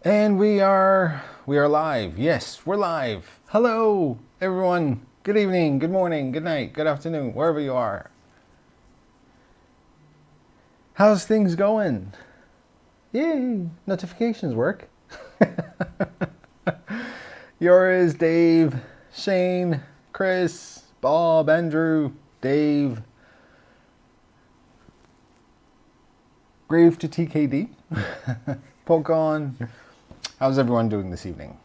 And we are live. Yes, we're live. Hello, everyone. Good evening, good morning, good night, good afternoon, wherever you are. How's things going? Yay, notifications work. Yours, Dave, Shane, Chris, Bob, Andrew, Dave, Grave to TKD, Pokon. How's everyone doing this evening?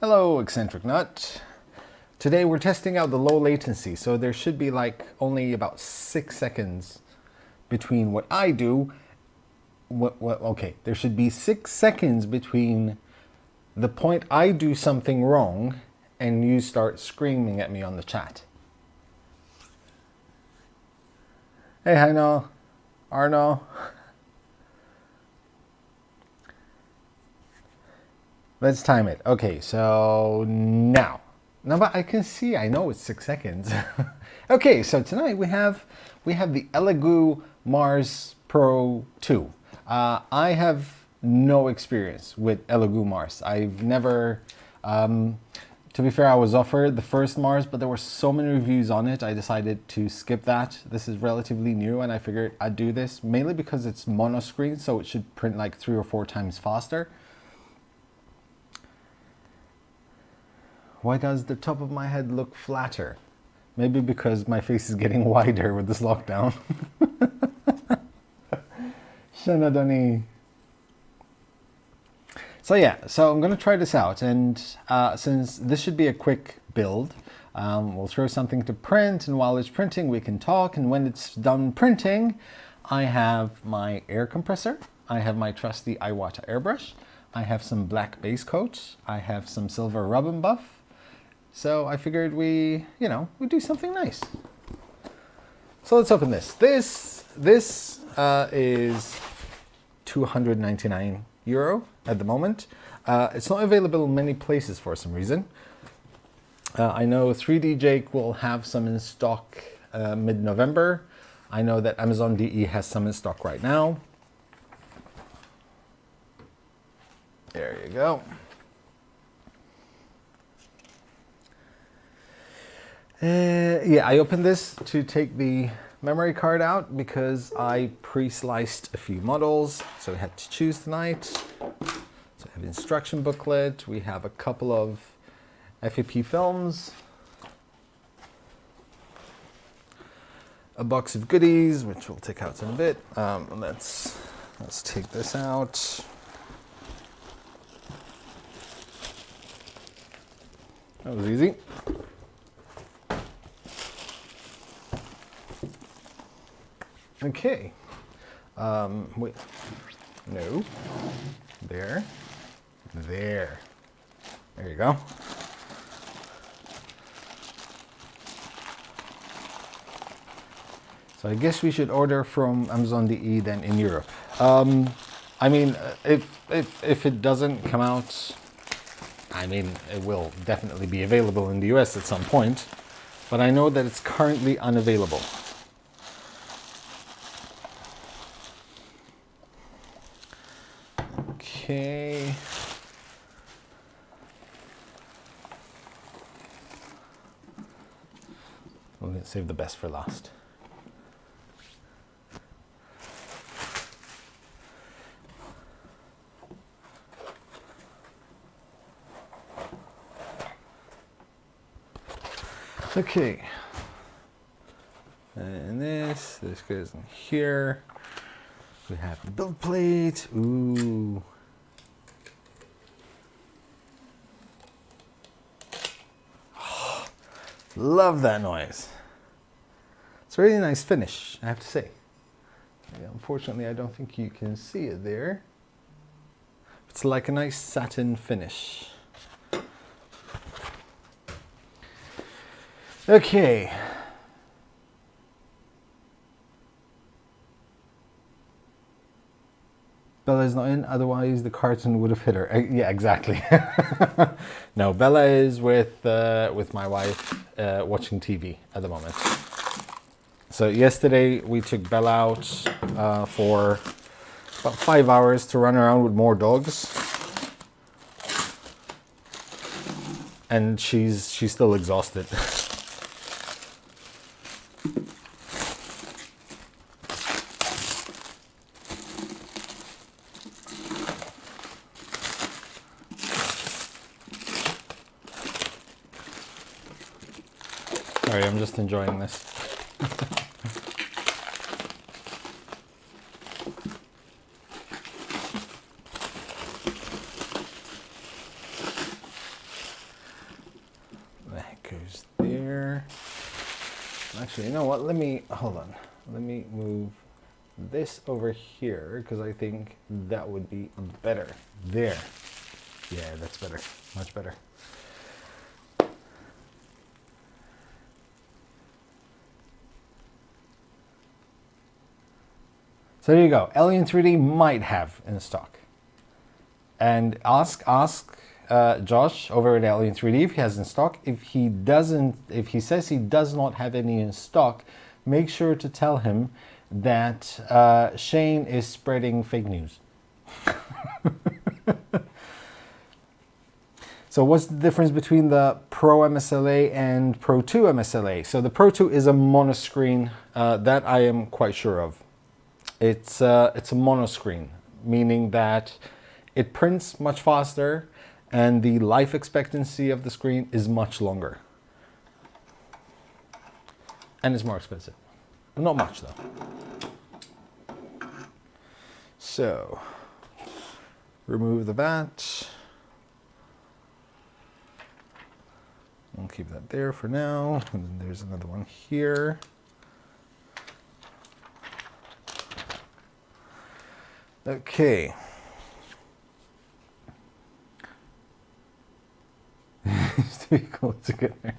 Hello, Eccentric Nut. Today we're testing out the low latency, so there should be like only about 6 seconds between what I do. Okay, there should be 6 seconds between the point I do something wrong and you start screaming at me on the chat. Hey, Heino, Arno. Let's time it. Okay, so now, but I can see, I know it's 6 seconds. Okay, so tonight we have the Elegoo Mars Pro 2. I have no experience with Elegoo Mars. I've never, to be fair, I was offered the first Mars, but there were so many reviews on it, I decided to skip that. This is relatively new, and I figured I'd do this, mainly because it's mono screen, so it should print like 3 or 4 times faster. Why does the top of my head look flatter? Maybe because my face is getting wider with this lockdown. Shanadani. So yeah, so I'm going to try this out, and since this should be a quick build, we'll throw something to print, and while it's printing we can talk, and when it's done printing, I have my air compressor, I have my trusty Iwata airbrush, I have some black base coat, I have some silver rub and buff. So I figured we do something nice. So let's open this. This is €299 at the moment. It's not available in many places for some reason. I know 3D Jake will have some in stock mid-November. I know that Amazon DE has some in stock right now. There you go. Yeah, I opened this to take the memory card out because I pre-sliced a few models, so we had to choose tonight. So we have instruction booklet, we have a couple of FAP films, a box of goodies, which we'll take out in a bit. Let's take this out. That was easy. Okay, wait, no, there you go. So I guess we should order from Amazon DE then in Europe. I mean, if it doesn't come out, I mean, it will definitely be available in the US at some point, but I know that it's currently unavailable. Okay. We're going to save the best for last. Okay. And this goes in here. We have the build plate. Ooh. Love that noise. It's a really nice finish, I have to say. Yeah, unfortunately, I don't think you can see it there. It's like a nice satin finish. Okay. Bella is not in, otherwise the carton would have hit her. Yeah, exactly. No, Bella is with my wife watching TV at the moment. So yesterday we took Bella out for about 5 hours to run around with more dogs. And she's still exhausted. Sorry, I'm just enjoying this. That goes there. Actually, you know what? Hold on. Let me move this over here because I think that would be better. There. Yeah, that's better. Much better. So there you go. Alien 3D might have in stock. And ask Josh over at Alien 3D if he has in stock. If he doesn't, if he says he does not have any in stock, make sure to tell him that Shane is spreading fake news. So what's the difference between the Pro MSLA and Pro 2 MSLA? So the Pro 2 is a monoscreen, that I am quite sure of. It's a monoscreen, meaning that it prints much faster and the life expectancy of the screen is much longer. And it's more expensive. Not much though. So, remove the bat. I'll keep that there for now. And then there's another one here. Okay. Used to be close together.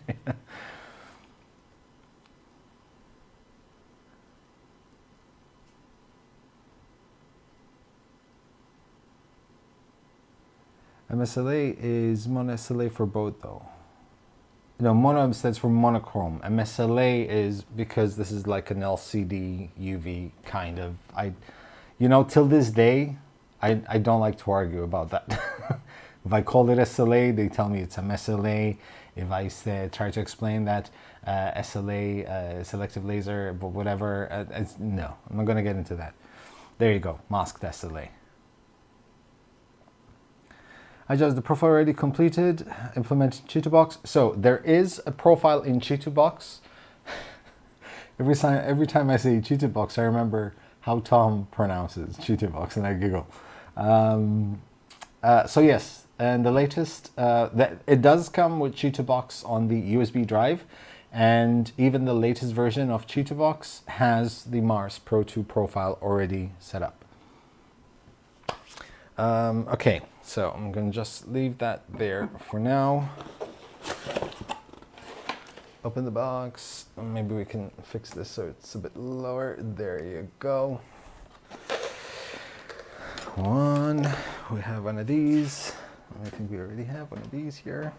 MSLA is mono SLA for both though. No, mono stands for monochrome. MSLA is because this is like an LCD UV kind of. You know, till this day, I don't like to argue about that. If I call it SLA, they tell me it's MSLA. If I try to explain that SLA, selective laser, but whatever, no, I'm not going to get into that. There you go, masked SLA. I just the profile already completed, implemented Chitubox. So there is a profile in Chitubox. Every time I say Chitubox, I remember how Tom pronounces Chitubox, and I giggle. So yes, and the latest, it does come with Chitubox on the USB drive, and even the latest version of Chitubox has the Mars Pro 2 profile already set up. Okay, so I'm gonna just leave that there for now. Open the box. Maybe we can fix this so it's a bit lower. There you go. We have one of these. I think we already have one of these here.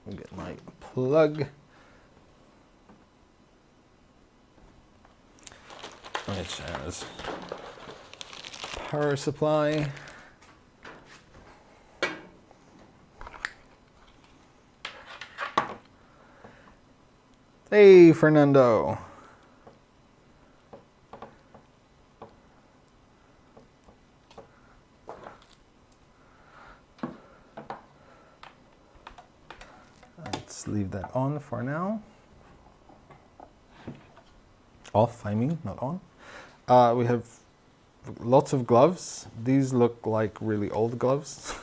I'll get my plug. Which has power supply. Hey, Fernando. Let's leave that on for now. Off, I mean, not on. We have lots of gloves. These look like really old gloves.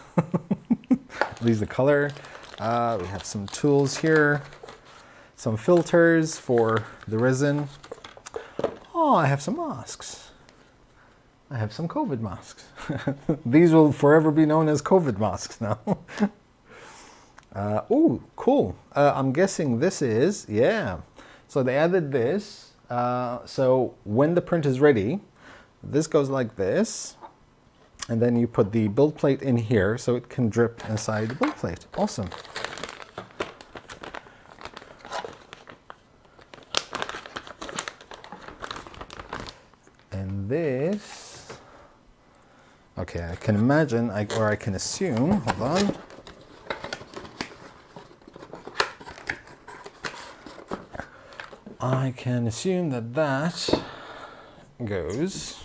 These are the color. We have some tools here. Some filters for the resin. Oh, I have some masks. I have some COVID masks. These will forever be known as COVID masks now. Ooh, cool. I'm guessing this is, yeah. So they added this. So when the print is ready, this goes like this. And then you put the build plate in here so it can drip inside the build plate. Awesome. this, okay, I can imagine, or I can assume, hold on. I can assume that that goes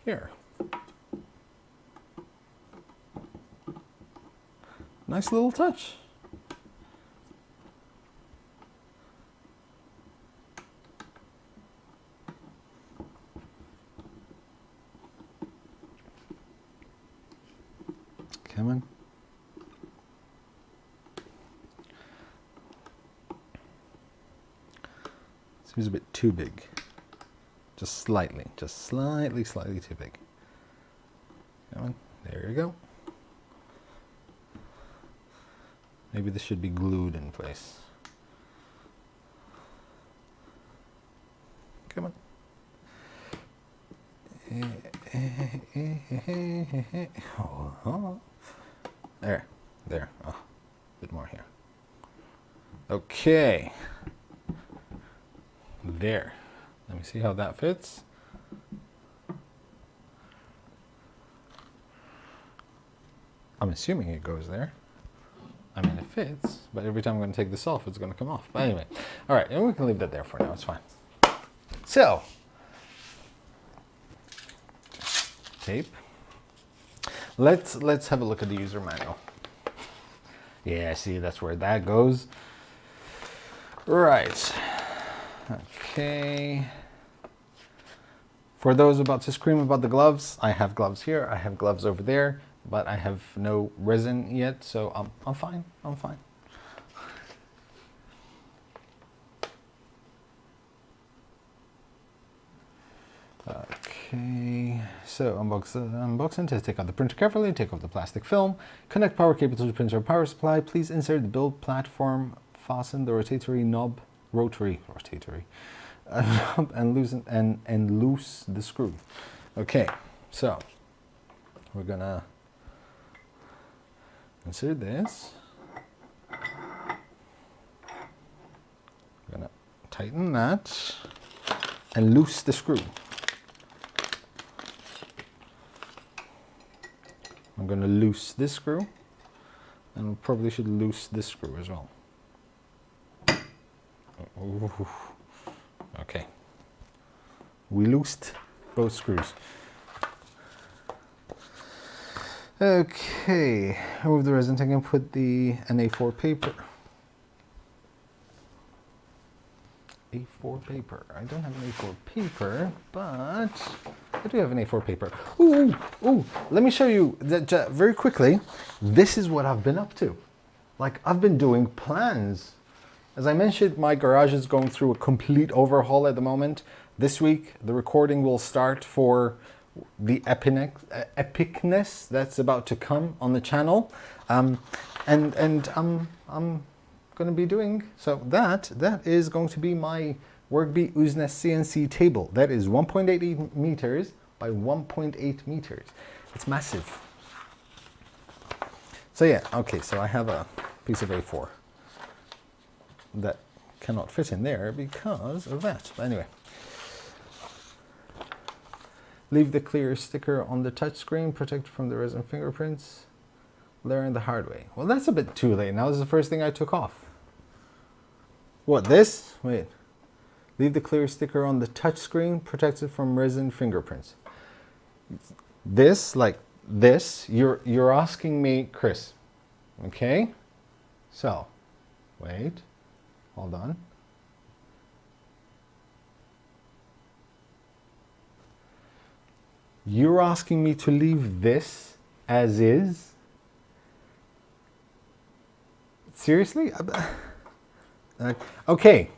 here. Nice little touch. Come on. Seems a bit too big. Just slightly too big. Come on, there you go. Maybe this should be glued in place. Come on. There. Oh, a bit more here. Okay. There. Let me see how that fits. I'm assuming it goes there. I mean, it fits, but every time I'm going to take this off, it's going to come off. But anyway, all right, and we can leave that there for now. It's fine. So, tape. Let's have a look at the user manual. Yeah, see, that's where that goes. Right. Okay. For those about to scream about the gloves, I have gloves here. I have gloves over there, but I have no resin yet, so I'm fine. I'm fine. Okay, so unboxing to take out the printer carefully, take off the plastic film, connect power cable to the printer power supply. Please insert the build platform, fasten the rotatory knob, and loosen and loose the screw. Okay, so we're gonna insert this. We're gonna tighten that and loose the screw. I'm going to loose this screw, and we probably should loose this screw as well. Ooh. Okay. We loosed both screws. Okay, remove the resin tank and put the A4 paper. A4 paper. I don't have an A4 paper, but I do have an A4 paper. Ooh, let me show you that very quickly. This is what I've been up to. Like, I've been doing plans. As I mentioned, my garage is going through a complete overhaul at the moment. This week, the recording will start for the epicness that's about to come on the channel. And I'm going to be doing, so that is going to be my Workbeat Uznes CNC table. That is 1.8 meters by 1.8 meters. It's massive. So yeah, okay, so I have a piece of A4 that cannot fit in there because of that. But anyway, leave the clear sticker on the touchscreen, protect from the resin fingerprints. Learn the hard way. Well, that's a bit too late. Now this is the first thing I took off. What, this? Wait. Leave the clear sticker on the touchscreen, protect it from resin fingerprints. This, like this, you're asking me, Chris. Okay? So, wait. Hold on. You're asking me to leave this as is? Seriously? Okay.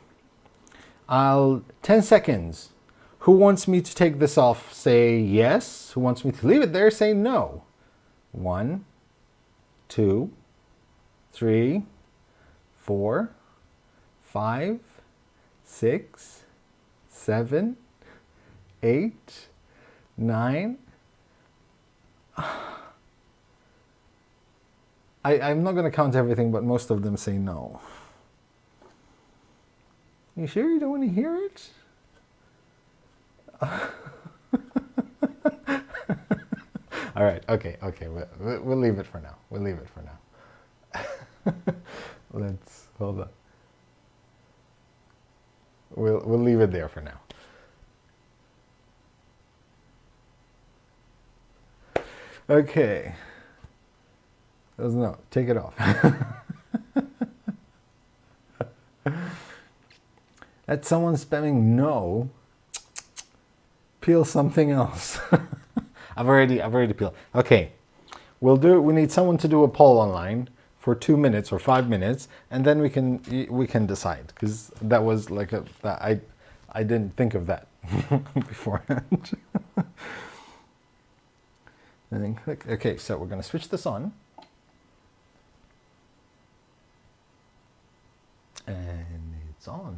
10 seconds. Who wants me to take this off? Say yes. Who wants me to leave it there? Say no. 1, 2, 3, 4, 5, 6, 7, 8, 9. I'm not going to count everything, but most of them say no. You sure you don't want to hear it? All right. Okay. Okay. We'll leave it for now. We'll leave it for now. Let's hold on. We'll leave it there for now. Okay. No, take it off. That's someone spamming no. Peel something else. I've already peeled. Okay. We need someone to do a poll online for 2 minutes or 5 minutes, and then we can decide, because that was like I didn't think of that beforehand. And then click. Okay, so we're going to switch this on. And it's on.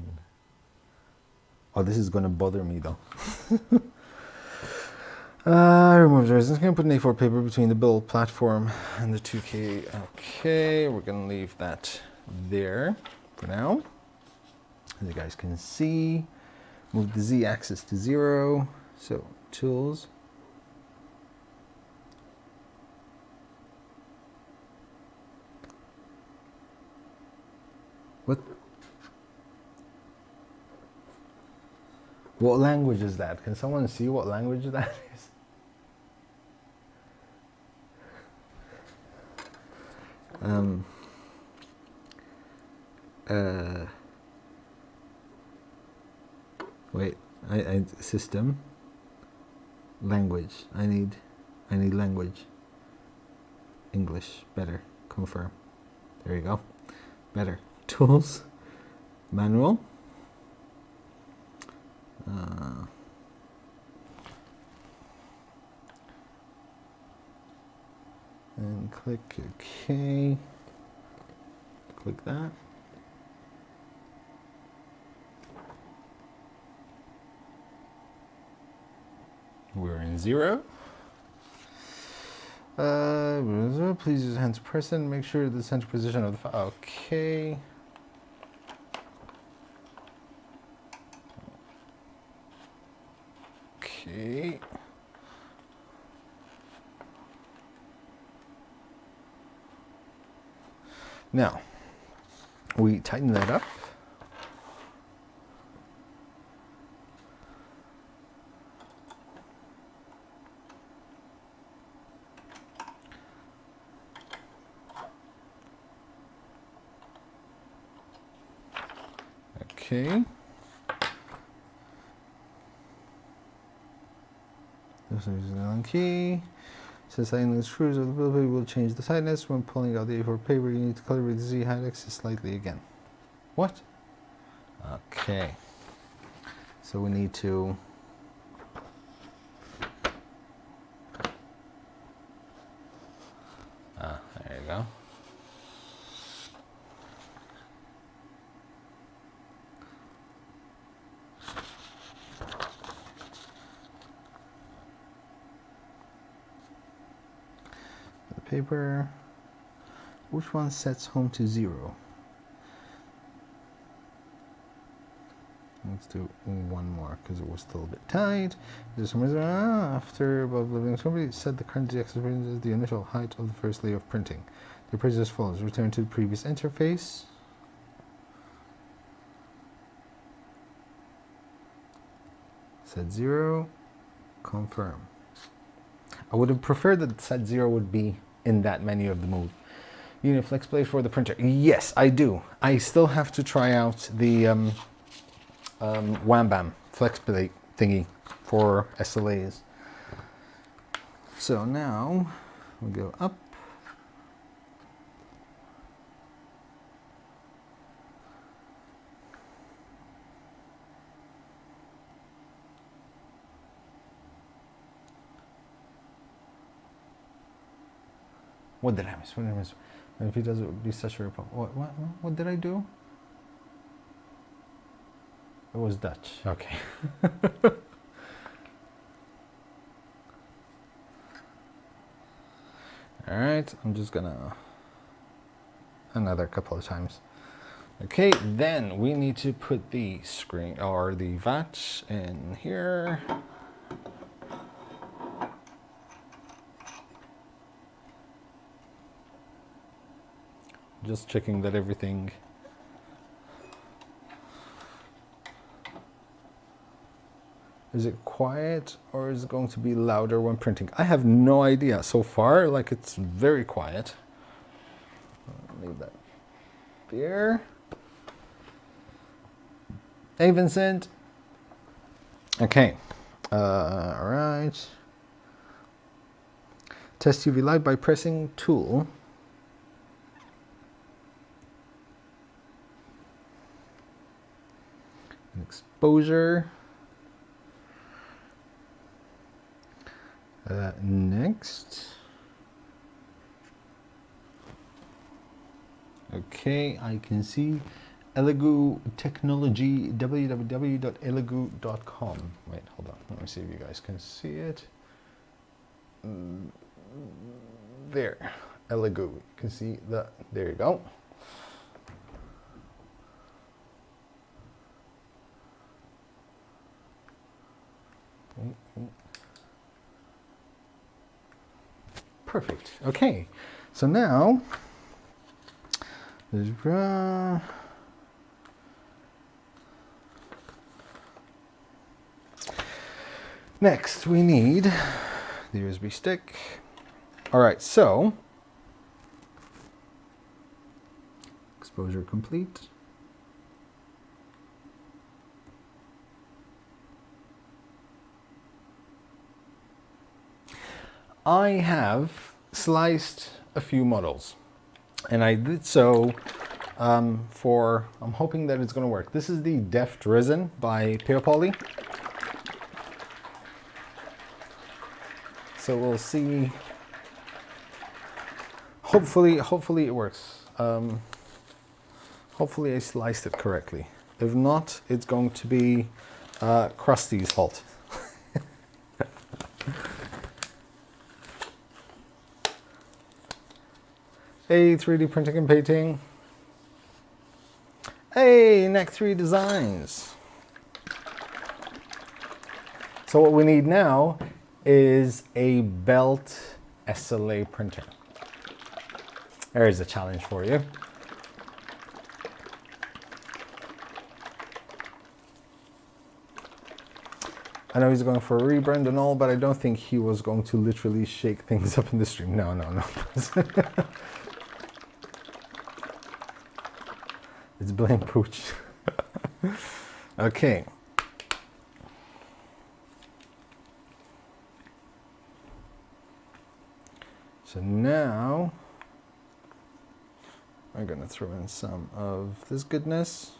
Oh, this is going to bother me though. Remove the resistance. Can put an A4 paper between the build platform and the 2K. Okay, we're going to leave that there for now. As you guys can see, move the Z axis to 0. So, tools. What language is that? Can someone see what language that is? Wait, I system language. I need language. English, better, confirm. There you go. Better. Tools, manual. And click OK. Click that. We're in 0. Please use hand to press and make sure the center position of the file. Okay. Okay. Now, we tighten that up. Okay. This is the Allen key. Since tightening the screws of the build paper will change the tightness. When pulling out the A4 paper, you need to calibrate the Z height axis slightly again. What? Okay. So we need to there you go. Paper. Which one sets home to 0? Let's do one more because it was still a bit tight. There's some reason after above living somebody set the current Z axis as the initial height of the first layer of printing. The approach is as follows: return to the previous interface. Set 0. Confirm. I would have preferred that set 0 would be in that menu of the move. You need a flex plate for the printer. Yes, I do. I still have to try out the Wham Bam flex plate thingy for SLAs. So now we go up. What did I miss? What did I miss? And if he does, it would be such a republic. What did I do? It was Dutch. Okay. All right. I'm just gonna another couple of times. Okay. Then we need to put the screen or the VAT in here. Just checking that everything. Is it quiet or is it going to be louder when printing? I have no idea. So far, like, it's very quiet. Leave that there. Hey, Vincent. Okay. All right. Test UV light by pressing tool. And exposure. Next. Okay, I can see Elegoo technology, www.elegoo.com. Wait, hold on. Let me see if you guys can see it. There, Elegoo. You can see the, there you go. Perfect. Okay, so now there's next we need the USB stick. All right, so exposure complete. I have sliced a few models, and I did so I'm hoping that it's going to work. This is the Deft Resin by Poly. So we'll see. Hopefully it works. Hopefully I sliced it correctly. If not, it's going to be Krusty's fault. Hey, 3D printing and painting. Hey, Neck 3 Designs. So what we need now is a belt SLA printer. There's a challenge for you. I know he's going for a rebrand and all, but I don't think he was going to literally shake things up in the stream. No. It's blame Pooch. Okay. So now I'm going to throw in some of this goodness.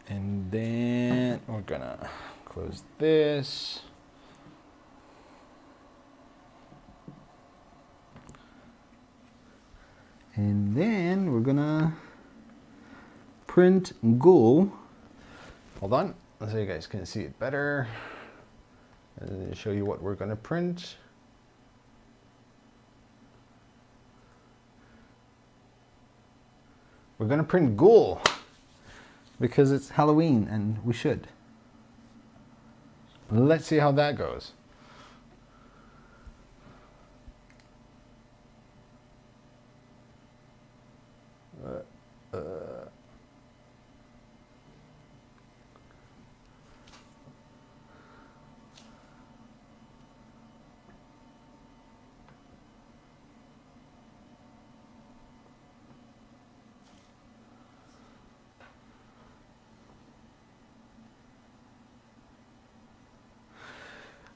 And then we're gonna close this. And then we're gonna print Ghoul. Hold on, so you guys can see it better. And show you what we're gonna print. We're gonna print Ghoul, because it's Halloween and we should. Let's see how that goes.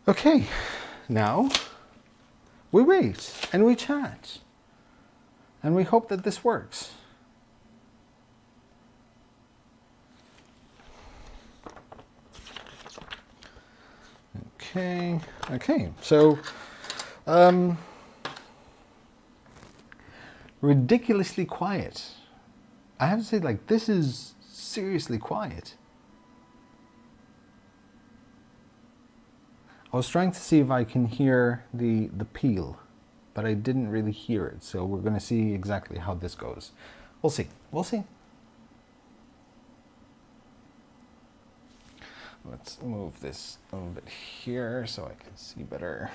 Okay, now we wait and we chat and we hope that this works. Okay, so ridiculously quiet. I have to say, like, this is seriously quiet. I was trying to see if I can hear the peel, but I didn't really hear it. So we're going to see exactly how this goes. We'll see. Let's move this a little bit here so I can see better.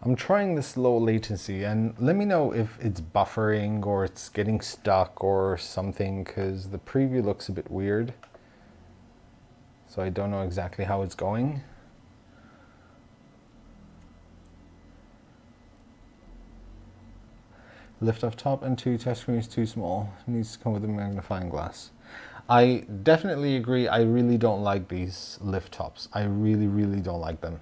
I'm trying this low latency, and let me know if it's buffering or it's getting stuck or something, because the preview looks a bit weird. So I don't know exactly how it's going. Lift off top and 2 touchscreen is too small. It needs to come with a magnifying glass. I definitely agree. I really don't like these lift tops. I really, really don't like them.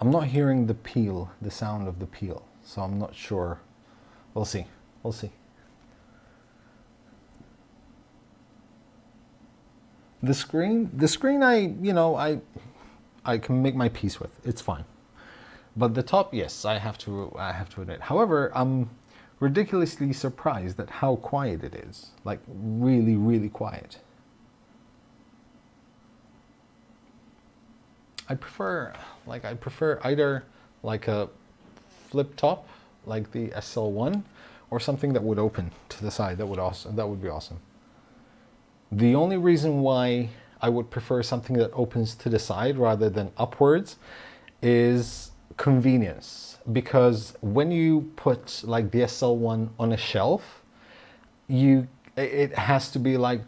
I'm not hearing the peel, the sound of the peel, so I'm not sure. We'll see. We'll see. The screen, I can make my peace with. It's fine. But the top, yes, I have to admit. However, I'm ridiculously surprised at how quiet it is. Like really, really quiet. I prefer either like a flip top, like the SL1, or something that would open to the side. That would be awesome. The only reason why I would prefer something that opens to the side rather than upwards is convenience. Because when you put like the SL1 on a shelf, it has to be like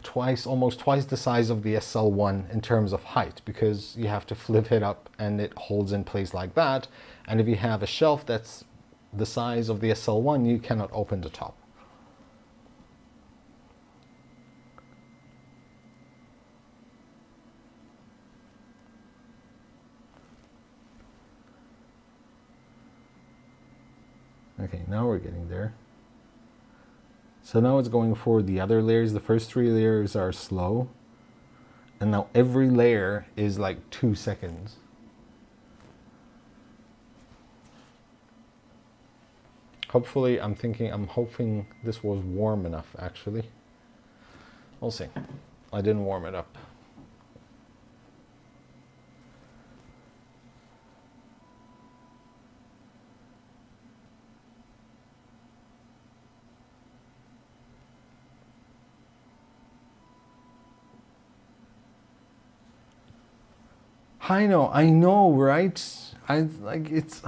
almost twice the size of the SL1 in terms of height, because you have to flip it up and it holds in place like that. And if you have a shelf that's the size of the SL1, you cannot open the top. Okay, now we're getting there. So now it's going for the other layers. The first 3 layers are slow. And now every layer is like 2 seconds. Hopefully, I'm hoping this was warm enough, actually. We'll see. I didn't warm it up. I know, right? It's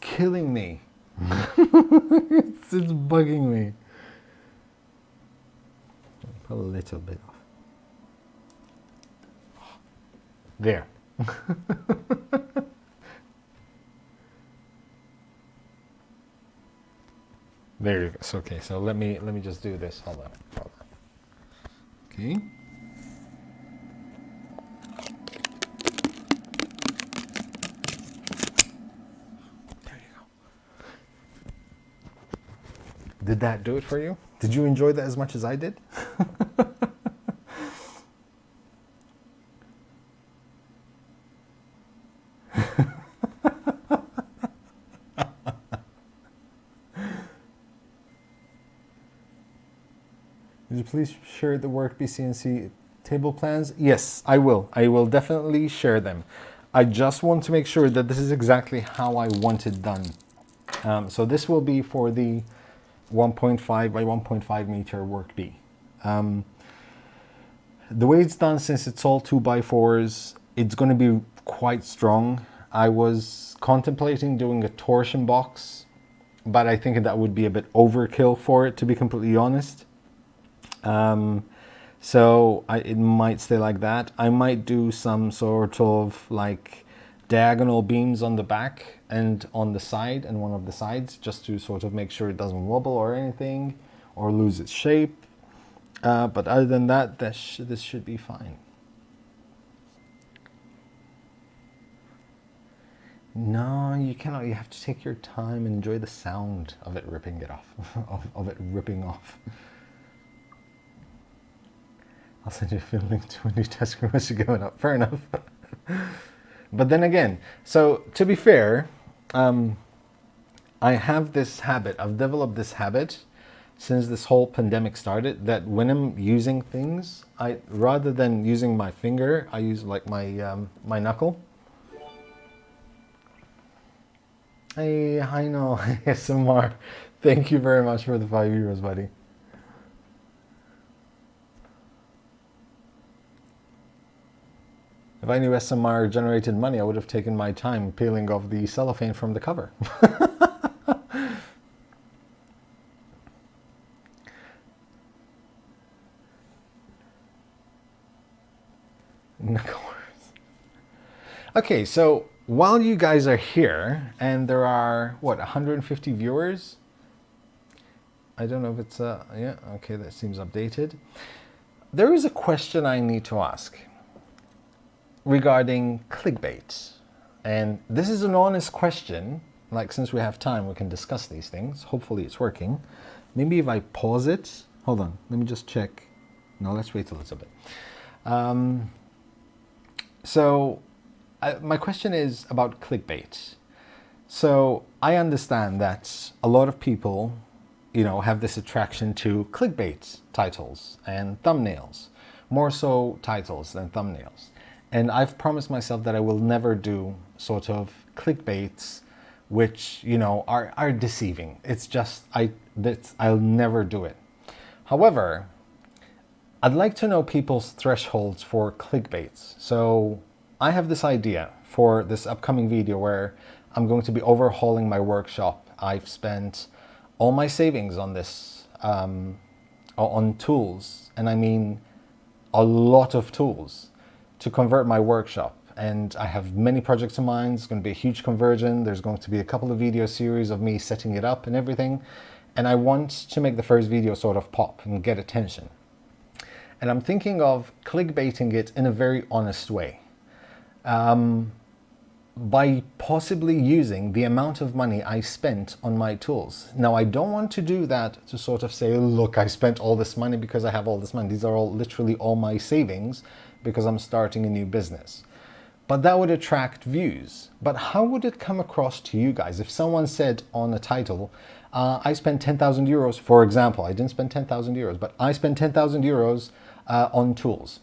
killing me. it's bugging me. Put a little bit off. There. There you go. So, okay, so let me just do this. Hold on. Okay. Did that do it for you? Did you enjoy that as much as I did? Would you please share the work BCNC table plans? Yes, I will. I will definitely share them. I just want to make sure that this is exactly how I want it done. So this will be for the 1.5 by 1.5 meter work B. The way it's done, since it's all 2x4s, it's going to be quite strong. I was contemplating doing a torsion box, but I think that would be a bit overkill for it, to be completely honest. So it might stay like that. I might do some sort of like diagonal beams on the back and on the side and one of the sides, just to sort of make sure it doesn't wobble or anything or lose its shape. But other than that, this should be fine. No, you cannot. You have to take your time and enjoy the sound of it ripping it off, of it ripping off. I'll send you a link to a new test screen once you're going up. Fair enough. But then again, so to be fair, I have this habit, I've developed this habit since this whole pandemic started, that when I'm using things, I rather than using my finger, I use like my knuckle. Hey, I know, SMR. Thank you very much for the €5, buddy. If I knew SMR generated money, I would have taken my time peeling off the cellophane from the cover. Okay, so while you guys are here, and there are, what, 150 viewers? I don't know if it's, yeah, okay, that seems updated. There is a question I need to ask regarding clickbait. And this is an honest question. Like, since we have time, we can discuss these things. Hopefully it's working. Maybe if I pause it, hold on, let me just check. No, let's wait a little bit. My question is about clickbait. So I understand that a lot of people, you know, have this attraction to clickbait titles and thumbnails, more so titles than thumbnails. And I've promised myself that I will never do sort of clickbaits which, you know, are deceiving. It's just, I'll never do it. However, I'd like to know people's thresholds for clickbaits. So I have this idea for this upcoming video where I'm going to be overhauling my workshop. I've spent all my savings on this, on tools, and I mean a lot of tools to convert my workshop. And I have many projects in mind. It's going to be a huge conversion. There's going to be a couple of video series of me setting it up and everything. And I want to make the first video sort of pop and get attention. And I'm thinking of clickbaiting it in a very honest way. By possibly using the amount of money I spent on my tools. Now, I don't want to do that to sort of say, look, I spent all this money because I have all this money. These are all literally all my savings because I'm starting a new business. But that would attract views. But how would it come across to you guys if someone said on a title, I spent 10,000 euros, for example, I didn't spend 10,000 euros, but I spent 10,000 euros on tools.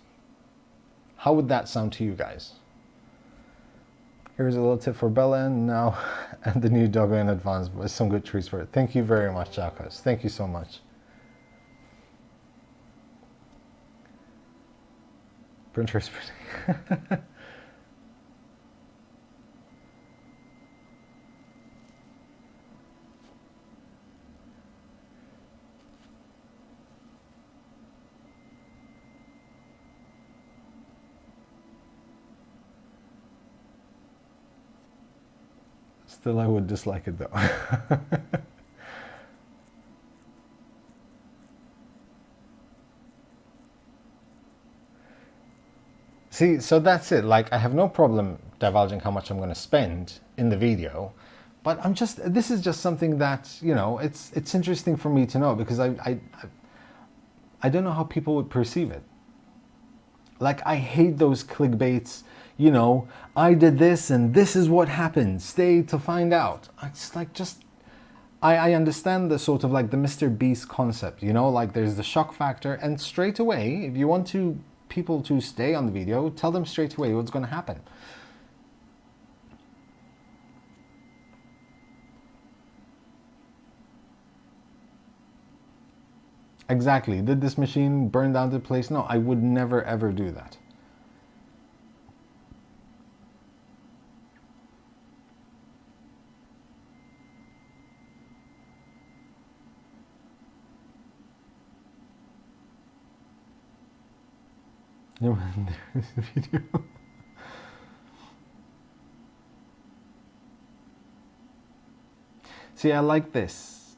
How would that sound to you guys? Here's a little tip for Bella and now and the new doggo in advance with some good treats for it. Thank you very much, Jacques. Thank you so much. Printer spinning. Still, I would dislike it though. See, so that's it. Like, I have no problem divulging how much I'm going to spend in the video, but this is just something that, you know, it's interesting for me to know because I don't know how people would perceive it. Like, I hate those clickbaits, you know, I did this and this is what happened, stay to find out. It's like, I understand the sort of like the Mr. Beast concept, you know, like there's the shock factor, and straight away, if you want people to stay on the video, tell them straight away what's going to happen. Exactly. Did this machine burn down the place? No, I would never ever do that. Video. See, I like this.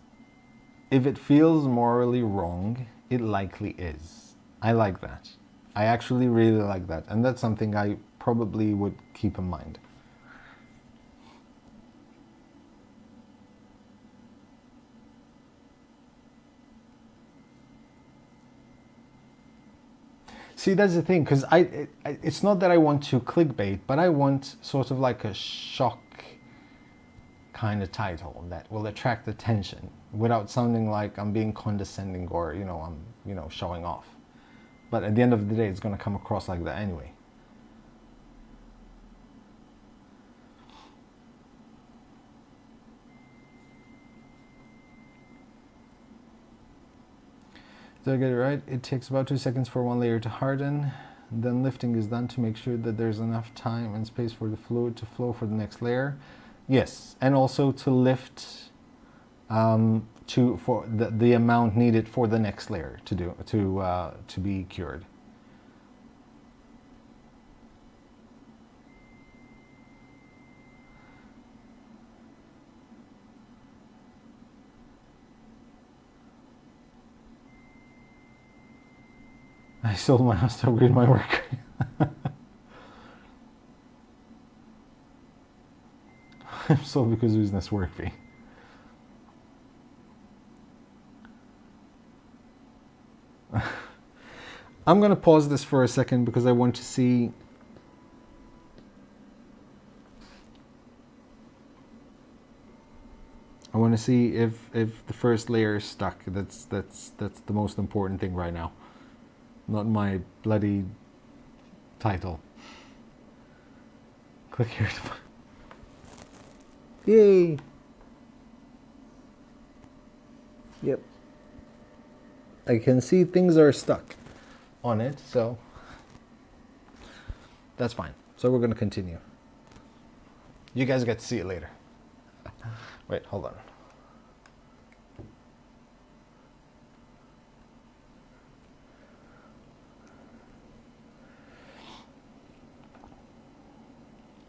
If it feels morally wrong, it likely is. I like that. I actually really like that. And that's something I probably would keep in mind. See, that's the thing, because it's not that I want to clickbait, but I want sort of like a shock kind of title that will attract attention without sounding like I'm being condescending or, you know, I'm, you know, showing off. But at the end of the day, it's going to come across like that anyway. Did I get it right? It takes about 2 seconds for one layer to harden. Then lifting is done to make sure that there's enough time and space for the fluid to flow for the next layer. Yes, and also to lift for the amount needed for the next layer to be cured. I sold my house to upgrade my work. I'm sold because of business work fee. I'm going to pause this for a second because I want to see. I want to see if the first layer is stuck. That's the most important thing right now. Not my bloody title. Click here to... Yay! Yep. I can see things are stuck on it, so that's fine. So we're going to continue. You guys get to see it later. Wait, hold on.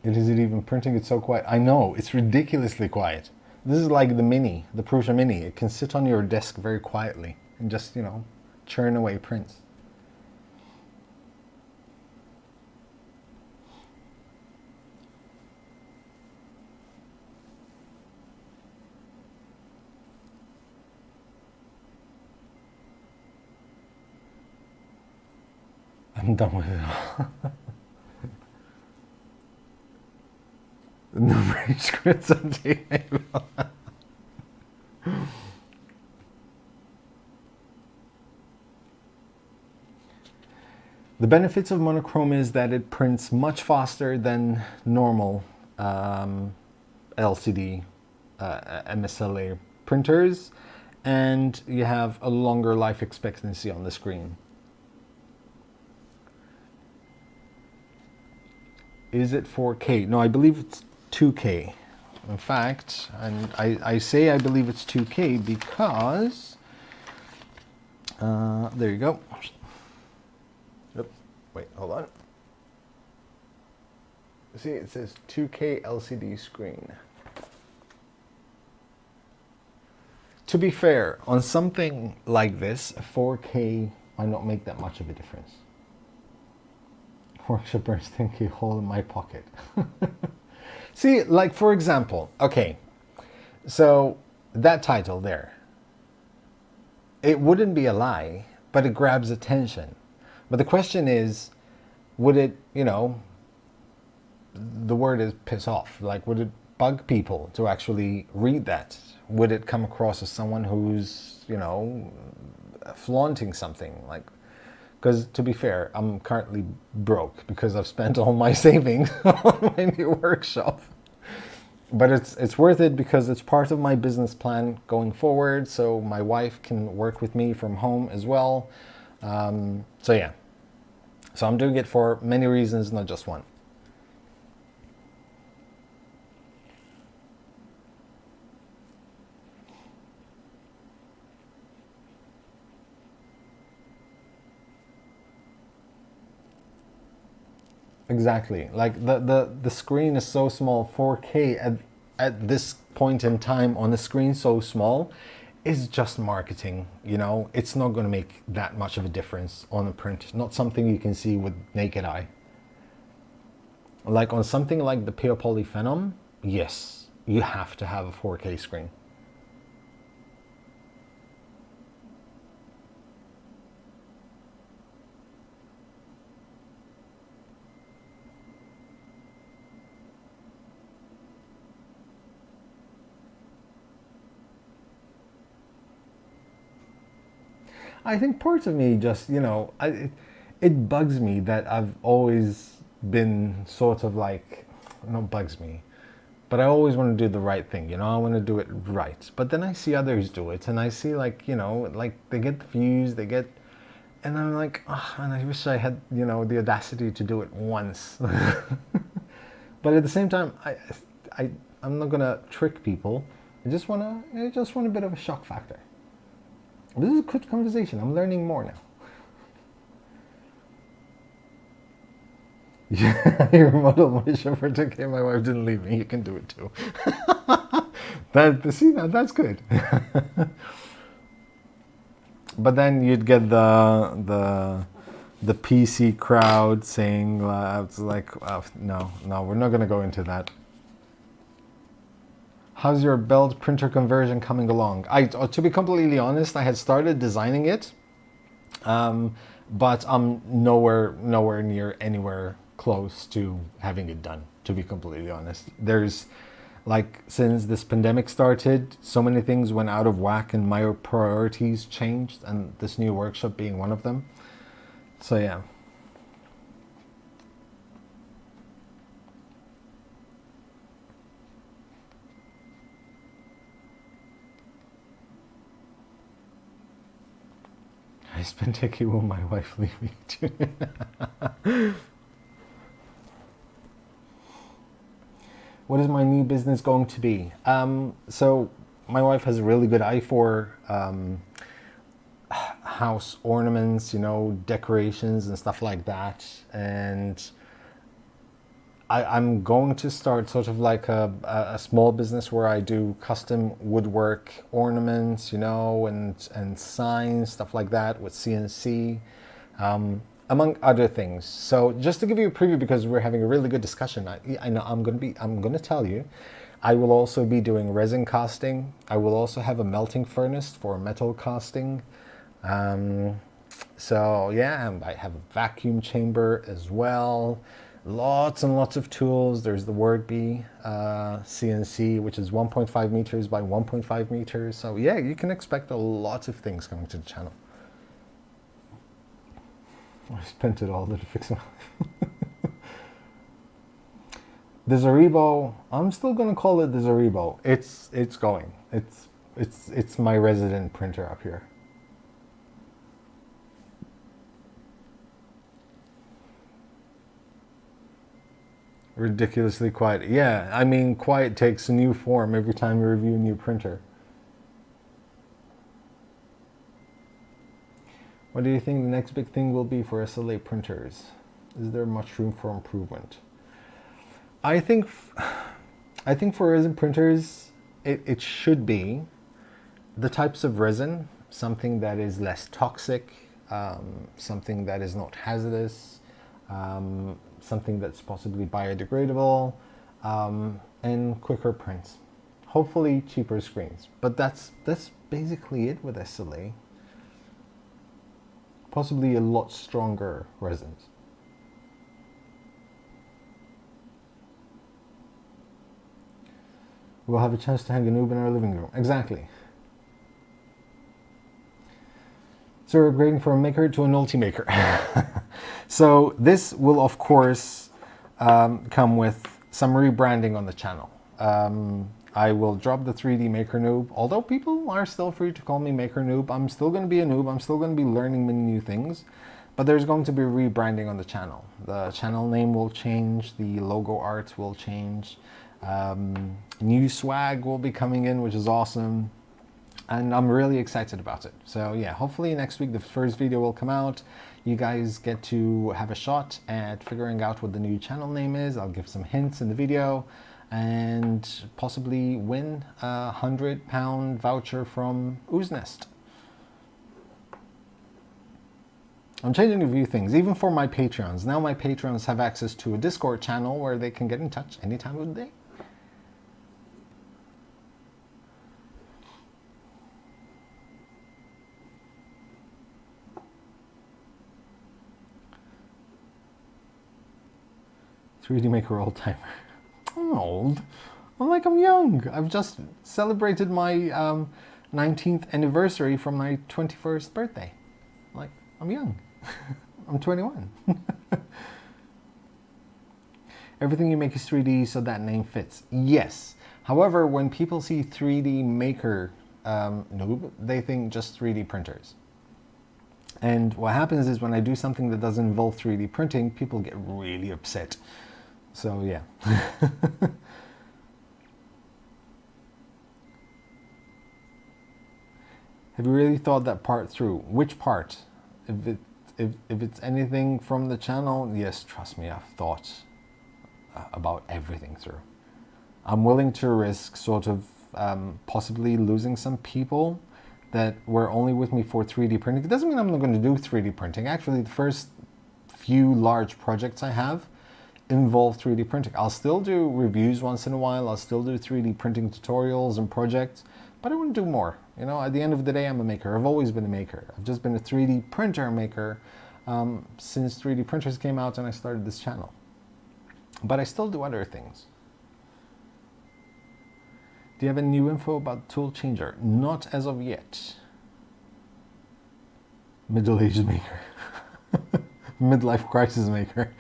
Is it even printing? It's so quiet. I know, it's ridiculously quiet. This is like the Mini, the Prusa Mini. It can sit on your desk very quietly and just, you know, churn away prints. I'm done with it all. No rage scripts on table. The benefits of monochrome is that it prints much faster than normal LCD Msla printers, and you have a longer life expectancy on the screen. Is it 4K? No, I believe it's 2K. In fact, and I say I believe it's 2K because, there you go. Yep. Wait, hold on. See, it says 2K LCD screen. To be fair, on something like this, 4K might not make that much of a difference. Workshop burns 10K hole in my pocket. See, like for example, okay, so that title there, it wouldn't be a lie, but it grabs attention. But the question is, would it, you know, the word is piss off, like would it bug people to actually read that? Would it come across as someone who's, you know, flaunting something? Like, because to be fair, I'm currently broke because I've spent all my savings on my new workshop. But it's worth it because it's part of my business plan going forward, so my wife can work with me from home as well. So yeah, so I'm doing it for many reasons, not just one. Exactly. Like the screen is so small, 4K at this point in time on the screen so small is just marketing, you know. It's not going to make that much of a difference on a print. Not something you can see with naked eye. Like on something like the Pure Poly Phenom, yes, you have to have a 4K screen. I think part of me just, it bugs me that I've always been sort of like, not bugs me, but I always want to do the right thing, I want to do it right. But then I see others do it, and I see like, like they get the views, and I'm like, oh, and I wish I had, the audacity to do it once. But at the same time, I'm not gonna trick people. I just want a bit of a shock factor. This is a good conversation. I'm learning more now. Yeah, you remodeled my chauffeur took care. My wife didn't leave me. You can do it too. That's good. But then you'd get the PC crowd saying, it's like, no, we're not going to go into that. How's your belt printer conversion coming along? To be completely honest, I had started designing it, but I'm nowhere near anywhere close to having it done, to be completely honest. There's, like, since this pandemic started, so many things went out of whack and my priorities changed, and this new workshop being one of them. So yeah. I spent a key, will my wife leave me too? What is my new business going to be? So my wife has a really good eye for house ornaments, decorations and stuff like that. And I'm going to start sort of like a small business where I do custom woodwork ornaments, and signs, stuff like that with CNC. Among other things. So just to give you a preview, because we're having a really good discussion, I know I'm going to tell you, I will also be doing resin casting. I will also have a melting furnace for metal casting. So yeah, I have a vacuum chamber as well. Lots and lots of tools. There's the Wordbee CNC, which is 1.5 meters by 1.5 meters. So yeah, you can expect a lot of things coming to the channel. I spent it all to fix my the Zaribo. I'm still gonna call it the Zaribo. It's going. It's my resident printer up here. Ridiculously quiet. Yeah, I mean, quiet takes a new form every time you review a new printer. What do you think the next big thing will be for SLA printers? Is there much room for improvement? I think for resin printers, it should be the types of resin, something that is less toxic, something that is not hazardous, something that's possibly biodegradable, and quicker prints. Hopefully cheaper screens. But that's basically it with SLA. Possibly a lot stronger resins. We'll have a chance to hang a noob in our living room. Exactly. So we're upgrading from a maker to a multi-maker. So this will, of course, come with some rebranding on the channel. I will drop the 3D Maker Noob, although people are still free to call me Maker Noob. I'm still going to be a noob. I'm still going to be learning many new things, but there's going to be rebranding on the channel. The channel name will change. The logo art will change. New swag will be coming in, which is awesome. And I'm really excited about it. So yeah, hopefully next week the first video will come out. You guys get to have a shot at figuring out what the new channel name is. I'll give some hints in the video, and possibly win a £100 voucher from Ooze Nest. I'm changing a few things, even for my Patreons. Now my Patreons have access to a Discord channel where they can get in touch any time of the day. "3D Maker old timer." I'm old. I'm young. I've just celebrated my 19th anniversary from my 21st birthday. I'm young. I'm 21. Everything you make is 3D, so that name fits. Yes. However, when people see 3D Maker, noob, they think just 3D printers. And what happens is when I do something that doesn't involve 3D printing, people get really upset. So yeah. Have you really thought that part through? Which part? If it's anything from the channel, yes, trust me, I've thought about everything through. I'm willing to risk sort of possibly losing some people that were only with me for 3D printing. It doesn't mean I'm not going to do 3D printing. Actually, the first few large projects I have involve 3D printing. I'll still do reviews once in a while. I'll still do 3D printing tutorials and projects, but I want to do more. You know, at the end of the day, I'm a maker. I've always been a maker. I've just been a 3D printer maker since 3D printers came out and I started this channel. But I still do other things. Do you have any new info about tool changer? Not as of yet. Middle-aged maker. Midlife crisis maker.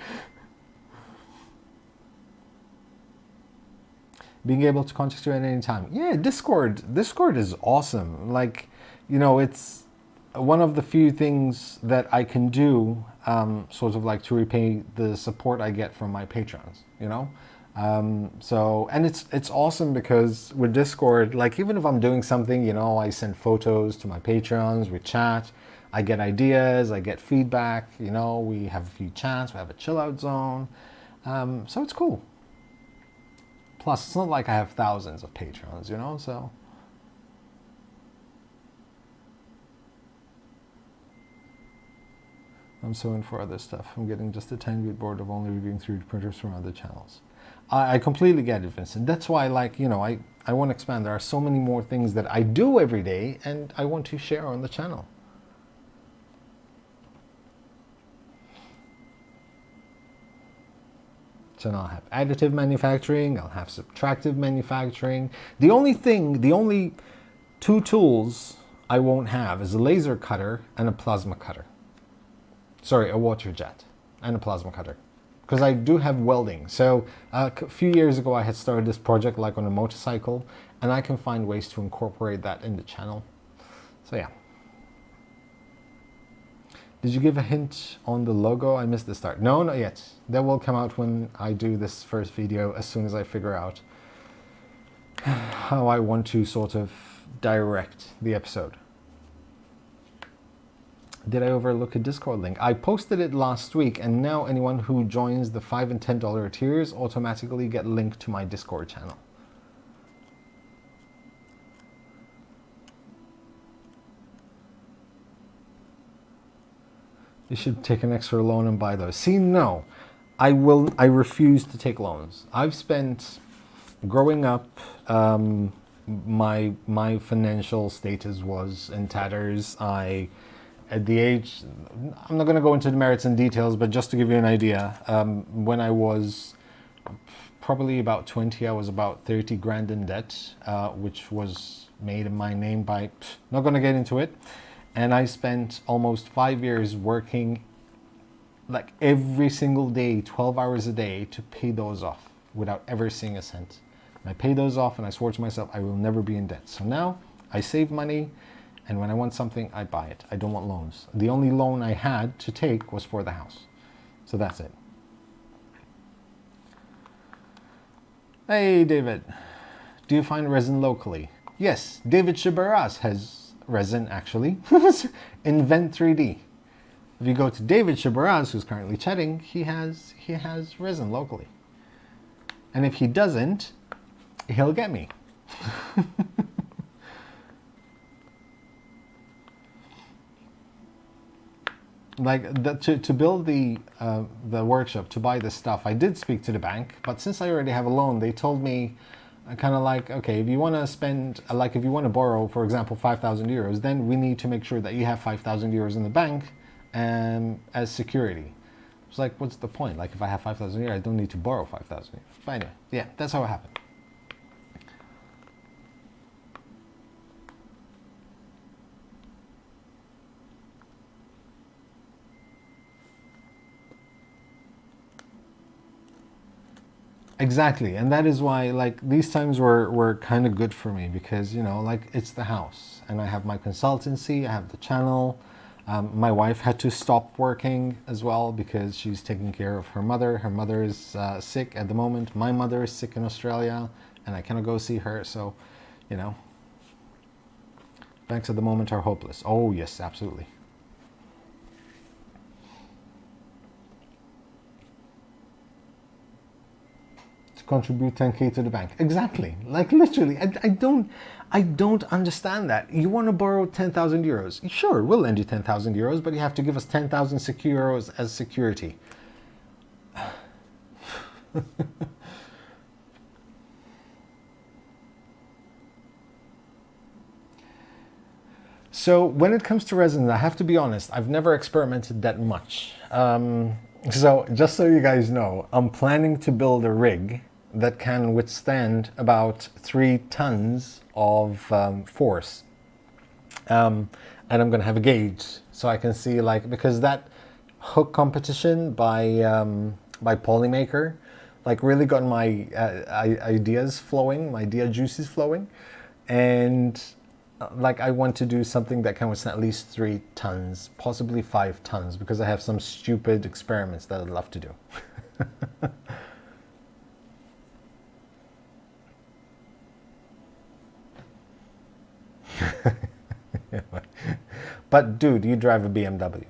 Being able to contact you at any time. Yeah, Discord is awesome. Like, you know, it's one of the few things that I can do sort of like to repay the support I get from my patrons, you know? So, and it's awesome because with Discord, like even if I'm doing something, you know, I send photos to my patrons, we chat, I get ideas, I get feedback, you know, we have a few chats, we have a chill out zone. So it's cool. Plus, it's not like I have thousands of patrons, you know, so. I'm so in for other stuff. I'm getting just a tiny bit bored of only reviewing 3D printers from other channels. I completely get it, Vincent. That's why, like, you know, I want to expand. There are so many more things that I do every day and I want to share on the channel. So now I'll have additive manufacturing, I'll have subtractive manufacturing. The only two tools I won't have is a laser cutter and a plasma cutter. Sorry, a water jet and a plasma cutter. Because I do have welding. So a few years ago I had started this project like on a motorcycle and I can find ways to incorporate that in the channel. So yeah. Did you give a hint on the logo? I missed the start. No, not yet. That will come out when I do this first video as soon as I figure out how I want to sort of direct the episode. Did I overlook a Discord link? I posted it last week and now anyone who joins the $5 and $10 tiers automatically get linked to my Discord channel. You should take an extra loan and buy those. See, no, I refuse to take loans. I've spent, growing up, my financial status was in tatters. At the age, I'm not going to go into the merits and details, but just to give you an idea, when I was probably about 20, I was about 30 grand in debt, which was made in my name by, not going to get into it. And I spent almost 5 years working like every single day, 12 hours a day to pay those off without ever seeing a cent. And I paid those off and I swore to myself, I will never be in debt. So now I save money and when I want something, I buy it. I don't want loans. The only loan I had to take was for the house. So that's it. Hey, David. Do you find resin locally? Yes, David Shibaraz has resin actually. Invent 3D. If you go to David Shibaraz, who's currently chatting, he has resin locally. And if he doesn't, he'll get me. Like to build the workshop, to buy this stuff, I did speak to the bank, but since I already have a loan, they told me kind of like, okay, if you want to spend, like if you want to borrow, for example, 5,000 euros, then we need to make sure that you have 5,000 euros in the bank as security. It's like, what's the point? Like if I have 5,000 euros, I don't need to borrow 5,000 euros. But anyway, yeah, that's how it happened. Exactly, and that is why like these times were kind of good for me because you know like it's the house and I have my consultancy, I have the channel. My wife had to stop working as well because she's taking care of her mother. Her mother is sick at the moment. My mother is sick in Australia, and I cannot go see her. So, you know, banks at the moment are hopeless. Oh yes, absolutely. Contribute 10K to the bank. Exactly. Like literally, I don't understand that. You want to borrow 10,000 euros? Sure, we'll lend you 10,000 euros, but you have to give us 10,000 euros as security. So when it comes to resin, I have to be honest, I've never experimented that much. So just so you guys know, I'm planning to build a rig that can withstand about 3 tons of force. And I'm going to have a gauge so I can see like, because that hook competition by Polymaker like really got my ideas flowing, my idea juices flowing. And like I want to do something that can withstand at least 3 tons, possibly 5 tons, because I have some stupid experiments that I'd love to do. But dude, you drive a BMW.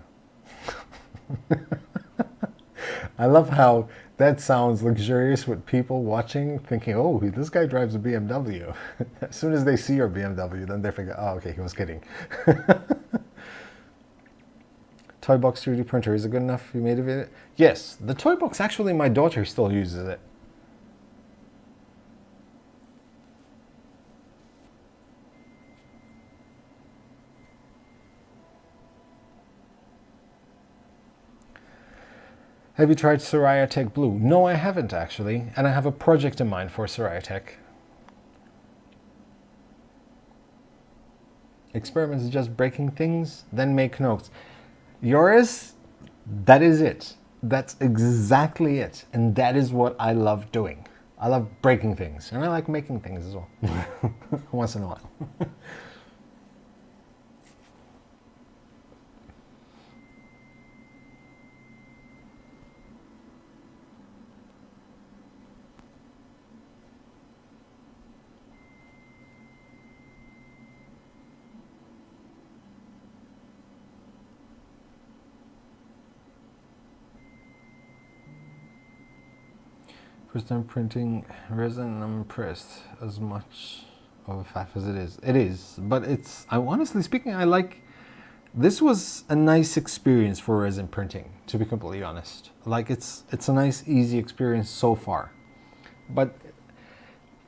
I love how that sounds luxurious with people watching thinking, oh, this guy drives a BMW. As soon as they see your BMW, then they figure, oh, okay, he was kidding. Toy box 3D printer, is it good enough? You made a video? Yes, the toy box, actually my daughter still uses it. Have you tried Soraya Tech Blue? No, I haven't actually, and I have a project in mind for Soraya Tech. Experiments just breaking things, then make notes. Yours, that is it. That's exactly it, and that is what I love doing. I love breaking things, and I like making things as well, once in a while. First time printing resin, I'm impressed as much of a faff as it is. It is, but it's, I'm honestly speaking, I like, this was a nice experience for resin printing, to be completely honest. Like it's a nice, easy experience so far. But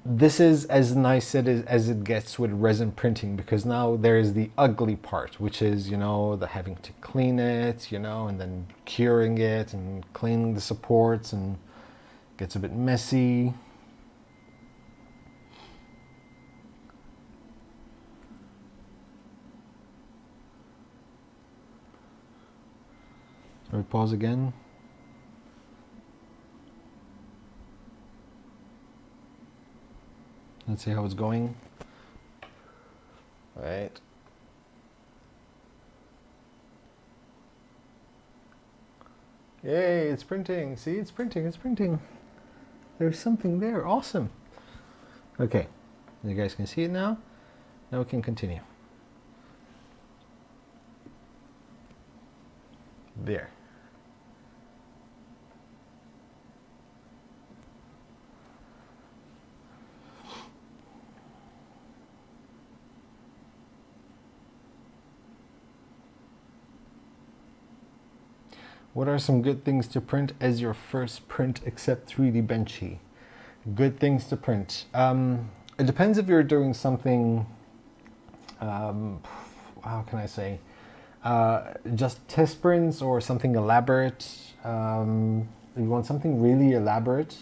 this is as nice as it gets with resin printing, because now there is the ugly part, which is, you know, the having to clean it, you know, and then curing it and cleaning the supports, and gets a bit messy. So we pause again. Let's see how it's going. All right. Yay, it's printing. See, it's printing, it's printing. There's something there, awesome. Okay, you guys can see it now. Now we can continue. There. What are some good things to print as your first print except 3D Benchy? Good things to print. It depends if you're doing something, how can I say, just test prints or something elaborate. If you want something really elaborate,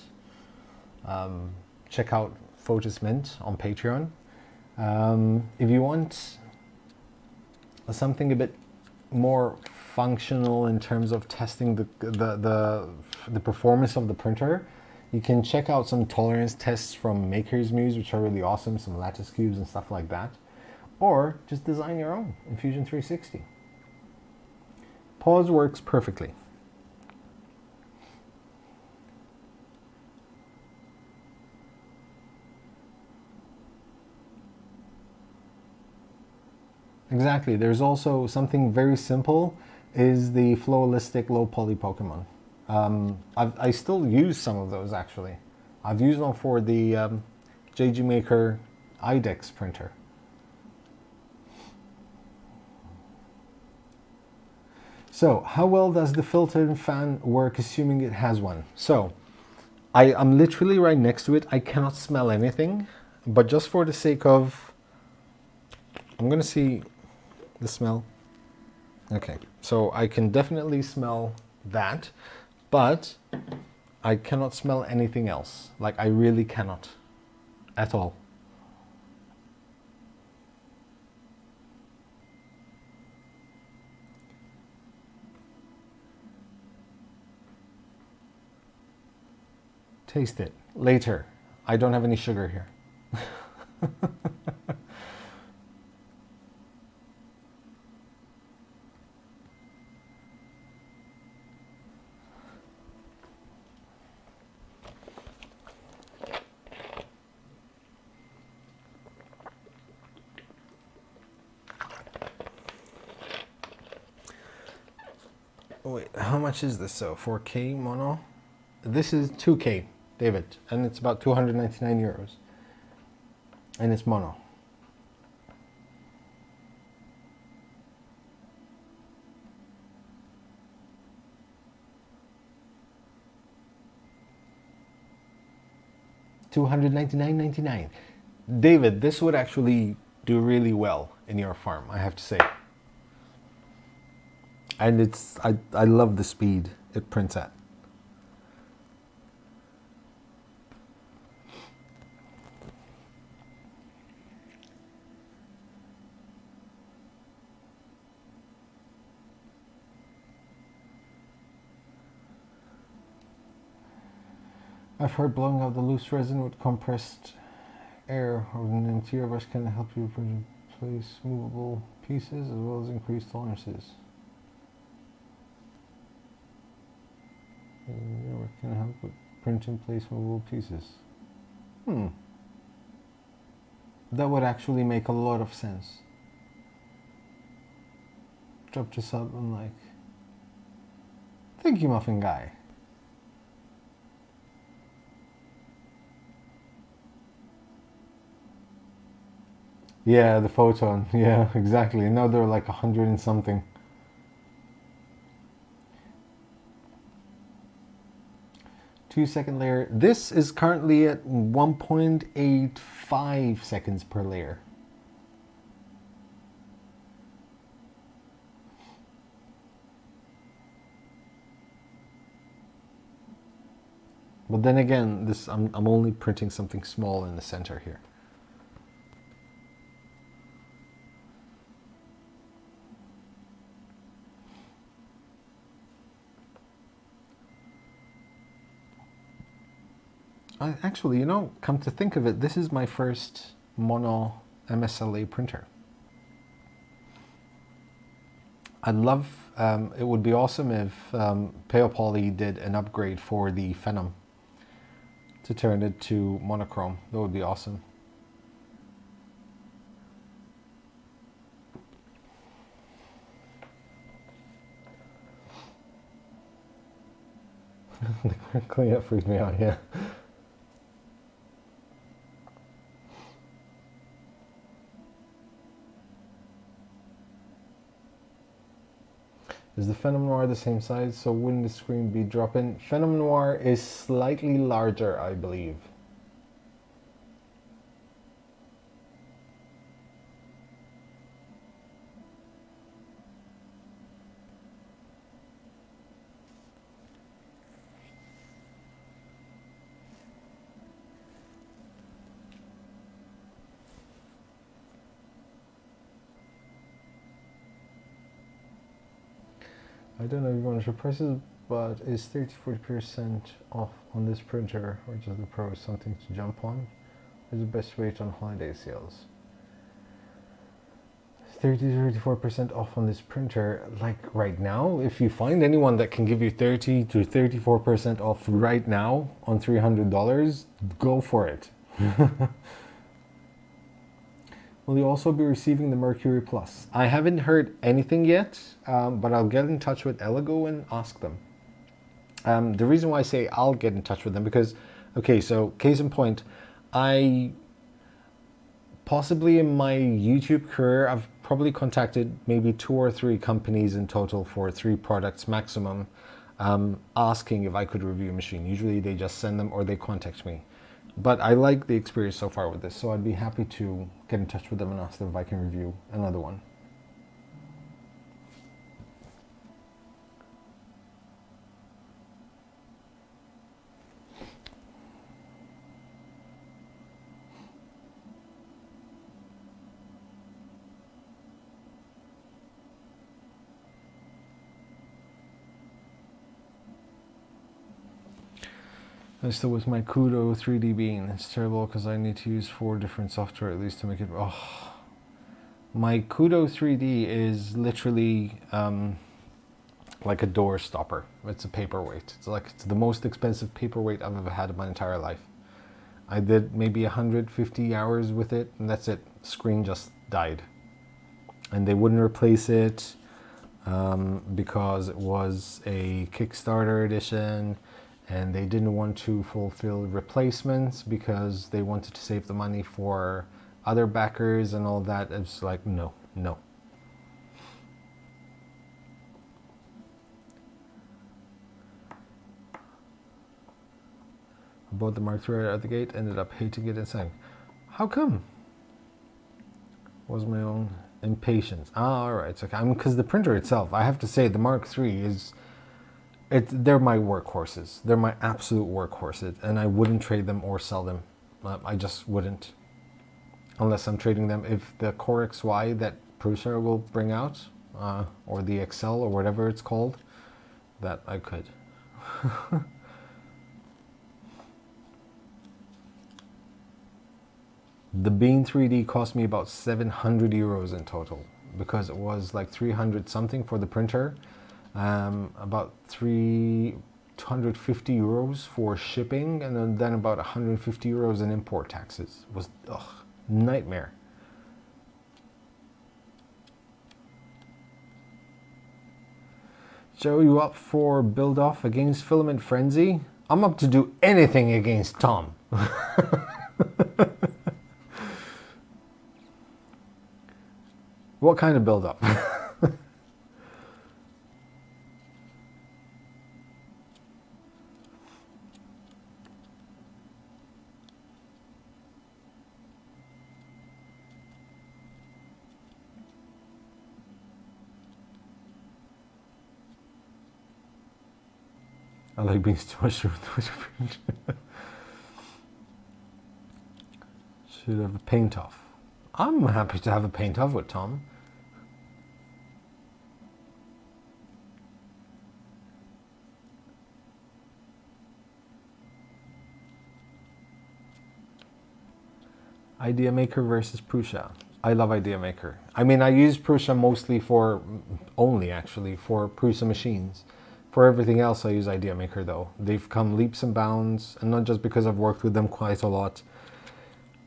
check out Photos Mint on Patreon. If you want something a bit more functional in terms of testing the performance of the printer, You can check out some tolerance tests from Maker's Muse, which are really awesome, some lattice cubes and stuff like that. Or just design your own in Fusion 360. Pause works perfectly. Exactly. There's also something very simple, is the flowalistic low poly Pokemon. I still use some of those actually. I've used one for the JG Maker IDEX printer. So, how well does the filter fan work, assuming it has one? So, I'm literally right next to it. I cannot smell anything, but just for the sake of, I'm gonna see the smell. Okay, so I can definitely smell that, but I cannot smell anything else. Like, I really cannot at all. Taste it later. I don't have any sugar here. Wait, how much is this? So 4K mono? This is 2K, David, and it's about 299 euros. And it's mono. $299.99. David, this would actually do really well in your farm, I have to say. And it's, I love the speed it prints at. I've heard blowing out the loose resin with compressed air or an interior brush can help you place movable pieces as well as increase tolerances. It can help with print and place movable pieces. That would actually make a lot of sense. Drop this up and like, thank you, Muffin Guy. Yeah, the photon. Yeah, exactly. Now they're like 100 and something. Two-second layer. This is currently at 1.85 seconds per layer. But then again, this I'm only printing something small in the center here. Actually, you know, come to think of it, this is my first mono MSLA printer. I'd love, it would be awesome if Payopoly did an upgrade for the Phenom to turn it to monochrome. That would be awesome. The cleanup freaked me out, yeah. Is the Phenom Noir the same size? So wouldn't the screen be dropping? Phenom Noir is slightly larger, I believe. I don't know if you want to press it But is 30-40% off on this printer, or just the Pro, something to jump on? Is the best rate on holiday sales? 30-34% off on this printer, like right now. If you find anyone that can give you 30-34% off right now on $300, go for it. Will you also be receiving the Mercury Plus? I haven't heard anything yet, but I'll get in touch with Elegoo and ask them. The reason why I say I'll get in touch with them because, okay, so case in point, I possibly in my YouTube career, I've probably contacted maybe 2 or 3 companies in total for 3 products maximum, asking if I could review a machine. Usually they just send them or they contact me. But I like the experience so far with this, so I'd be happy to get in touch with them and ask them if I can review another one. And still with my Kudo 3D bean, it's terrible because I need to use 4 different software at least to make it. Oh, my Kudo 3D is literally like a door stopper. It's a paperweight. It's the most expensive paperweight I've ever had in my entire life. I did maybe 150 hours with it, and that's it. Screen just died, and they wouldn't replace it because it was a Kickstarter edition. And they didn't want to fulfill replacements because they wanted to save the money for other backers and all that. It's like, no. I bought the Mark III at the gate, ended up hating it inside. How come? Was my own impatience. All right, it's okay. Because the printer itself, I have to say, the Mark III is... they're my workhorses. They're my absolute workhorses, and I wouldn't trade them or sell them. I just wouldn't, unless I'm trading them. If the Core XY that Prusa will bring out, or the XL or whatever it's called, that I could. The Bean 3D cost me about 700 euros in total because it was like 300 something for the printer. About 250 euros for shipping, and then about 150 euros in import taxes. It was nightmare. Joe, you up for build off against Filament Frenzy? I'm up to do anything against Tom. What kind of build up? I like being too much with Should have a paint off. I'm happy to have a paint off with Tom. Idea Maker versus Prusa. I love Idea Maker. I mean, I use Prusa mostly only actually for Prusa machines. For everything else, I use Idea Maker though. They've come leaps and bounds, and not just because I've worked with them quite a lot.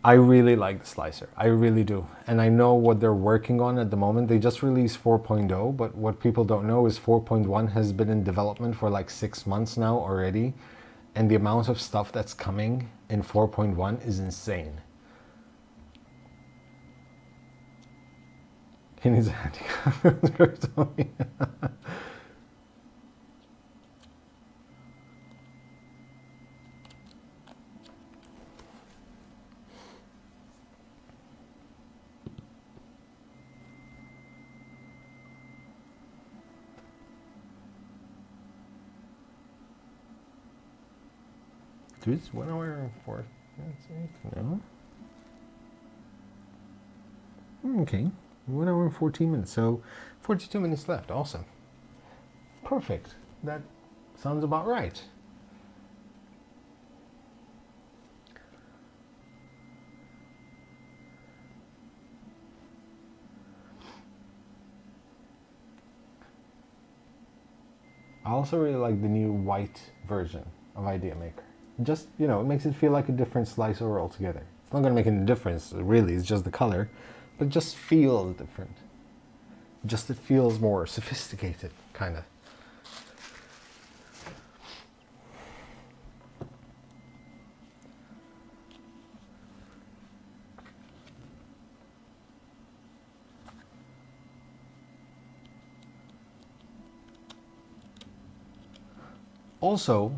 I really like the slicer. I really do. And I know what they're working on at the moment. They just released 4.0, but what people don't know is 4.1 has been in development for like 6 months now already. And the amount of stuff that's coming in 4.1 is insane. He needs a handicap. Dude, it's 1 hour and 4 minutes. No. Okay. 1 hour and 14 minutes. So 42 minutes left. Awesome. Perfect. That Sounds about right. I also really like the new white version of Idea Maker. Just, you know, it makes it feel like a different slicer altogether. It's not going to make any difference, really, it's just the color, but it just feels different. Just it feels more sophisticated, kind of. Also,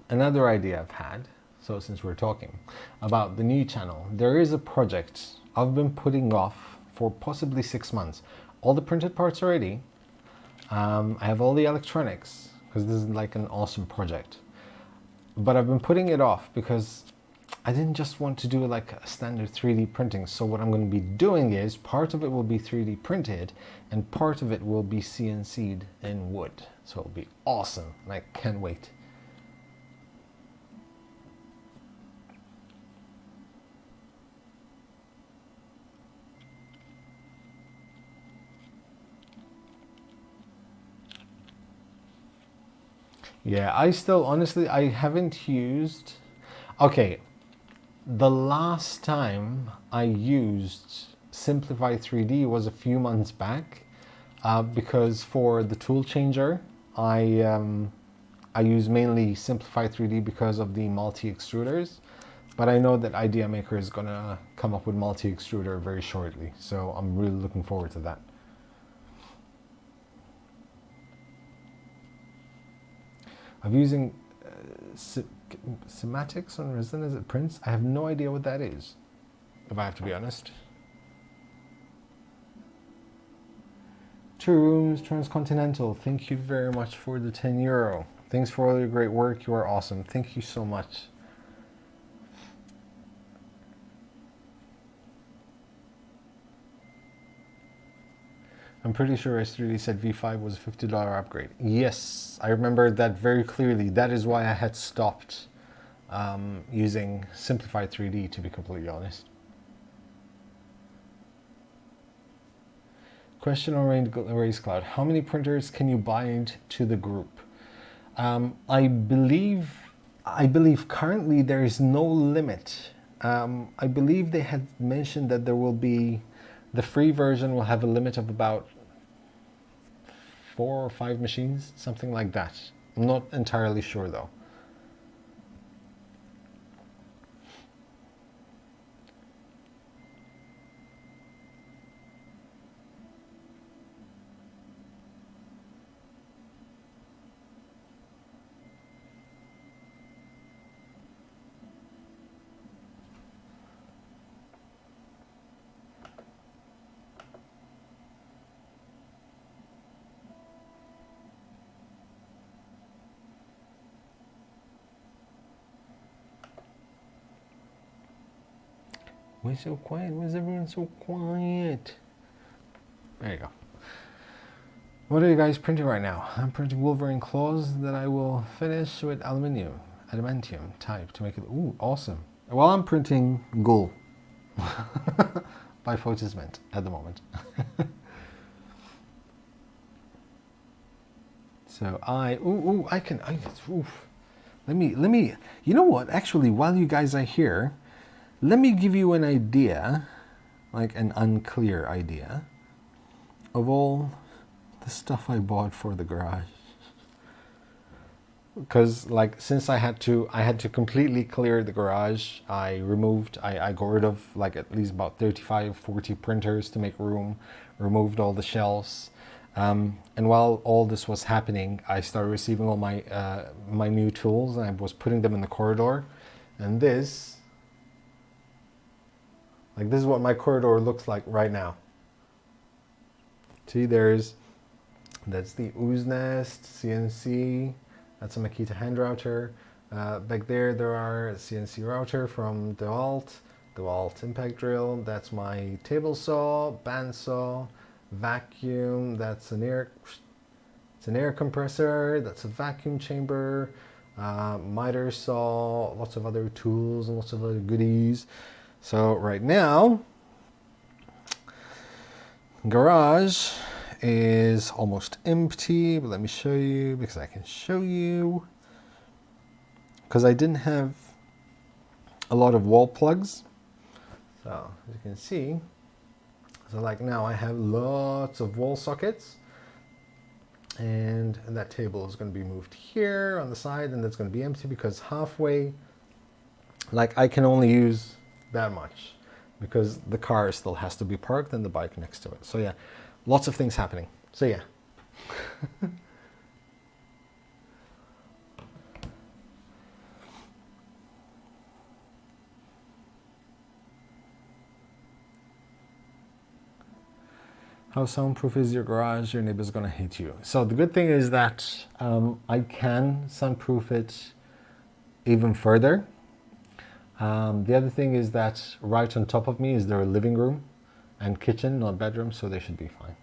another idea I've had, so since we're talking about the new channel, there is a project I've been putting off for possibly 6 months. All the printed parts are ready. I have all the electronics because this is like an awesome project. But I've been putting it off because I didn't just want to do like a standard 3D printing. So what I'm going to be doing is part of it will be 3D printed and part of it will be CNC'd in wood. So it'll be awesome and I can't wait. Yeah, I still, honestly, I haven't used... Okay, the last time I used Simplify 3D was a few months back because for the tool changer, I use mainly Simplify 3D because of the multi-extruders, but I know that Idea Maker is gonna come up with multi-extruder very shortly, so I'm really looking forward to that. I'm using schematics on resin as it prints. I have no idea what that is, if I have to be honest. 2 rooms, Transcontinental. Thank you very much for the €10. Thanks for all your great work. You are awesome. Thank you so much. I'm pretty sure S3D said V5 was a $50 upgrade. Yes, I remember that very clearly. That is why I had stopped using Simplify 3D, to be completely honest. Question on Race Cloud. How many printers can you bind to the group? I believe currently there is no limit. I believe they had mentioned that there will be, the free version will have a limit of about 4 or 5 machines, something like that. I'm not entirely sure though. Why so quiet? Why is everyone so quiet? There you go. What are you guys printing right now? I'm printing Wolverine claws that I will finish with adamantium type to make it, ooh, awesome. Well, I'm printing Ghoul by Photisment at the moment. So let me, you know what, actually, while you guys are here, let me give you an idea, like an unclear idea, of all the stuff I bought for the garage. Because like, since I had to completely clear the garage, I got rid of like at least about 35, 40 printers to make room, removed all the shelves. And while all this was happening, I started receiving all my my new tools, and I was putting them in the corridor. And this is what my corridor looks like right now. See, that's the Ooze Nest CNC. That's a Makita hand router. Back there are a CNC router from DeWalt impact drill. That's my table saw, bandsaw, vacuum. That's an air It's an air compressor, that's a vacuum chamber, miter saw, lots of other tools and lots of other goodies. So right now, garage is almost empty, but let me show you because I can show you. Because I didn't have a lot of wall plugs. So as you can see, so like now I have lots of wall sockets, and that table is going to be moved here on the side, and that's going to be empty because halfway, like I can only use that much because the car still has to be parked and the bike next to it. So yeah, lots of things happening. So yeah. How soundproof is your garage? Your neighbor's gonna hate you. So the good thing is that I can soundproof it even further. The other thing is that right on top of me is their living room and kitchen, not bedroom, so they should be fine.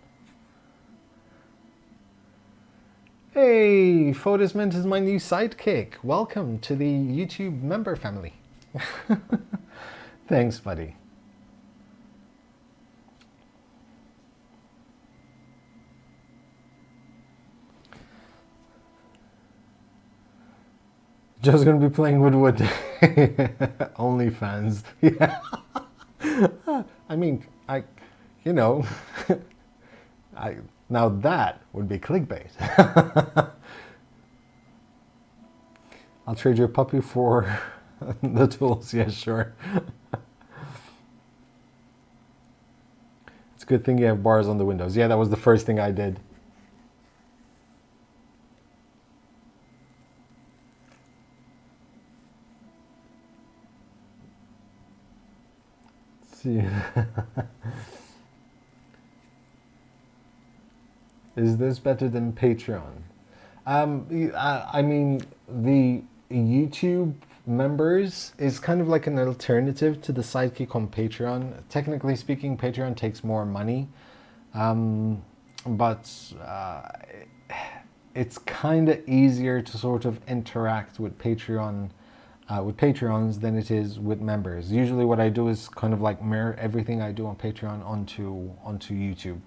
Hey, Photosmint is my new sidekick. Welcome to the YouTube member family. Thanks, buddy. Joe's gonna be playing with wood. OnlyFans. Yeah. I mean, you know, now that would be clickbait. I'll trade your puppy for the tools. Yeah, sure. It's a good thing you have bars on the windows. Yeah, that was the first thing I did. See. Is this better than Patreon? I mean, the YouTube members is kind of like an alternative to the sidekick on Patreon. Technically speaking, Patreon takes more money, but it's kind of easier to sort of interact with Patreon, with Patreons than it is with members. Usually what I do is kind of like mirror everything I do on Patreon onto YouTube.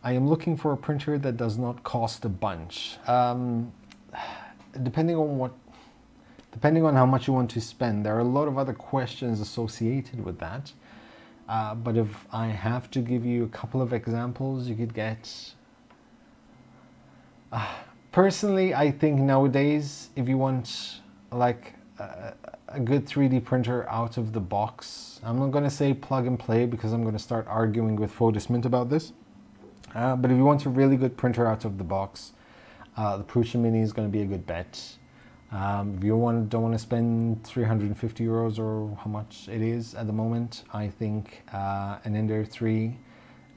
I am looking for a printer that does not cost a bunch. Depending on how much you want to spend, there are a lot of other questions associated with that. But if I have to give you a couple of examples, you could get... personally, I think nowadays, if you want like a good 3D printer out of the box, I'm not going to say plug and play because I'm going to start arguing with Photosmint about this. But if you want a really good printer out of the box, the Prusa Mini is going to be a good bet. If you don't want to spend 350 euros or how much it is at the moment, I think an Ender 3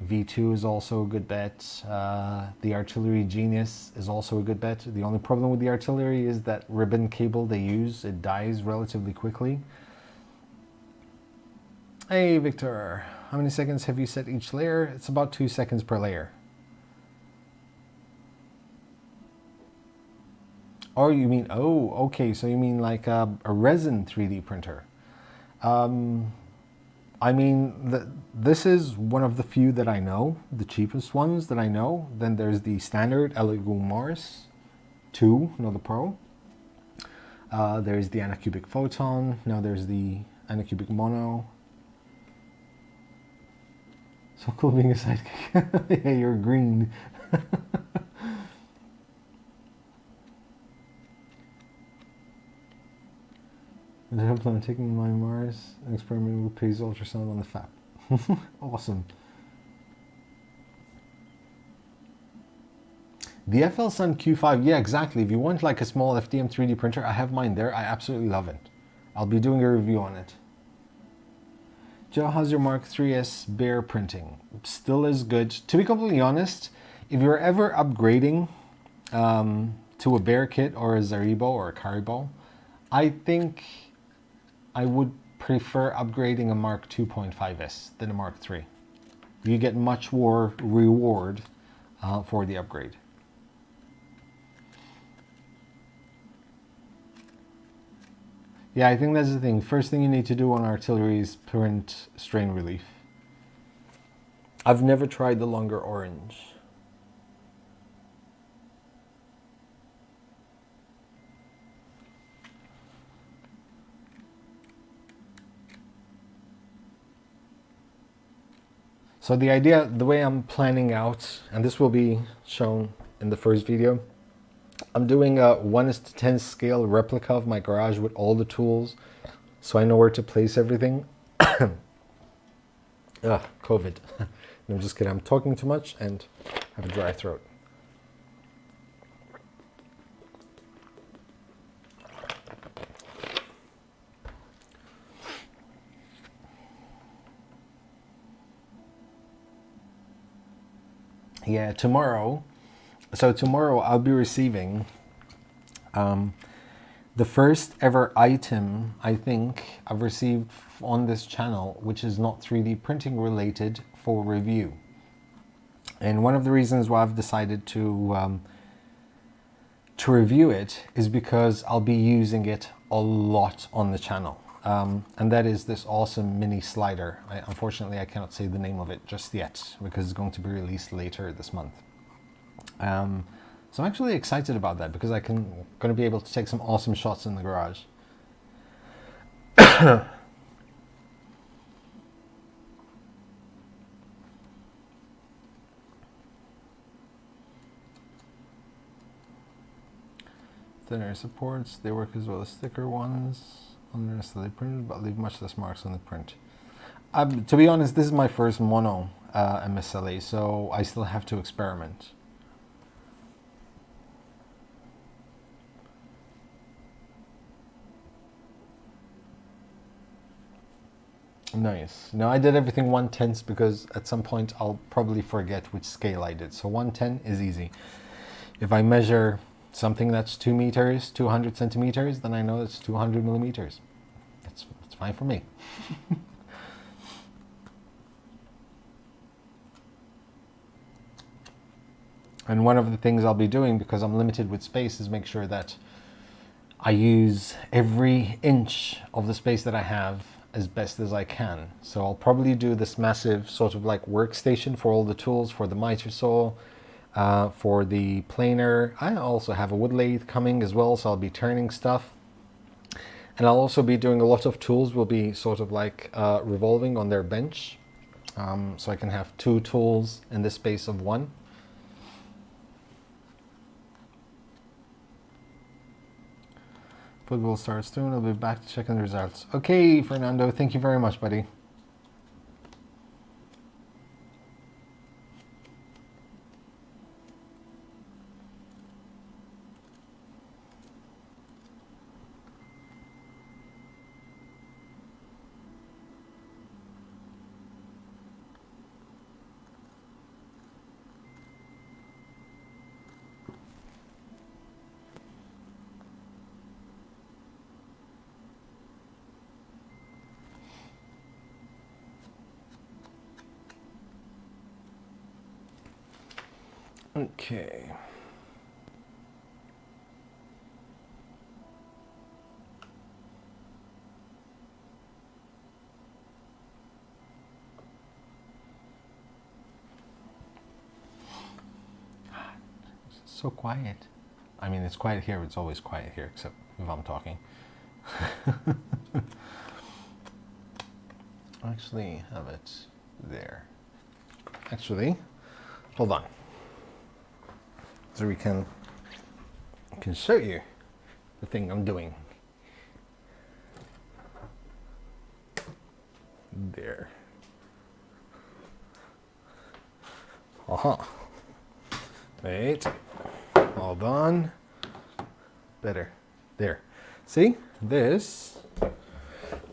V2 is also a good bet. The Artillery Genius is also a good bet. The only problem with the Artillery is that ribbon cable they use, it dies relatively quickly. Hey Victor, how many seconds have you set each layer? It's about 2 seconds per layer. Or you mean, oh, okay, so you mean like a resin 3D printer. I mean, this is one of the few that I know, the cheapest ones that I know. Then there's the standard Elegoo Mars 2, not the Pro. There's the Anacubic Photon. Now there's the Anacubic Mono. So cool being a sidekick. Yeah, you're green. I have plan on taking my Mars and experimenting with P's ultrasound on the FAP. Awesome. The FL Sun Q5, yeah, exactly. If you want like a small FDM 3D printer, I have mine there. I absolutely love it. I'll be doing a review on it. Joe, how's your Mark 3S bear printing? Still is good. To be completely honest, if you're ever upgrading to a bear kit or a Zaribo or a Caribou, I think I would prefer upgrading a Mark 2.5S than a Mark 3. you get much more reward for the upgrade. Yeah, I think that's the thing. First thing you need to do on artillery is print strain relief. I've never tried the longer orange. So the idea, the way I'm planning out, and this will be shown in the first video, I'm doing a 1:10 scale replica of my garage with all the tools, so I know where to place everything. COVID. No, I'm just kidding. I'm talking too much and have a dry throat. Yeah, tomorrow. So tomorrow I'll be receiving the first ever item I think I've received on this channel, which is not 3D printing related, for review. And one of the reasons why I've decided to review it is because I'll be using it a lot on the channel. And that is this awesome mini slider. Unfortunately, I cannot say the name of it just yet because it's going to be released later this month. So I'm actually excited about that because I'm going to be able to take some awesome shots in the garage. Thinner supports, they work as well as thicker ones. They printed, but leave much less marks on the print. To be honest, this is my first mono Msla, so I still have to experiment. Nice. Now I did everything 1/10 because at some point I'll probably forget which scale I did. So 1/10 is easy. If I measure something that's 2 meters, 200 centimeters, then I know it's 200 millimeters. That's fine for me. And one of the things I'll be doing, because I'm limited with space, is make sure that I use every inch of the space that I have as best as I can. So I'll probably do this massive sort of like workstation for all the tools, for the miter saw, for the planer. I also have a wood lathe coming as well, so I'll be turning stuff. And I'll also be doing a lot of tools will be sort of like revolving on their bench. So I can have 2 tools in the space of 1. Football starts soon. I'll be back to checking the results. Okay, Fernando, thank you very much, buddy. Okay. It's so quiet. I mean, it's quiet here. It's always quiet here, except if I'm talking. Actually, have it there. Actually, hold on. So I can show you the thing I'm doing. There. Wait. Hold on. Better. There. See? This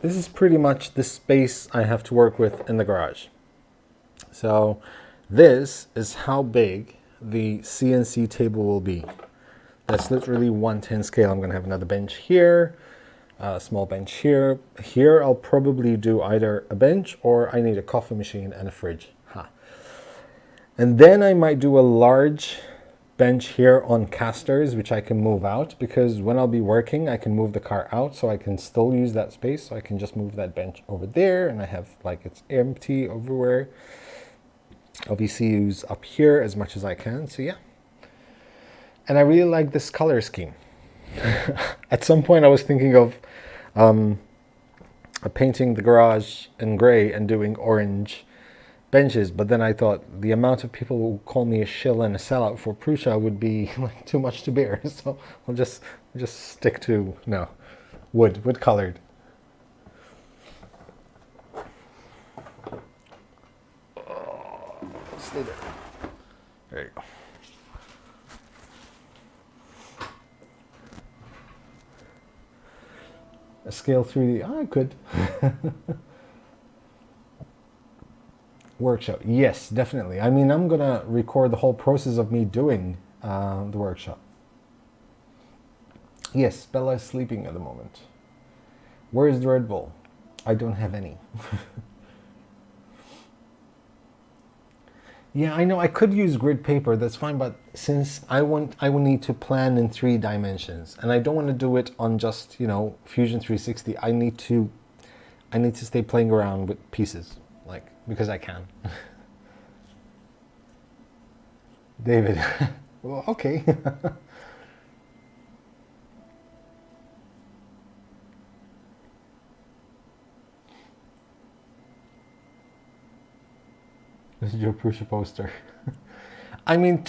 is pretty much the space I have to work with in the garage. So this is how big the CNC table will be. That's literally 1/10 scale. I'm going to have another bench here. small bench here. Here I'll probably do either a bench or I need a coffee machine and a fridge. And then I might do a large bench here on casters, which I can move out, because when I'll be working, I can move the car out, so I can still use that space. So I can just move that bench over there, and I have like it's empty everywhere. Obviously use up here as much as I can. So yeah. And I really like this color scheme. At some point I was thinking of painting the garage in gray and doing orange benches, but then I thought the amount of people who call me a shill and a sellout for Prusa would be like too much to bear. So I'll just stick to wood colored. Stay there. There you go. A scale 3D. I could. Workshop. Yes, definitely. I mean, I'm going to record the whole process of me doing the workshop. Yes, Bella is sleeping at the moment. Where is the Red Bull? I don't have any. Yeah, I know I could use grid paper, that's fine, but since I will need to plan in 3 dimensions, and I don't want to do it on just, Fusion 360. I need to stay playing around with pieces, like, because I can. David. Well, okay. This is your Prusa poster. I mean,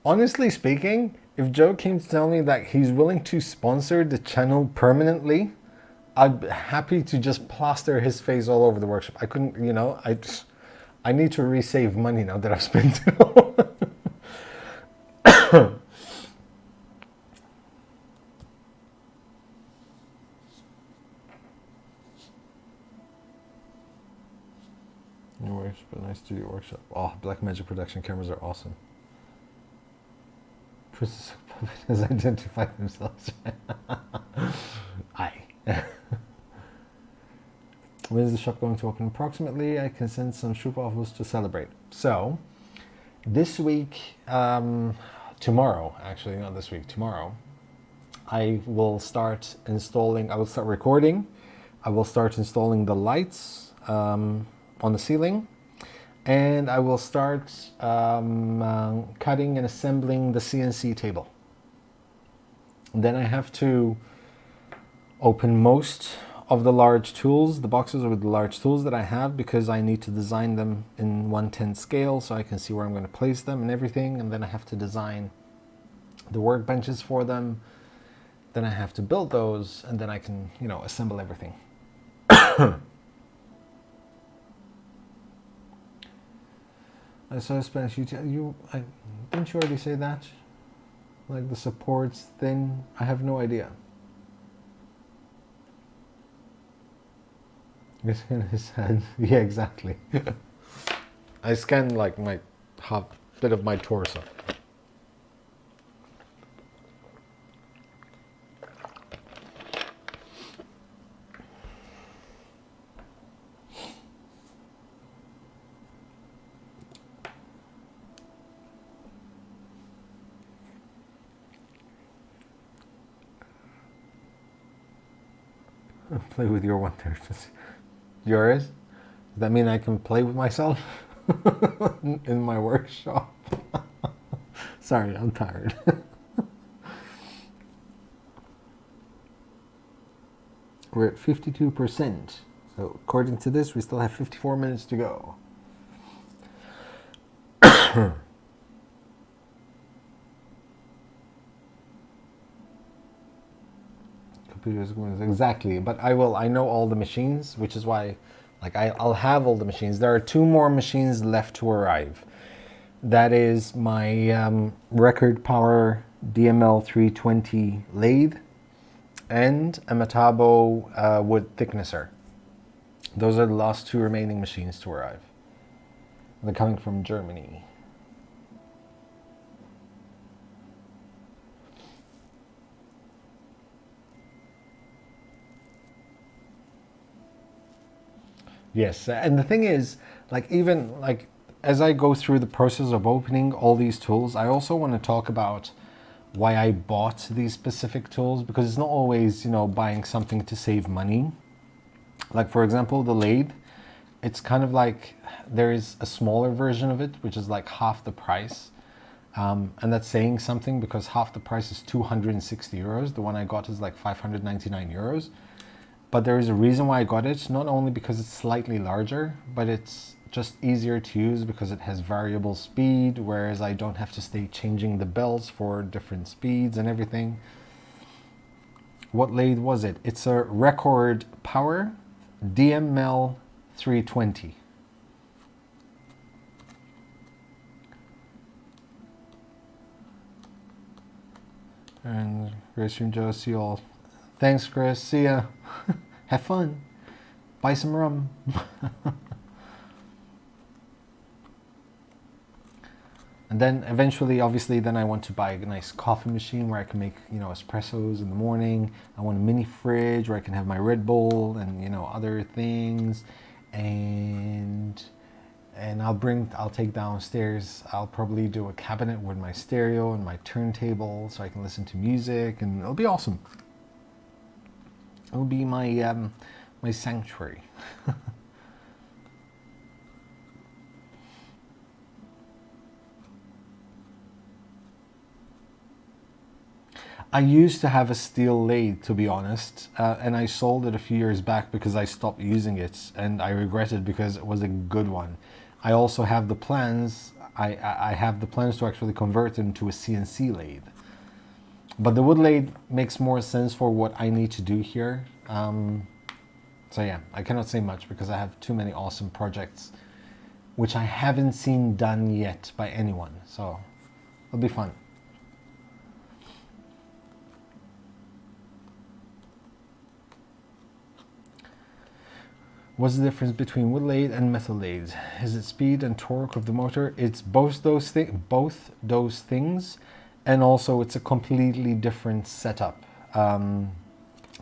honestly speaking, if Joe came to tell me that he's willing to sponsor the channel permanently, I'd be happy to just plaster his face all over the workshop. I couldn't, I need to resave money now that I've spent it all. No worries, but nice studio workshop. Oh, Blackmagic production cameras are awesome. Princess Puppet has identified themselves. Aye. When is the shop going to open approximately? I can send some shop offers to celebrate. So, this week, tomorrow, actually, not this week, tomorrow, I will start recording. I will start installing the lights on the ceiling, and I will start cutting and assembling the CNC table. Then I have to open most of the large tools, the boxes with the large tools that I have, because I need to design them in 1/10 scale so I can see where I'm going to place them and everything. And then I have to design the workbenches for them. Then I have to build those, and then I can, assemble everything. I saw Spanish YouTube. Didn't you already say that? Like the supports thing? I have no idea. You scan his head. Yeah, exactly. I scan like my half bit of my torso. Play with your 1/3. Yours? Does that mean I can play with myself in my workshop? Sorry, I'm tired. We're at 52%. So according to this, we still have 54 minutes to go. Exactly, but I know all the machines, which is why I'll have all the machines. There are 2 more machines left to arrive. That is my record power DML 320 lathe and a Metabo wood thicknesser. Those are the last 2 remaining machines to arrive. They're coming from Germany. Yes, and the thing is, like even like as I go through the process of opening all these tools, I also want to talk about why I bought these specific tools, because it's not always, you know, buying something to save money. Like for example, the lathe, it's kind of like there is a smaller version of it, which is like half the price. And that's saying something because half the price is 260 euros. The one I got is like 599 euros. But there is a reason why I got it, not only because it's slightly larger, but it's just easier to use because it has variable speed, whereas I don't have to stay changing the belts for different speeds and everything. What lathe was it? It's a Record Power DML 320. And Restroom Joe, see you all. Thanks, Chris. See ya. Have fun. Buy some rum. And then eventually, obviously, then I want to buy a nice coffee machine where I can make, you know, espressos in the morning. I want a mini fridge where I can have my Red Bull and, you know, other things. And I'll take downstairs, I'll probably do a cabinet with my stereo and my turntable so I can listen to music, and it'll be awesome. It'll be my my sanctuary. I used to have a steel lathe, to be honest, and I sold it a few years back because I stopped using it, and I regret it because it was a good one. I also have the plans. I have the plans to actually convert it into a CNC lathe. But the wood lathe makes more sense for what I need to do here. So yeah, I cannot say much because I have too many awesome projects which I haven't seen done yet by anyone. So it'll be fun. What's the difference between wood lathe and metal lathe? Is it speed and torque of the motor? It's both those things, and also it's a completely different setup.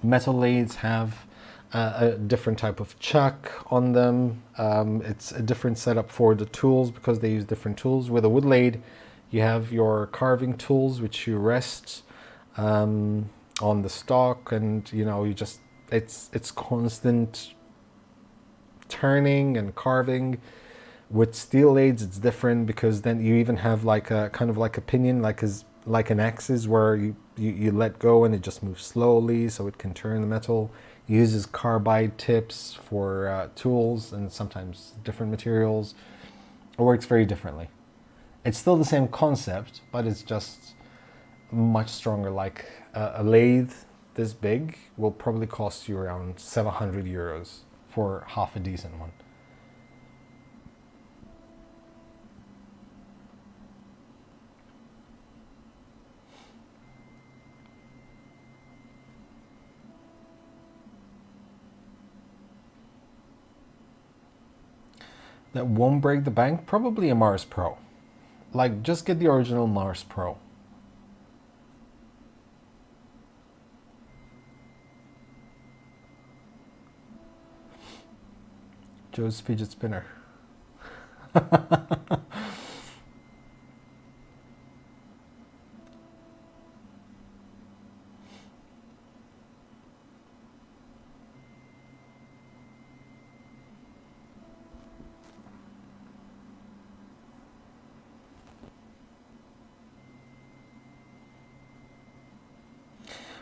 Metal lathes have a different type of chuck on them. It's a different setup for the tools because they use different tools. With a wood lathe, you have your carving tools which you rest on the stock, and you know, you just it's constant turning and carving. With steel lathes it's different because then you even have like a kind of like a pinion, like an axis where you let go and it just moves slowly so it can turn the metal. It uses carbide tips for tools and sometimes different materials. It works very differently. It's still the same concept, but it's just much stronger. Like a lathe this big will probably cost you around 700 euros for half a decent one. That won't break the bank? Probably a Mars Pro. Like, just get the original Mars Pro. Joe's fidget spinner.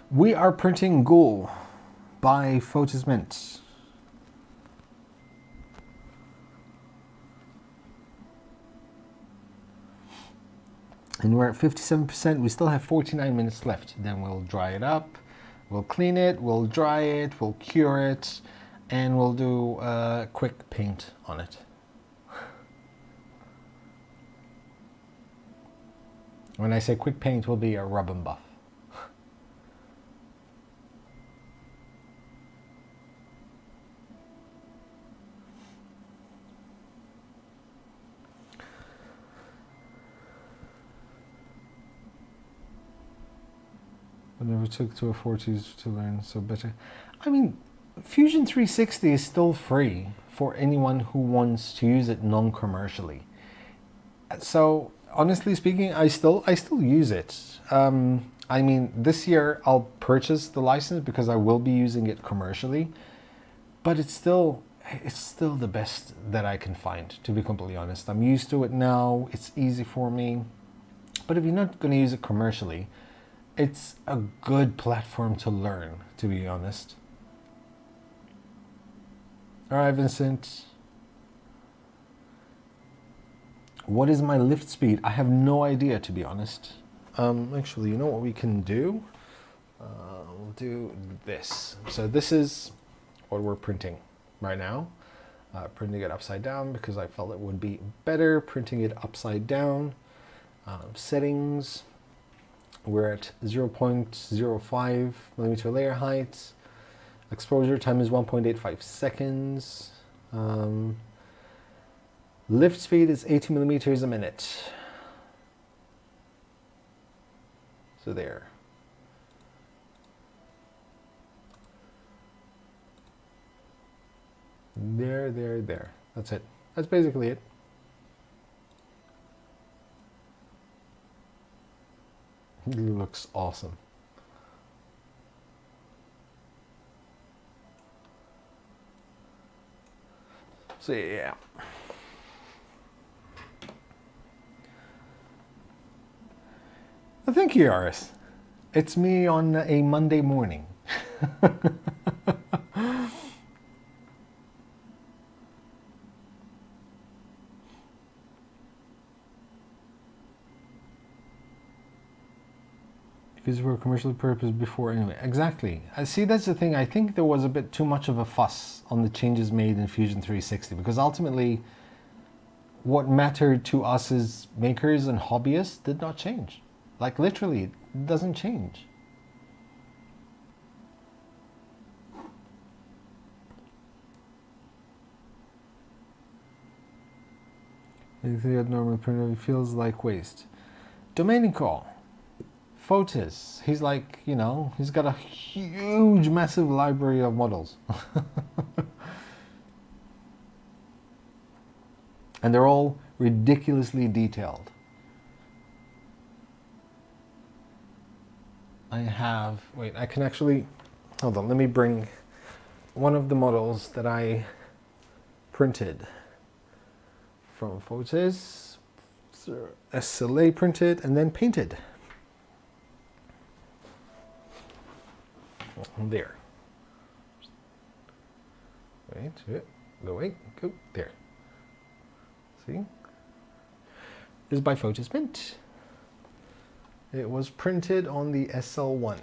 We are printing Ghoul by Photos Mint. And we're at 57%. We still have 49 minutes left. Then we'll dry it up, we'll clean it, we'll dry it, we'll cure it, and we'll do a quick paint on it. When I say quick paint, will be a rub and buff. Whatever it took to a 40s to learn, so better. I mean, Fusion 360 is still free for anyone who wants to use it non-commercially. So honestly speaking, I still use it. I mean, this year I'll purchase the license because I will be using it commercially, but it's still the best that I can find, to be completely honest. I'm used to it now. It's easy for me. But if you're not going to use it commercially, it's a good platform to learn, to be honest. All right, Vincent. What is my lift speed? I have no idea, to be honest. Actually, you know what we can do? We'll do this. So this is what we're printing right now. Printing it upside down because I felt it would be better printing it upside down. Settings, we're at 0.05 millimeter layer height. Exposure time is 1.85 seconds. Lift speed is 80 millimeters a minute. So there. There. That's it. That's basically it. It looks awesome. So yeah. Well, thank you, Aris. It's me on a Monday morning. Because for a commercial purpose before anyway. Exactly. I see, that's the thing. I think there was a bit too much of a fuss on the changes made in Fusion 360 because ultimately what mattered to us as makers and hobbyists did not change. Like literally, it doesn't change. Anything at normal print feels like waste. Domenico. Fotis, he's like, you know, he's got a huge, massive library of models. And they're all ridiculously detailed. I have, wait, I can actually, hold on, let me bring one of the models that I printed from Fotis, SLA printed and then painted. There. Wait, go there. See? This is by Fotis Mint. It was printed on the SL1.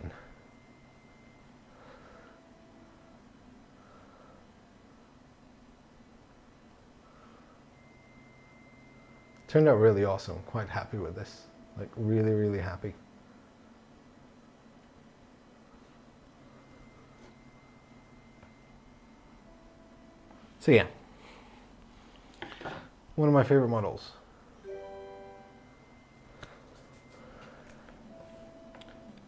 Turned out really awesome. Quite happy with this. Like really, really happy. So yeah, one of my favorite models.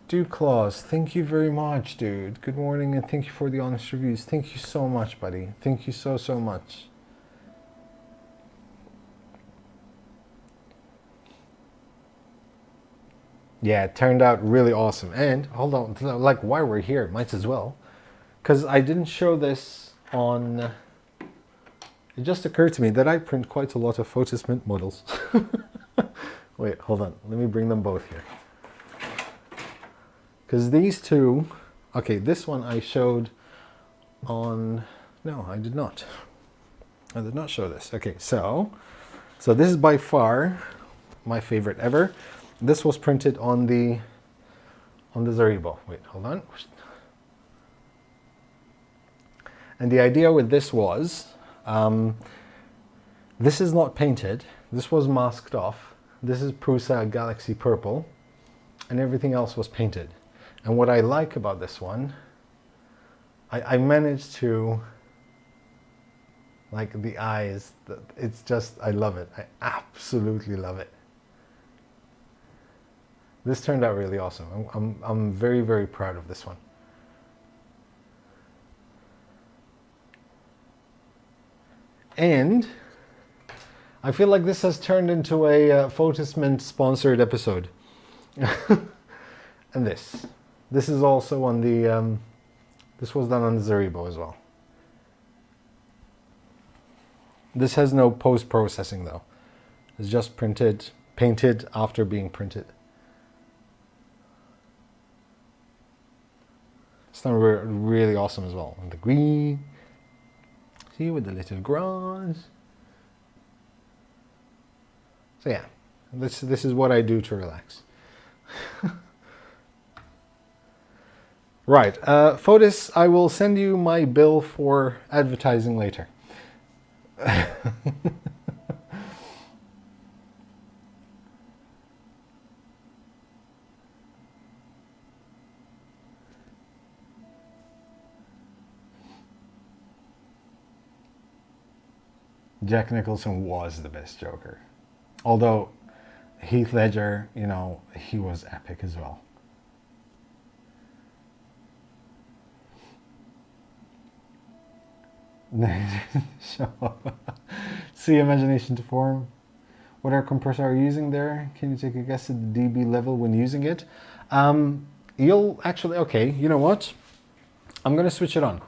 Dude Claus, thank you very much, dude. Good morning and thank you for the honest reviews. Thank you so much, buddy. Thank you so much. Yeah, it turned out really awesome. And hold on, like while we're here, might as well, because I didn't show this on. It just occurred to me that I print quite a lot of Fotis Mint models. Wait, hold on. Let me bring them both here. Because these two, okay, this one I showed on, no, I did not. I did not show this. Okay, so this is by far my favorite ever. This was printed on the Zaribo. Wait, hold on. And the idea with this was, this is not painted. This was masked off. This is Prusa Galaxy Purple, and everything else was painted. And what I like about this one, I managed to, like the eyes, it's just, I love it. I absolutely love it. This turned out really awesome. I'm very, very proud of this one. And I feel like this has turned into a Photos Mint sponsored episode. And this is also on the this was done on the Zaribo as well. This has no post-processing though. It's just painted after being printed. It's done really awesome as well. And the green, see, with the little grass. So yeah, this is what I do to relax. Right, Fotis, I will send you my bill for advertising later. Jack Nicholson was the best Joker. Although Heath Ledger, you know, he was epic as well. See imagination to form. What air compressor are you using there? Can you take a guess at the dB level when using it? You'll actually, okay, you know what? I'm gonna switch it on.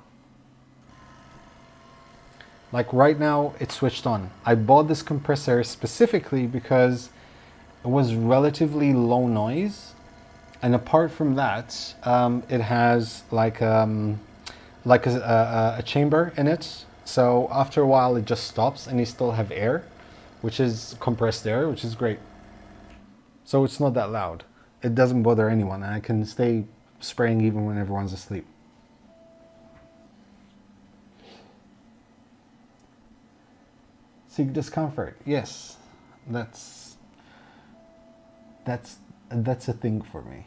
Like right now, it's switched on. I bought this compressor specifically because it was relatively low noise. And apart from that, it has like a chamber in it. So after a while, it just stops and you still have air, which is compressed air, which is great. So it's not that loud. It doesn't bother anyone. And I can stay spraying even when everyone's asleep. Seek discomfort. Yes, that's a thing for me.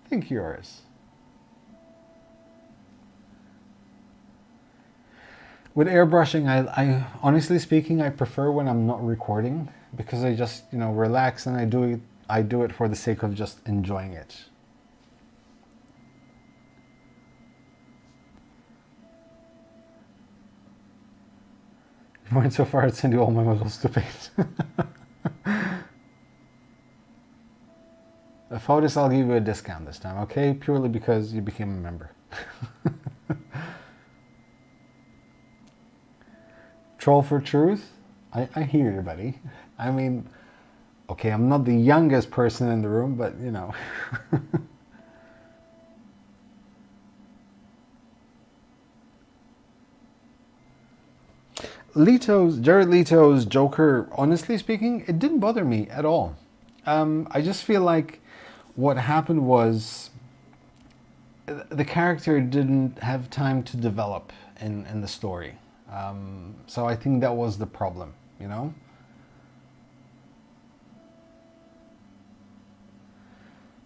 Think yours. With airbrushing, I honestly speaking, I prefer when I'm not recording because I just, you know, relax and I do it for the sake of just enjoying it. I went so far I'd send you all my models to paint. Fotis, I'll give you a discount this time, okay? Purely because you became a member. Troll for truth? I hear you, buddy. I mean, okay, I'm not the youngest person in the room, but you know. Jared Leto's Joker, honestly speaking, it didn't bother me at all. I just feel like what happened was the character didn't have time to develop in the story. So I think that was the problem, you know?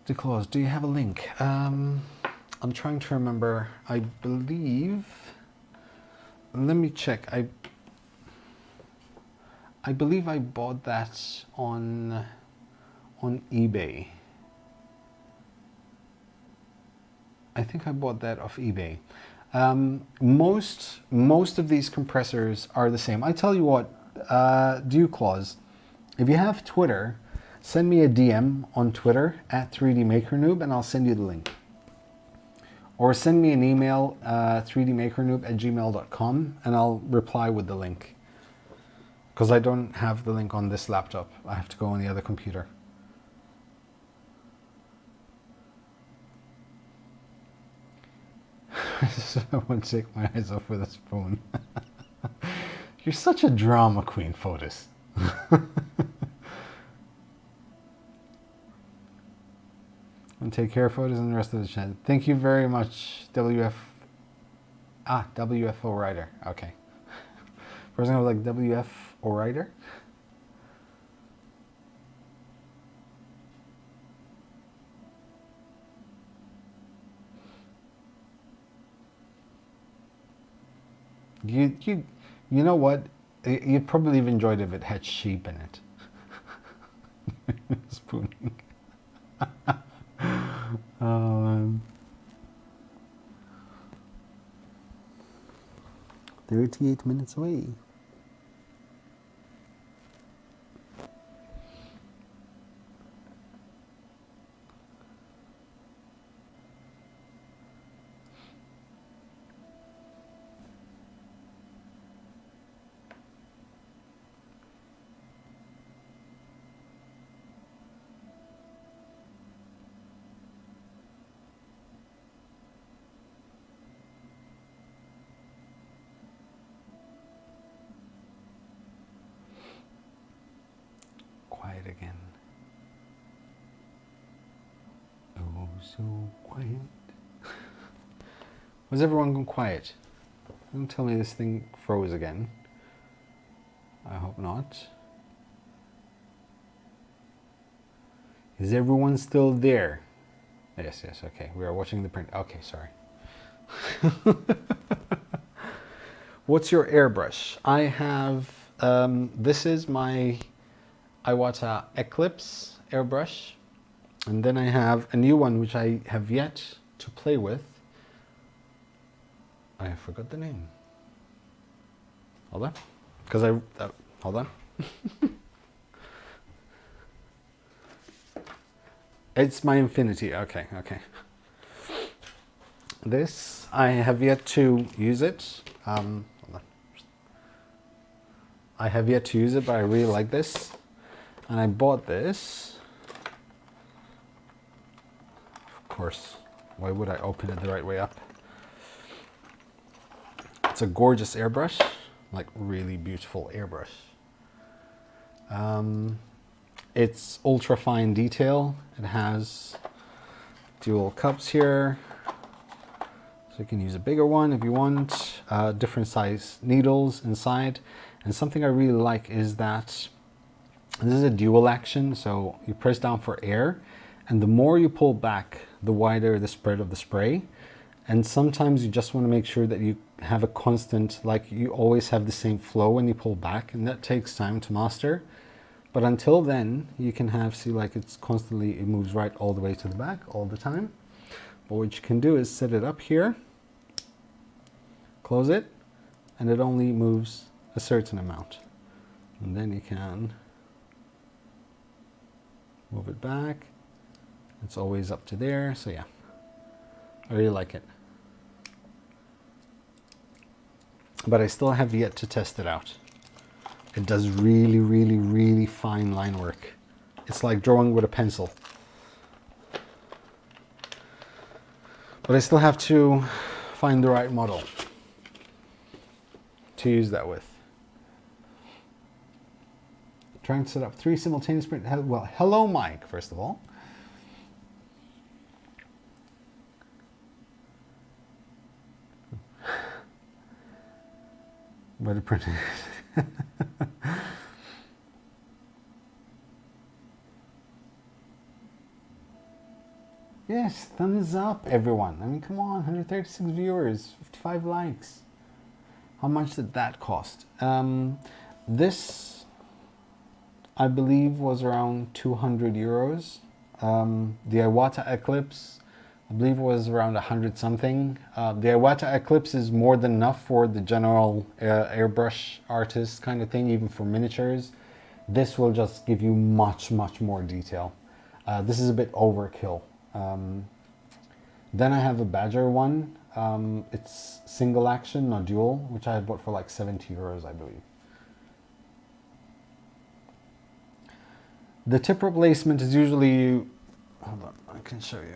To close, do you have a link? I'm trying to remember. I believe, let me check. I believe I bought that on eBay. I think I bought that off eBay. Most of these compressors are the same. I tell you what, Claus, if you have Twitter, send me a DM on Twitter at 3dmakernoob and I'll send you the link. Or send me an email, 3dmakernoob@gmail.com, and I'll reply with the link. Because I don't have the link on this laptop. I have to go on the other computer. I won't take my eyes off with this phone. You're such a drama queen, Fotis. And take care, Fotis, and the rest of the chat. Thank you very much, WFO Writer. Okay. First I was like WF or writer. You know what? You'd probably have enjoyed if it had sheep in it. Spooning. 38 minutes away. Quiet again. Oh, so quiet. Was everyone going quiet? Don't tell me this thing froze again. I hope not. Is everyone still there? Yes, yes, okay. We are watching the print. Okay, sorry. What's your airbrush? I have, this is my Iwata Eclipse airbrush. And then I have a new one which I have yet to play with. I forgot the name. Hold on. Because hold on. It's my Infinity. Okay, okay. This, I have yet to use it. Hold on. I have yet to use it, but I really like this. And I bought this. Of course, why would I open it the right way up? It's a gorgeous airbrush, like really beautiful airbrush. It's ultra fine detail. It has dual cups here. So you can use a bigger one if you want, different size needles inside. And something I really like is that this is a dual action. So you press down for air, and the more you pull back, the wider the spread of the spray. And sometimes you just want to make sure that you have a constant, like you always have the same flow when you pull back, and that takes time to master. But until then, you can have, see, like it's constantly, it moves right all the way to the back all the time. But what you can do is set it up here, close it, and it only moves a certain amount. And then you can move it back. It's always up to there, so yeah, I really like it. But I still have yet to test it out. It does really, really, really fine line work. It's like drawing with a pencil. But I still have to find the right model to use that with. Trying to set up 3 simultaneous print. Well, hello, Mike, first of all. But it printed. Yes, thumbs up, everyone. I mean, come on, 136 viewers, 55 likes. How much did that cost? This, I believe, was around 200 euros. The Iwata Eclipse, I believe, was around 100 something. The Iwata Eclipse is more than enough for the general airbrush artist kind of thing, even for miniatures. This will just give you much, much more detail. This is a bit overkill. Then I have a Badger one. It's single action, not dual, which I had bought for like 70 euros, I believe. The tip replacement is usually, hold on, I can show you.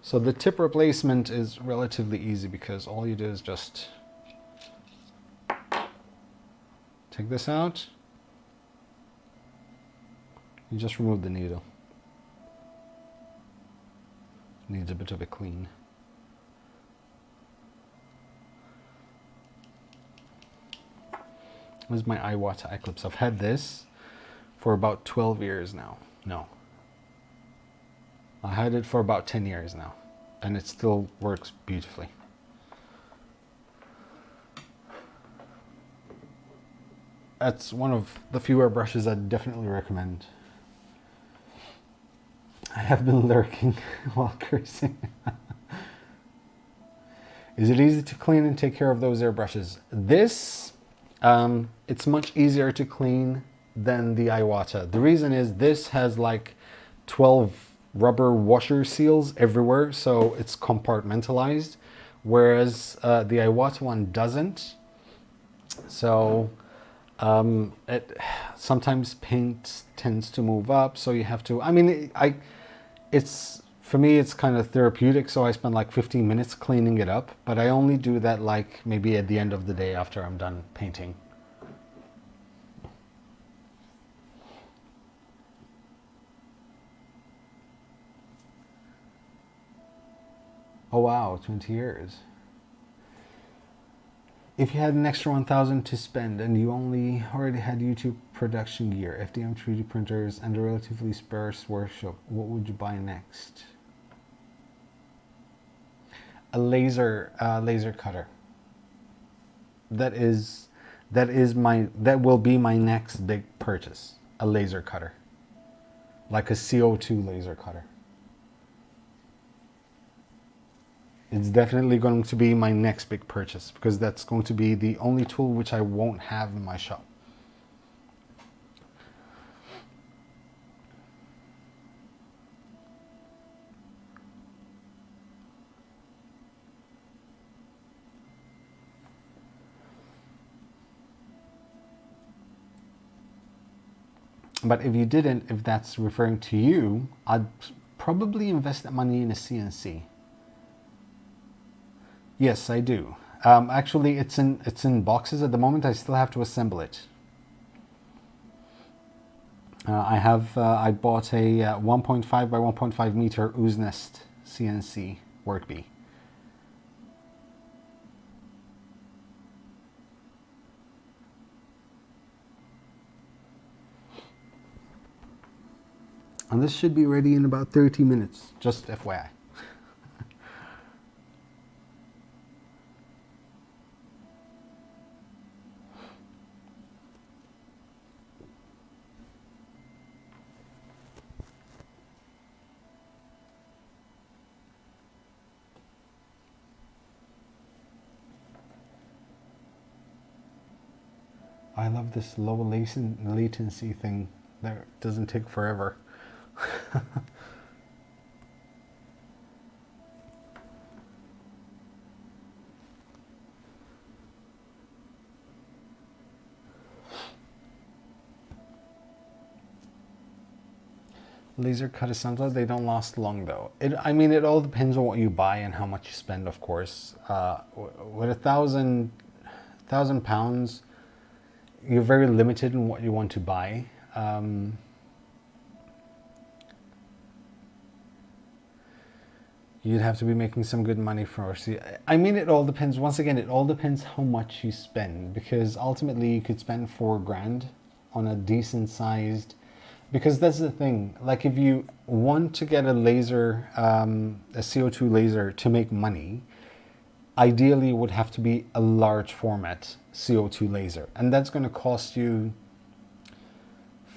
So the tip replacement is relatively easy because all you do is just take this out. You just remove the needle. Needs a bit of a clean. This is my Iwata Eclipse. I've had this for about 12 years now. No. I had it for about 10 years now, and it still works beautifully. That's one of the fewer brushes I'd definitely recommend. I have been lurking while cursing. Is it easy to clean and take care of those airbrushes? This, it's much easier to clean than the Iwata. The reason is this has like 12 rubber washer seals everywhere, so it's compartmentalized, whereas the Iwata one doesn't. So it sometimes paint tends to move up, so you have to, I mean, it's for me it's kind of therapeutic, so I spend like 15 minutes cleaning it up, but I only do that like maybe at the end of the day after I'm done painting. Oh wow, 20 years. If you had an extra 1,000 to spend and you already had YouTube production gear, FDM 3D printers, and a relatively sparse workshop, what would you buy next? A laser cutter. That will be my next big purchase. A laser cutter, like a CO2 laser cutter. It's definitely going to be my next big purchase because that's going to be the only tool which I won't have in my shop. But if you didn't, if that's referring to you, I'd probably invest that money in a CNC. Yes, I do. Actually, it's in boxes at the moment. I still have to assemble it. I bought a 1.5 by 1.5 meter ooze nest CNC work bee. And this should be ready in about 30 minutes, just FYI. I love this low latency thing. That doesn't take forever. Laser cut assemblers, they don't last long though. I mean, it all depends on what you buy and how much you spend, of course. With £1,000, you're very limited in what you want to buy. You'd have to be making some good money first. I mean, it all depends. Once again, it all depends how much you spend, because ultimately you could spend £4,000 on a decent sized, because that's the thing. Like if you want to get a laser, a CO2 laser to make money, ideally it would have to be a large format CO2 laser. And that's going to cost you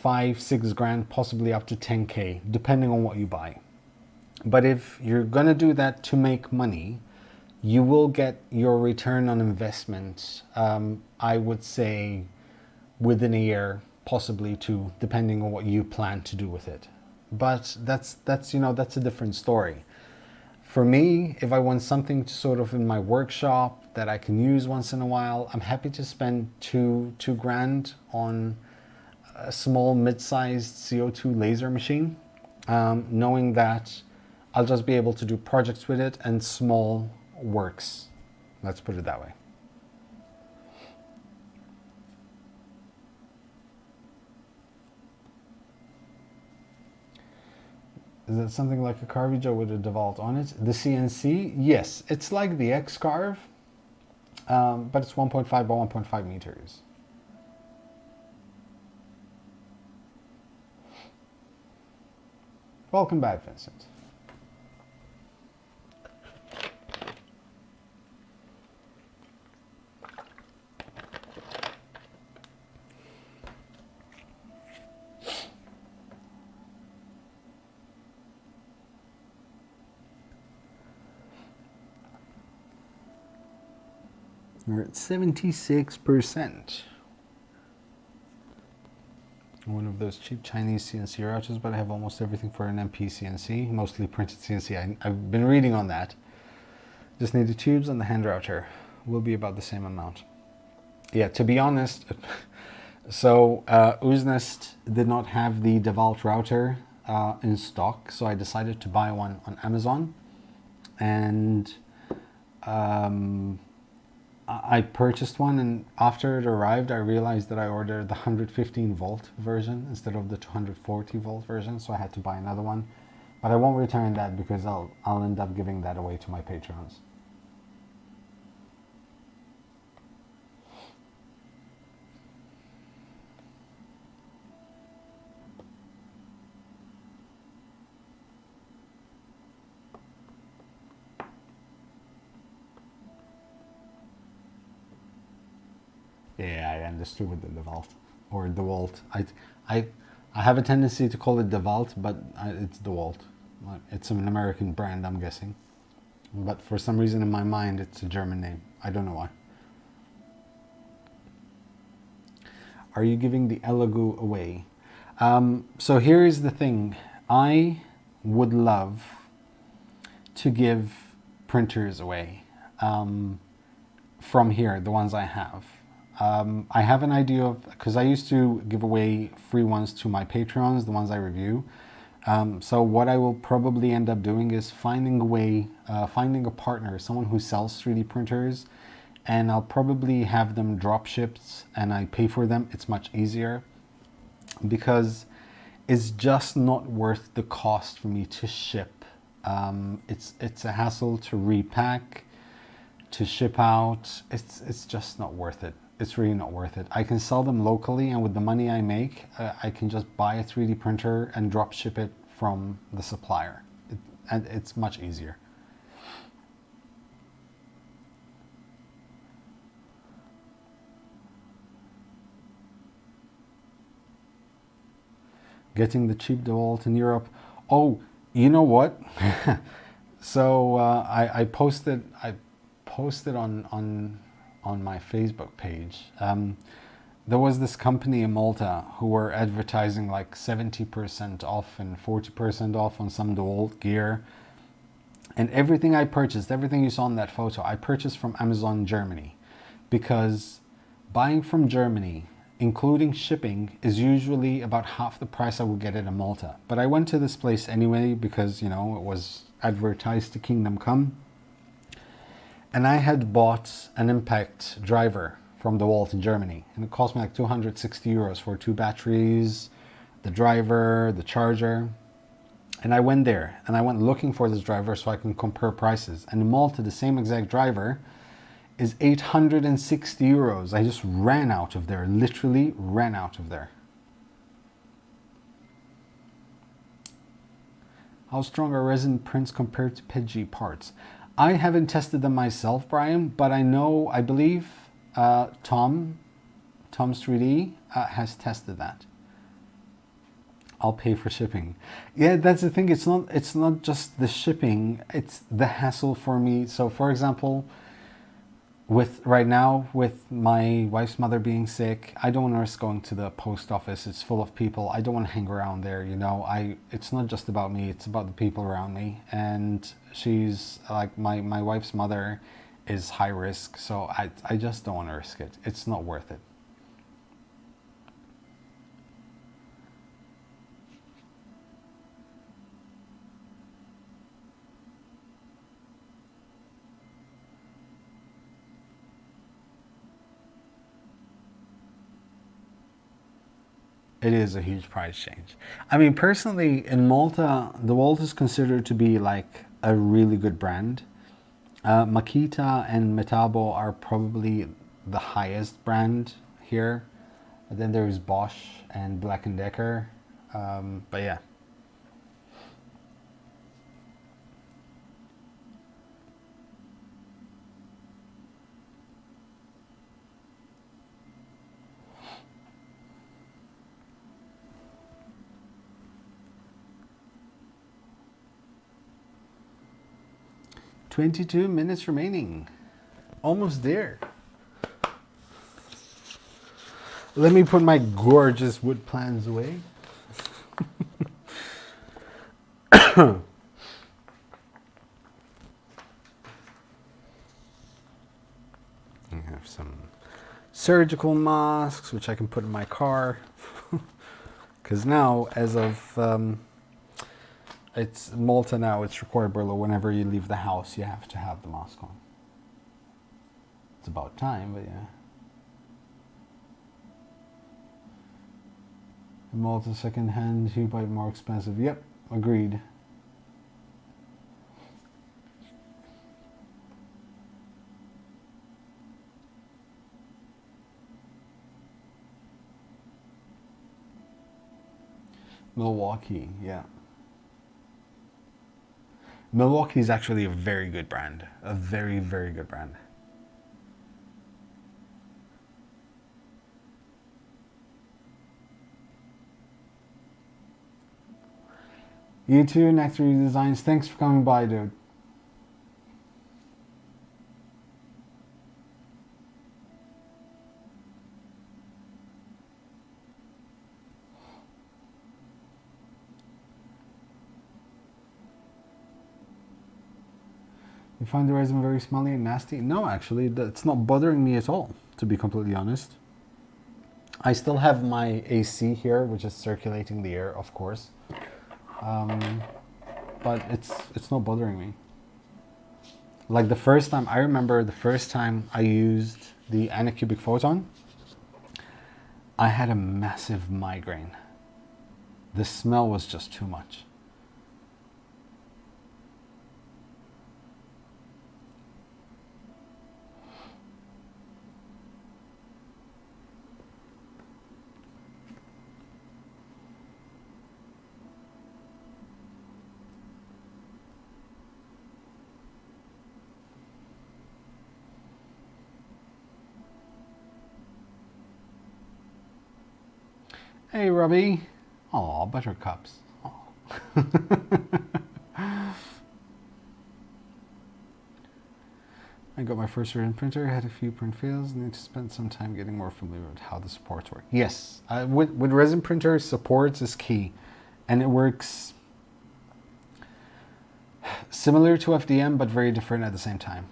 5-6 grand, possibly up to 10K, depending on what you buy. But if you're going to do that to make money, you will get your return on investment, I would say, within a year, possibly two, depending on what you plan to do with it. But that's a different story. For me, if I want something to sort of in my workshop that I can use once in a while, I'm happy to spend two grand on a small mid-sized CO2 laser machine, knowing that I'll just be able to do projects with it and small works. Let's put it that way. Is it something like a Carvijo with a DeWalt on it? The CNC, yes, it's like the X-Carve, but it's 1.5 by 1.5 meters. Welcome back, Vincent. We're at 76%. One of those cheap Chinese CNC routers, but I have almost everything for an MP CNC, mostly printed CNC. I've been reading on that. Just need the tubes and the hand router. Will be about the same amount. Yeah, to be honest, so Uznest did not have the DeWalt router in stock, so I decided to buy one on Amazon, and I purchased one, and after it arrived I realized that I ordered the 115 volt version instead of the 240 volt version, so I had to buy another one. But I won't return that because I'll end up giving that away to my patrons. Yeah, I understood with the DeWalt or DeWalt. I have a tendency to call it DeWalt, but it's DeWalt. It's an American brand, I'm guessing. But for some reason in my mind, it's a German name. I don't know why. Are you giving the Elegoo away? So here is the thing. I would love to give printers away from here, the ones I have. I have an idea of, because I used to give away free ones to my patrons, the ones I review. So what I will probably end up doing is finding a way, finding a partner, someone who sells 3D printers, and I'll probably have them drop shipped and I pay for them. It's much easier because it's just not worth the cost for me to ship. It's a hassle to repack, to ship out. It's just not worth it. It's really not worth it. I can sell them locally, and with the money I make, I can just buy a 3D printer and drop ship it from the supplier. And it's much easier. Getting the cheap DeWalt in Europe. Oh, you know what? So I posted on my Facebook page. There was this company in Malta who were advertising like 70% off and 40% off on some DeWalt gear. And everything I purchased, everything you saw in that photo, I purchased from Amazon Germany, because buying from Germany, including shipping, is usually about half the price I would get it in Malta. But I went to this place anyway because, you know, it was advertised to Kingdom Come. And I had bought an impact driver from DeWalt in Germany, and it cost me like 260 euros for 2 batteries, the driver, the charger. And I went there and I went looking for this driver so I can compare prices. And in Malta, the same exact driver is 860 euros. I just ran out of there, literally ran out of there. How strong are resin prints compared to PETG parts? I haven't tested them myself, Brian, but I know, I believe Tom's 3D has tested that. I'll pay for shipping. Yeah, that's the thing. It's not just the shipping, it's the hassle for me. So for example, right now with my wife's mother being sick, I don't want to risk going to the post office. It's full of people. I don't want to hang around there, you know. It's not just about me, it's about the people around me. And she's like, my wife's mother is high risk, so I just don't want to risk it. It's not worth it. It is a huge price change. I mean, personally, in Malta, DeWalt is considered to be like a really good brand. Makita and Metabo are probably the highest brand here. And then there's Bosch and Black & Decker. But yeah. "22 minutes remaining. Almost there." Let me put my gorgeous wood plans away. I have some surgical masks, which I can put in my car. Because now, as of, it's Malta now, it's required below whenever you leave the house, you have to have the mask on. It's about time, but yeah. In Malta, second hand, you buy it more expensive. Yep, agreed. Milwaukee, yeah. Milwaukee is actually a very good brand. A very, very good brand. You too, Nectary Designs. Thanks for coming by, dude. You find the resin very smelly and nasty? No, actually, it's not bothering me at all, to be completely honest. I still have my AC here, which is circulating the air, of course. But it's not bothering me. Like the first time, I remember the first time I used the Anacubic Photon, I had a massive migraine. The smell was just too much. Hey, Robbie. Aw, buttercups. Aw. I got my first resin printer, had a few print fails, need to spend some time getting more familiar with how the supports work. Yes, with resin printers, supports is key. And it works similar to FDM, but very different at the same time.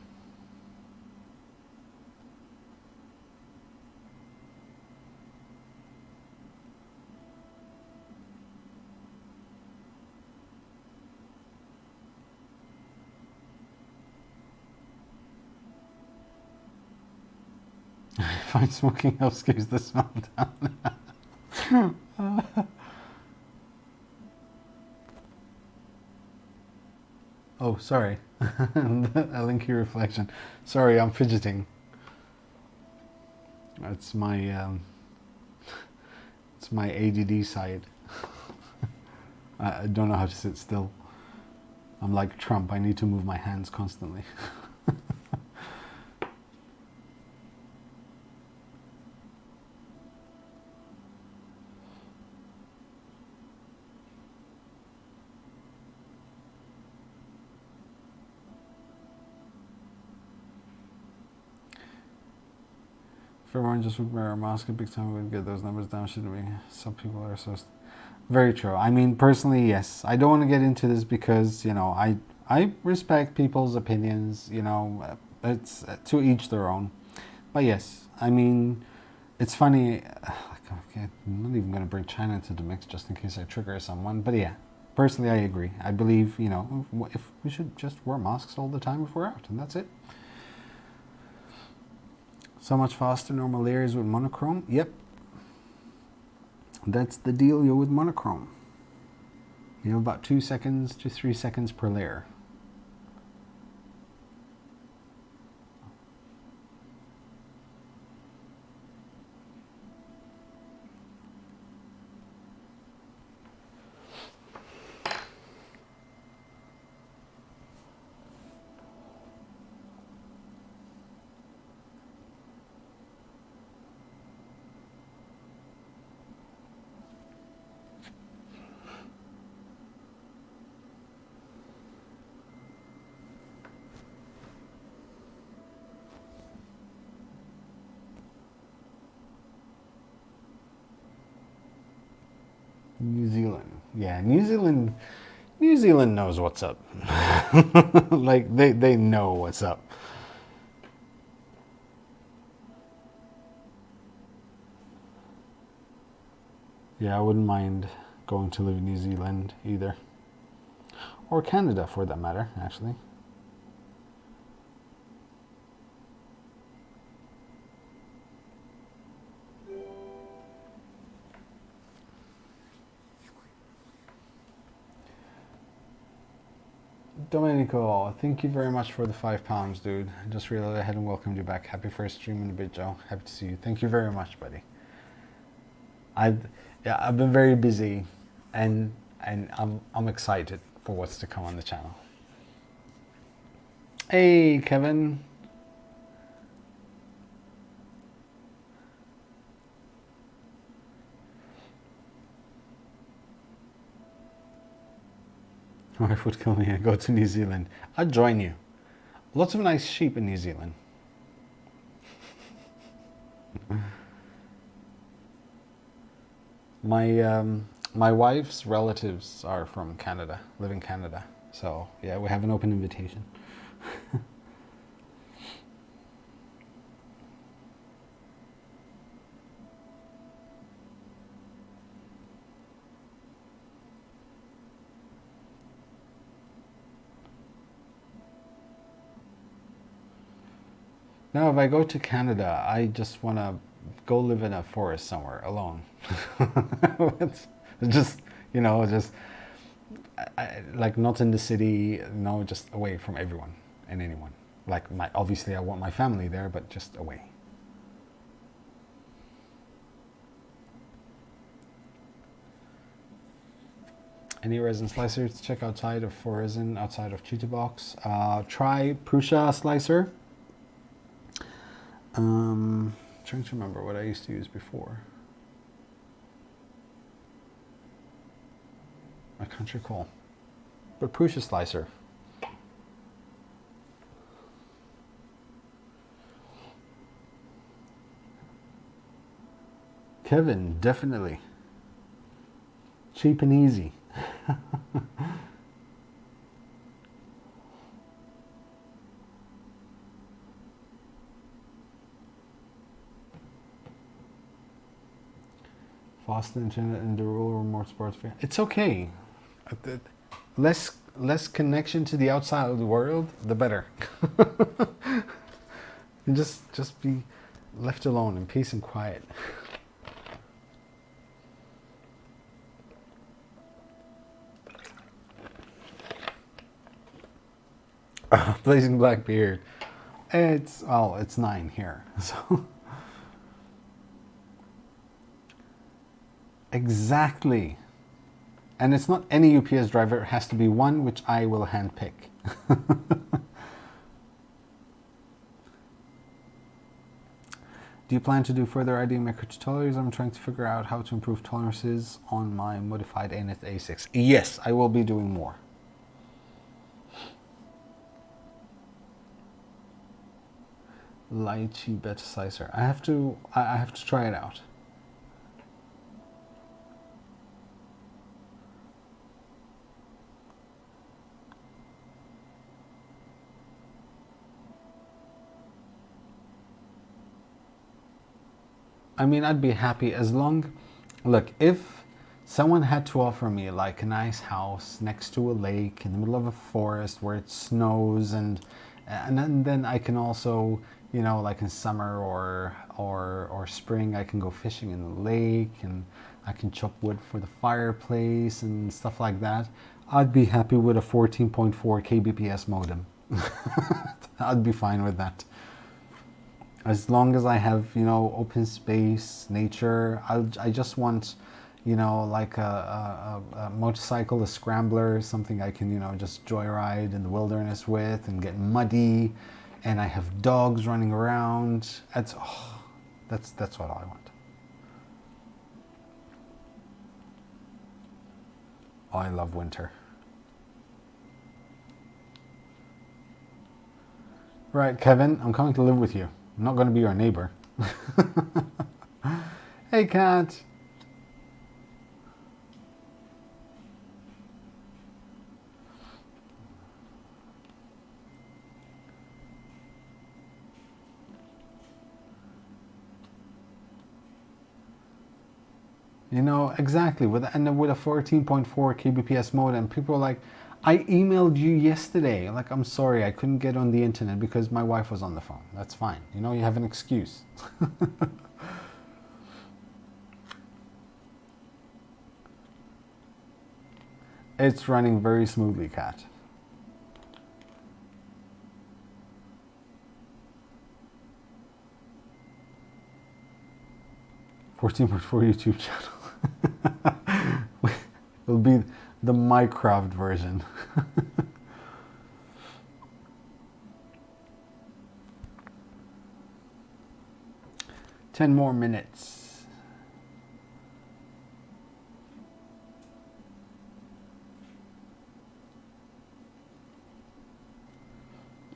I find smoking helps keep the smell down. Oh, sorry. A linky reflection. Sorry, I'm fidgeting. It's my it's my ADD side. I don't know how to sit still. I'm like Trump. I need to move my hands constantly. If everyone just would wear a mask a big time, we'd get those numbers down, shouldn't we? Some people are so... Very true. I mean, personally, yes. I don't want to get into this because, you know, I respect people's opinions, you know, it's to each their own. But yes, I mean, it's funny, okay, I'm not even going to bring China into the mix just in case I trigger someone, but yeah, personally I agree. I believe, you know, if we should just wear masks all the time if we're out, and that's it. So much faster normal layers with monochrome. Yep. That's the deal with monochrome. You have about 2 seconds to 3 seconds per layer. New Zealand. Yeah, New Zealand. New Zealand knows what's up. Like they know what's up. Yeah, I wouldn't mind going to live in New Zealand either. Or Canada for that matter, actually. Domenico, thank you very much for the £5, dude. I just realized I hadn't welcomed you back. Happy first stream in a bit, Joe. Happy to see you. Thank you very much, buddy. I've been very busy, and I'm excited for what's to come on the channel. Hey, Kevin. My wife would kill me and go to New Zealand. I'd join you. Lots of nice sheep in New Zealand. My wife's relatives are from Canada, live in Canada. So yeah, we have an open invitation. Now, if I go to Canada, I just want to go live in a forest somewhere alone. It's just, you know, just like not in the city, no, just away from everyone and anyone. Like obviously I want my family there, but just away. Any resin slicer to check outside of for resin, outside of Cheetahbox? Try Prusa slicer. Trying to remember what I used to use before. I can't recall. But Prusa slicer. Kevin, definitely. Cheap and easy. Fast internet and the rural remote sports fair. It's okay. Less connection to the outside of the world, the better. just be left alone in peace and quiet. Blazing black beard. It's 9 here. So exactly. And it's not any UPS driver, it has to be one which I will hand pick. Do you plan to do further ID maker tutorials? I'm trying to figure out how to improve tolerances on my modified ANS A6. Yes, I will be doing more. Lychee beta slicer. I have to try it out. I mean, I'd be happy as long, look, if someone had to offer me like a nice house next to a lake in the middle of a forest where it snows and then I can also, you know, like in summer or spring, I can go fishing in the lake and I can chop wood for the fireplace and stuff like that. I'd be happy with a 14.4 kbps modem. I'd be fine with that. As long as I have, you know, open space, nature, I just want, you know, like a motorcycle, a scrambler, something I can, you know, just joyride in the wilderness with and get muddy, and I have dogs running around. That's what I want. Oh, I love winter. Right, Kevin, I'm coming to live with you. I'm not going to be your neighbor. Hey, cat. You know, exactly. With a 14.4 kbps modem, people are like, I emailed you yesterday. Like, I'm sorry, I couldn't get on the internet because my wife was on the phone. That's fine. You know, you have an excuse. It's running very smoothly, Kat. 14.4 YouTube channel. It'll be the Minecraft version. 10 more minutes.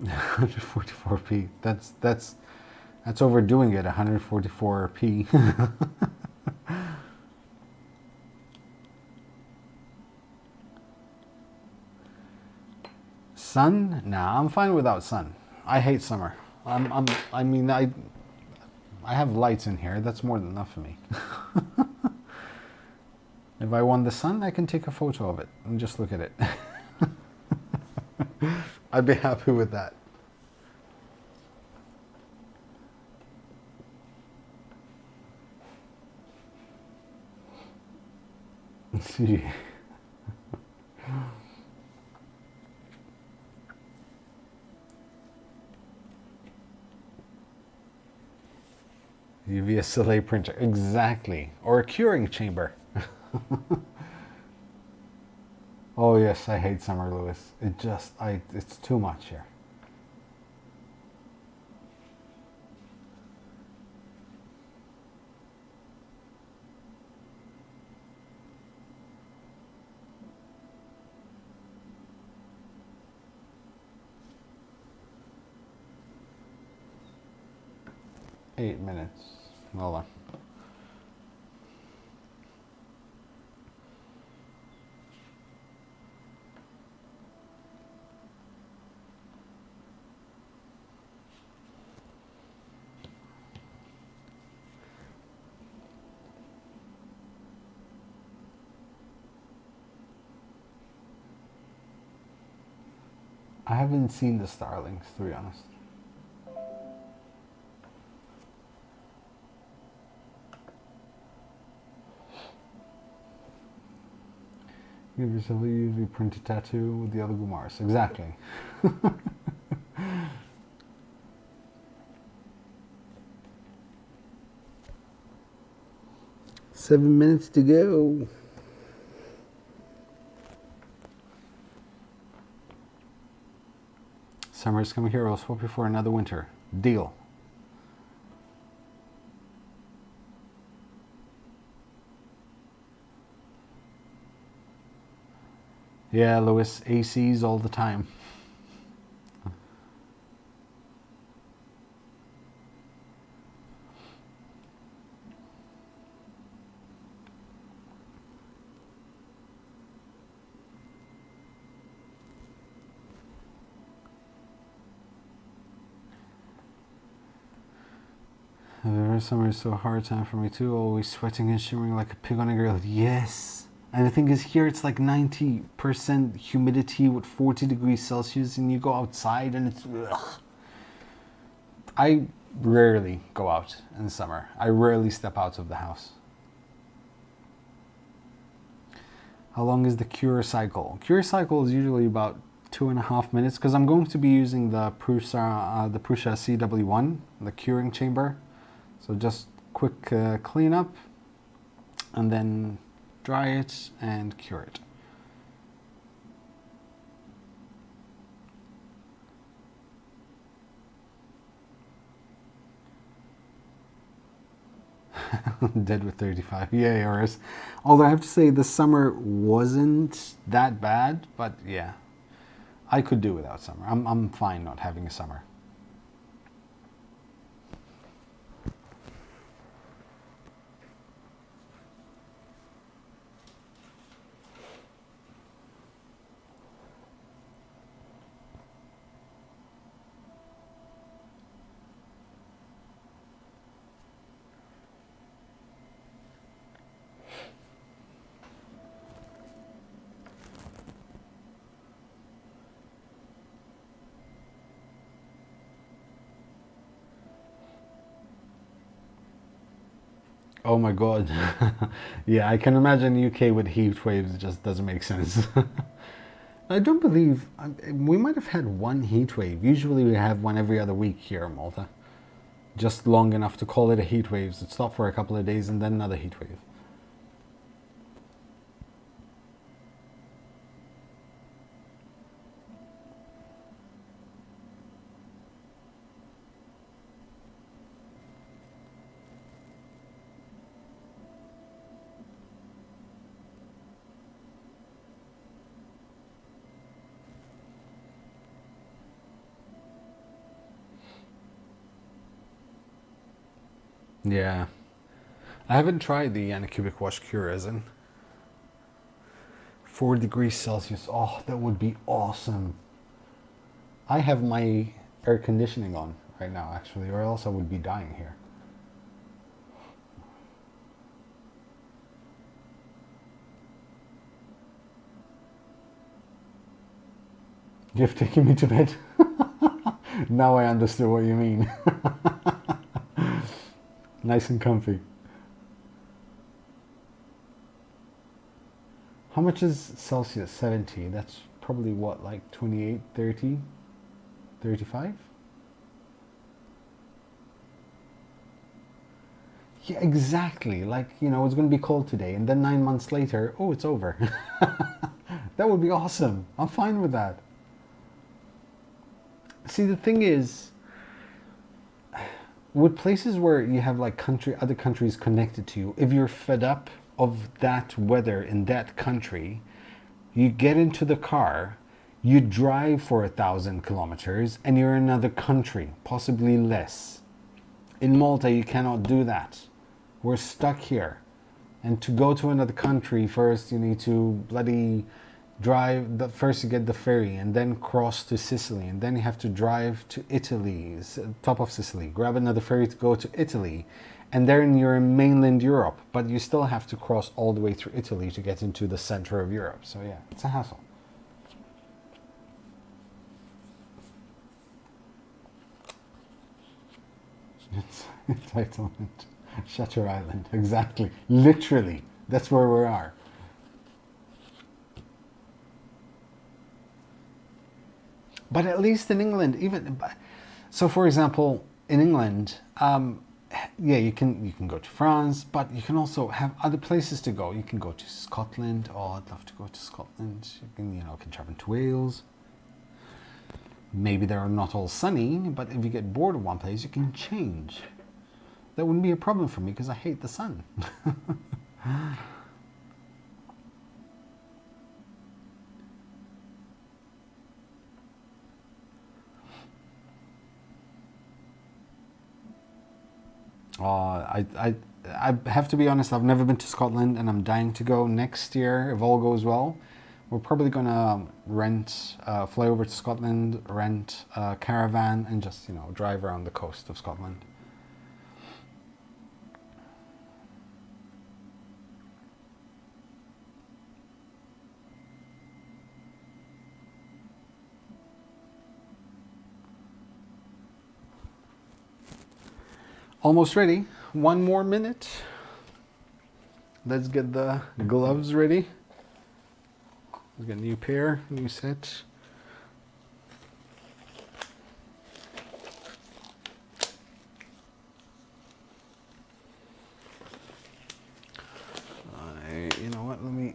$144p. That's overdoing it. 144p. Sun? Nah, I'm fine without sun. I hate summer. I mean, I have lights in here. That's more than enough for me. If I want the sun, I can take a photo of it and just look at it. I'd be happy with that. See. UV printer, exactly, or a curing chamber. Oh yes, I hate summer, Lewis. It's too much here. Eight minutes. Hold on. I haven't seen the starlings, to be honest. Give yourself a UV printed tattoo with the Elegoo Mars. Exactly. 7 minutes to go. Summer is coming here. I'll swap you for another winter. Deal. Yeah, Lewis, ACs all the time. The summer is so hard time for me too. Always sweating and shivering like a pig on a grill. Yes. And the thing is, here it's like 90% humidity with 40 degrees Celsius, and you go outside and it's... Ugh. I rarely go out in the summer. I rarely step out of the house. How long is the cure cycle? Cure cycle is usually about 2.5 minutes, because I'm going to be using the Prusa CW1, the curing chamber. So just quick clean up and then dry it and cure it. Dead with 35. Yeah, yours. Although I have to say the summer wasn't that bad, but yeah, I could do without summer. I'm fine not having a summer. Oh my god. Yeah, I can imagine UK with heat waves. It just doesn't make sense. I don't believe we might have had one heat wave. Usually we have one every other week here in Malta. Just long enough to call it a heat wave. So it stopped for a couple of days and then another heat wave. Yeah. I haven't tried the anacubic wash cure resin. 4 degrees Celsius. Oh, that would be awesome. I have my air conditioning on right now, actually, or else I would be dying here. You've taken me to bed. Now I understood what you mean. Nice and comfy. How much is Celsius? 70. That's probably what, like 28, 30, 35? Yeah, exactly. Like, you know, it's going to be cold today, and then 9 months later, oh, it's over. That would be awesome. I'm fine with that. See, the thing is, with places where you have like other countries connected to you, if you're fed up of that weather in that country, you get into the car, you drive for 1,000 kilometers, and you're in another country, possibly less. In Malta, you cannot do that. We're stuck here. And to go to another country, first you need to bloody drive. First you get the ferry and then cross to Sicily. And then you have to drive to Italy, top of Sicily. Grab another ferry to go to Italy. And then you're in mainland Europe. But you still have to cross all the way through Italy to get into the center of Europe. So yeah, it's a hassle. It's entitlement. Shutter Island, exactly. Literally, that's where we are. But at least in England, even so, for example, in England, yeah, you can go to France, but you can also have other places to go. You can go to Scotland. Oh, I'd love to go to Scotland. You can travel to Wales. Maybe they're not all sunny, but if you get bored of one place, you can change. That wouldn't be a problem for me because I hate the sun. I have to be honest, I've never been to Scotland and I'm dying to go next year if all goes well. We're probably going to fly over to Scotland, rent a caravan and just, drive around the coast of Scotland. Almost ready. One more minute. Let's get the gloves ready. Let's get a new pair, new set. You know what? Let me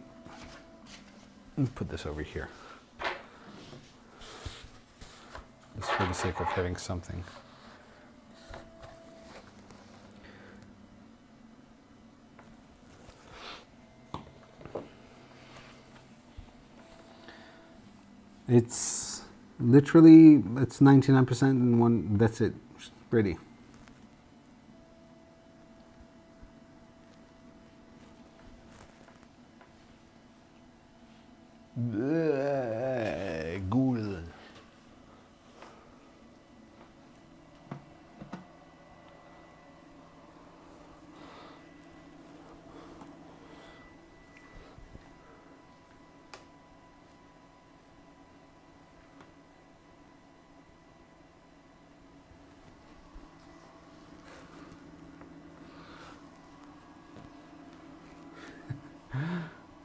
put this over here. Just for the sake of having something. It's literally, it's 99% and one, that's it, ready. Ghoul.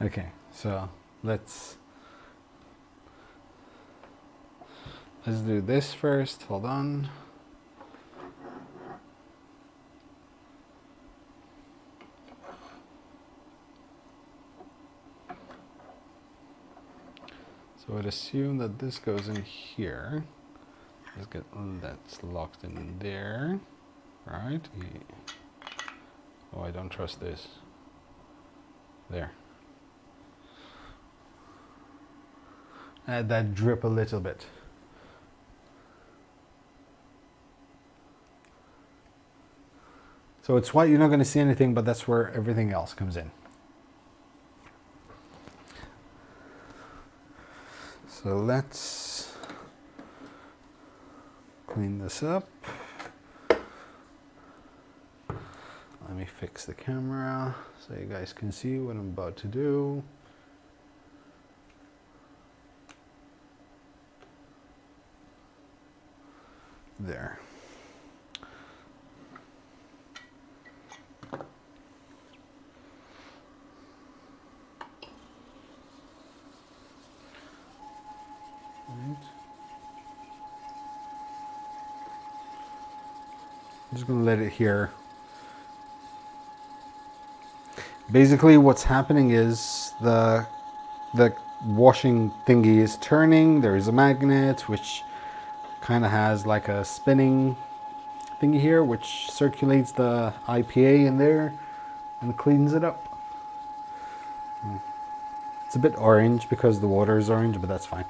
Okay, so let's do this first. Hold on. So I'd assume that this goes in here. Let's get that's locked in there, right? Oh, I don't trust this. There. Add that drip a little bit. So it's white, you're not going to see anything, but that's where everything else comes in. So let's clean this up. Let me fix the camera so you guys can see what I'm about to do. There. Right. I'm just going to let it here. Basically what's happening is the washing thingy is turning. There is a magnet which kind of has like a spinning thingy here which circulates the IPA in there and cleans it up. It's a bit orange because the water is orange, but that's fine.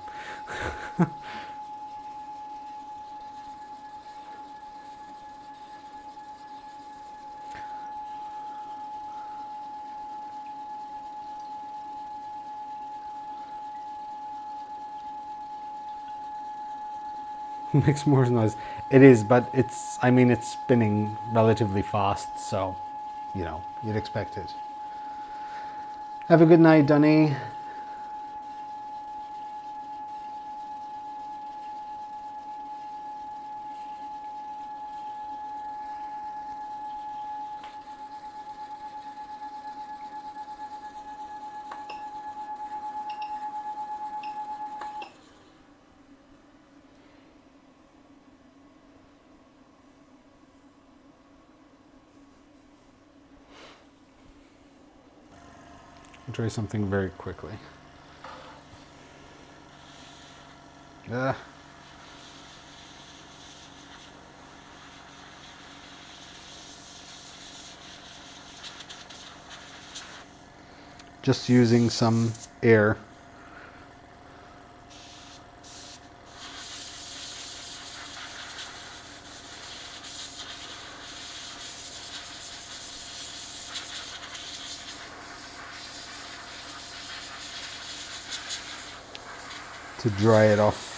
Makes more noise. It is, but it's, I mean, it's spinning relatively fast, so, you know, you'd expect it. Have a good night, Dunny. I'll try something very quickly. Just using some air. To dry it off.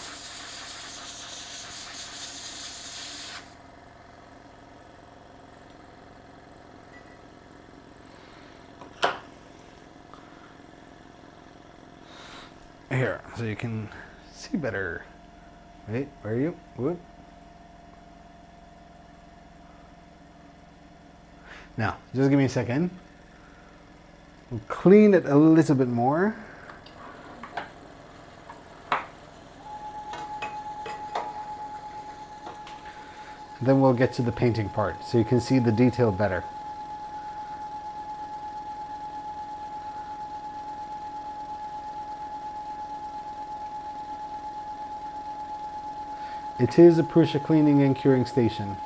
Here, so you can see better. Wait, where are you? Whoop. Now, just give me a second. We'll clean it a little bit more. Then we'll get to the painting part so you can see the detail better. It is a Prusa cleaning and curing station.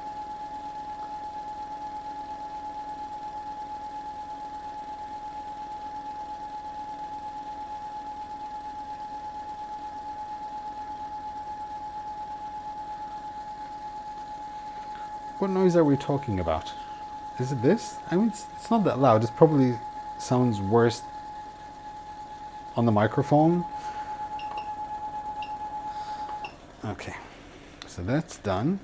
What noise are we talking about? Is it this? I mean, it's not that loud. It probably sounds worse on the microphone. Okay, so that's done.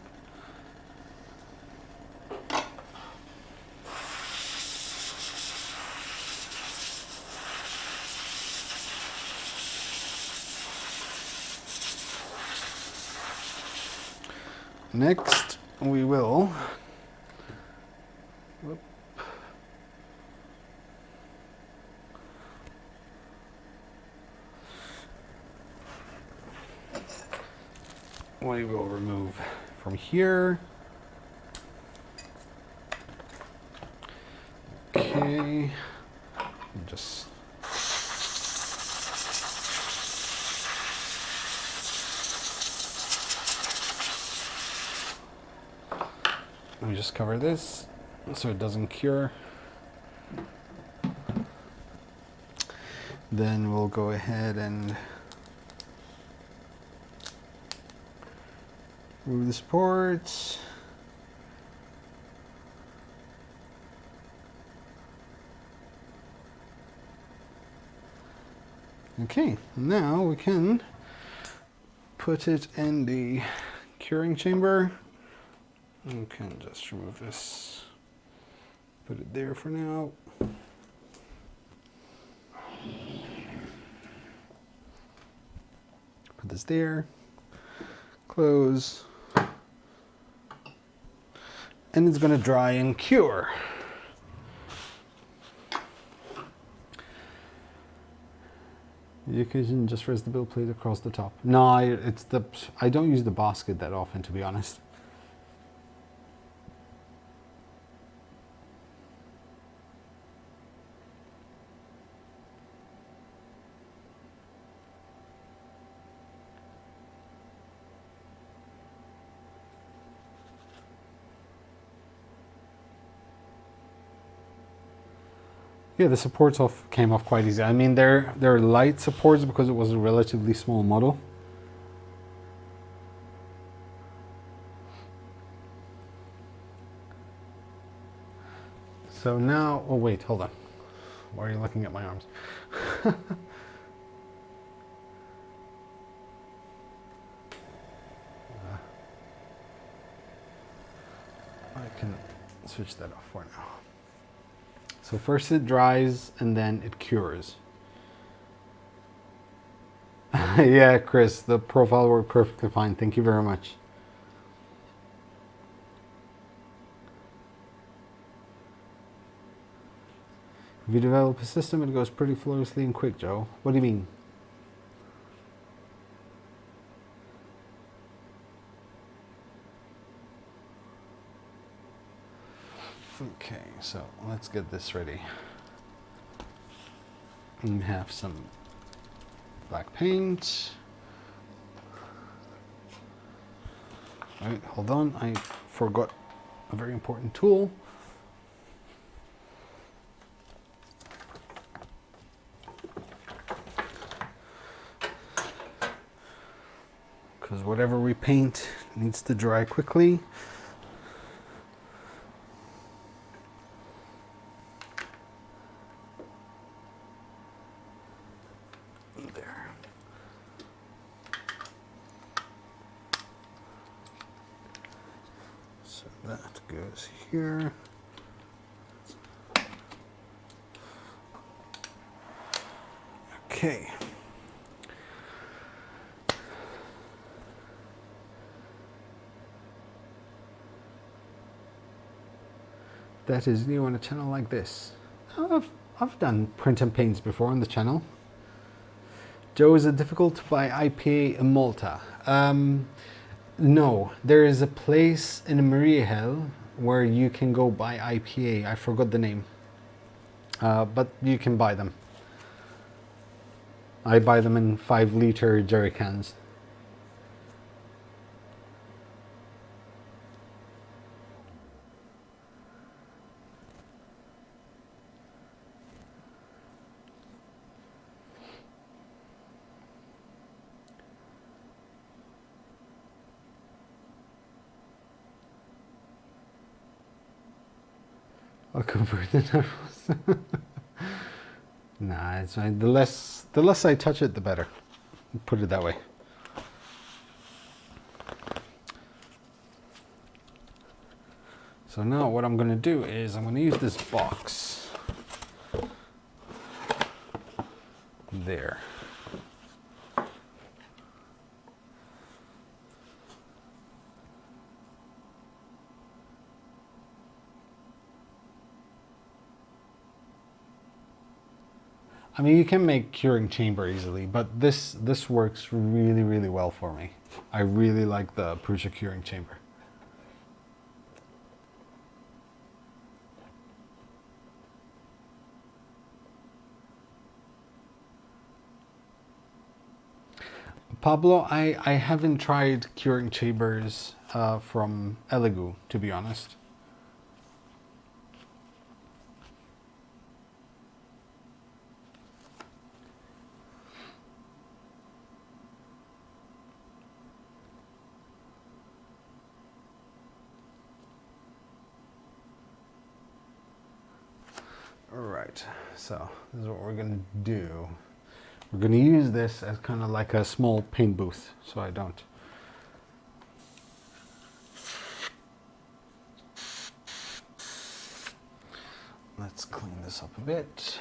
Next, we will normally we'll remove from here. Okay, just let me just cover this so it doesn't cure. Then we'll go ahead and remove the supports. Okay, now we can put it in the curing chamber. You can just remove this, put it there for now. Put this there, close, and it's going to dry and cure. You can just raise the build plate across the top. No, I don't use the basket that often, to be honest. Yeah, the supports came off quite easy. I mean, they're light supports because it was a relatively small model. So now, oh wait, hold on. Why are you looking at my arms? I can switch that off for now. So first it dries and then it cures. Yeah, Chris, the profile worked perfectly fine. Thank you very much. If you develop a system, it goes pretty flawlessly and quick, Joe. What do you mean? Okay, so let's get this ready. We have some black paint. All right, hold on, I forgot a very important tool. Because whatever we paint needs to dry quickly. There. So that goes here. Okay. That is new on a channel like this. I've done print and paints before on the channel. Joe, is it difficult to buy IPA in Malta? No, there is a place in Mariahell where you can go buy IPA. I forgot the name, but you can buy them. I buy them in 5-liter jerry cans. I'll convert the nervous. Nah, it's fine. The less I touch it, the better. Put it that way. So now what I'm going to do is I'm going to use this box. There. I mean, you can make curing chamber easily, but this works really, really well for me. I really like the Prusa curing chamber. Pablo, I haven't tried curing chambers from Elegoo, to be honest. All right, so this is what we're gonna do. We're gonna use this as kind of like a small paint booth, so I don't. Let's clean this up a bit.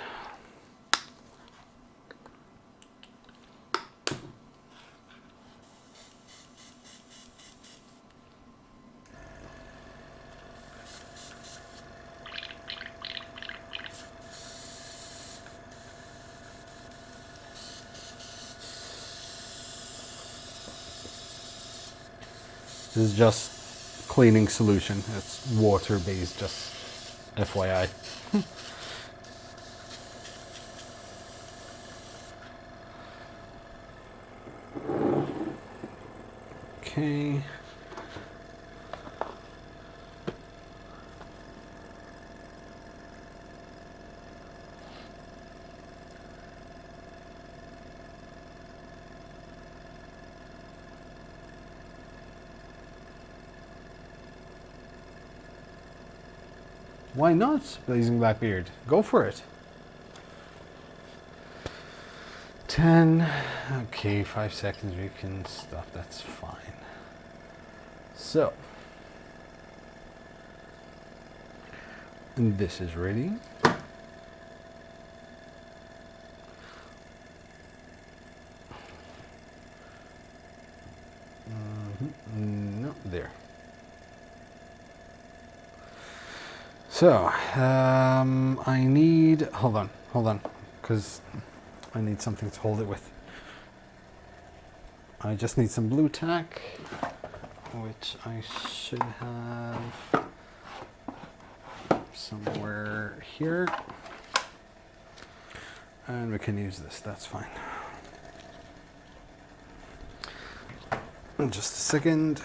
This is just cleaning solution. It's water based, just FYI. Okay. Why not, Blazing Blackbeard? Go for it. 10. Okay, 5 seconds. We can stop. That's fine. So, and this is ready. No, there. So, I need, hold on, because I need something to hold it with. I just need some blue tack, which I should have somewhere here. And we can use this, that's fine. Just a second.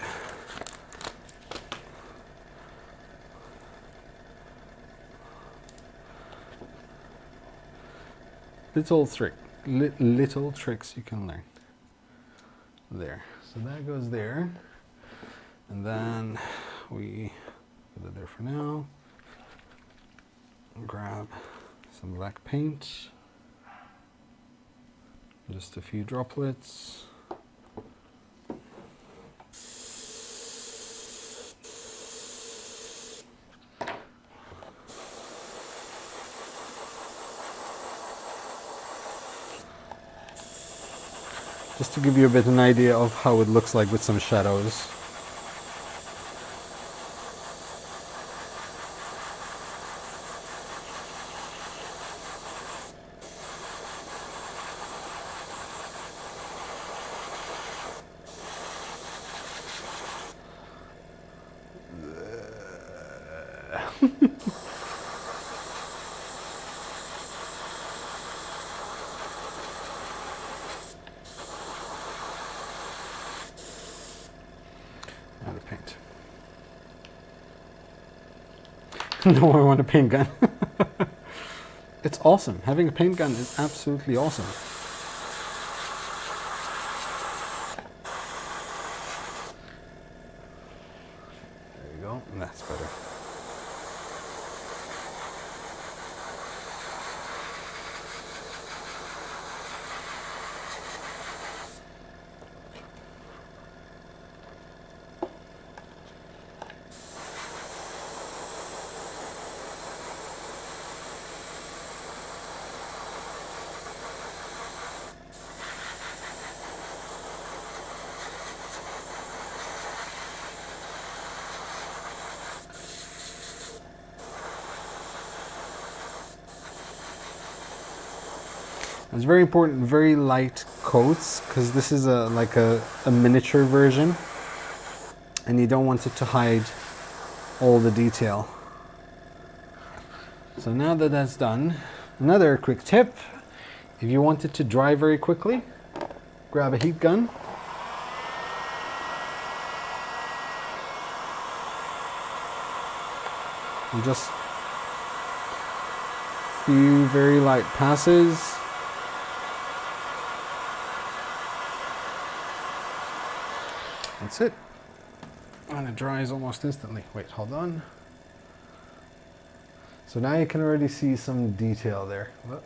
Little tricks you can learn. There, so that goes there, and then we put it there for now. Grab some black paint, just a few droplets. Just to give you a bit of an idea of how it looks like with some shadows. Paint. No, I want a paint gun. It's awesome. Having a paint gun is absolutely awesome. There you go. That's better. It's very important, very light coats, because this is like a miniature version, and you don't want it to hide all the detail. So now that that's done, another quick tip: if you want it to dry very quickly, grab a heat gun. And just few very light passes. That's it. And it dries almost instantly. Wait, hold on. So now you can already see some detail there. Whoop.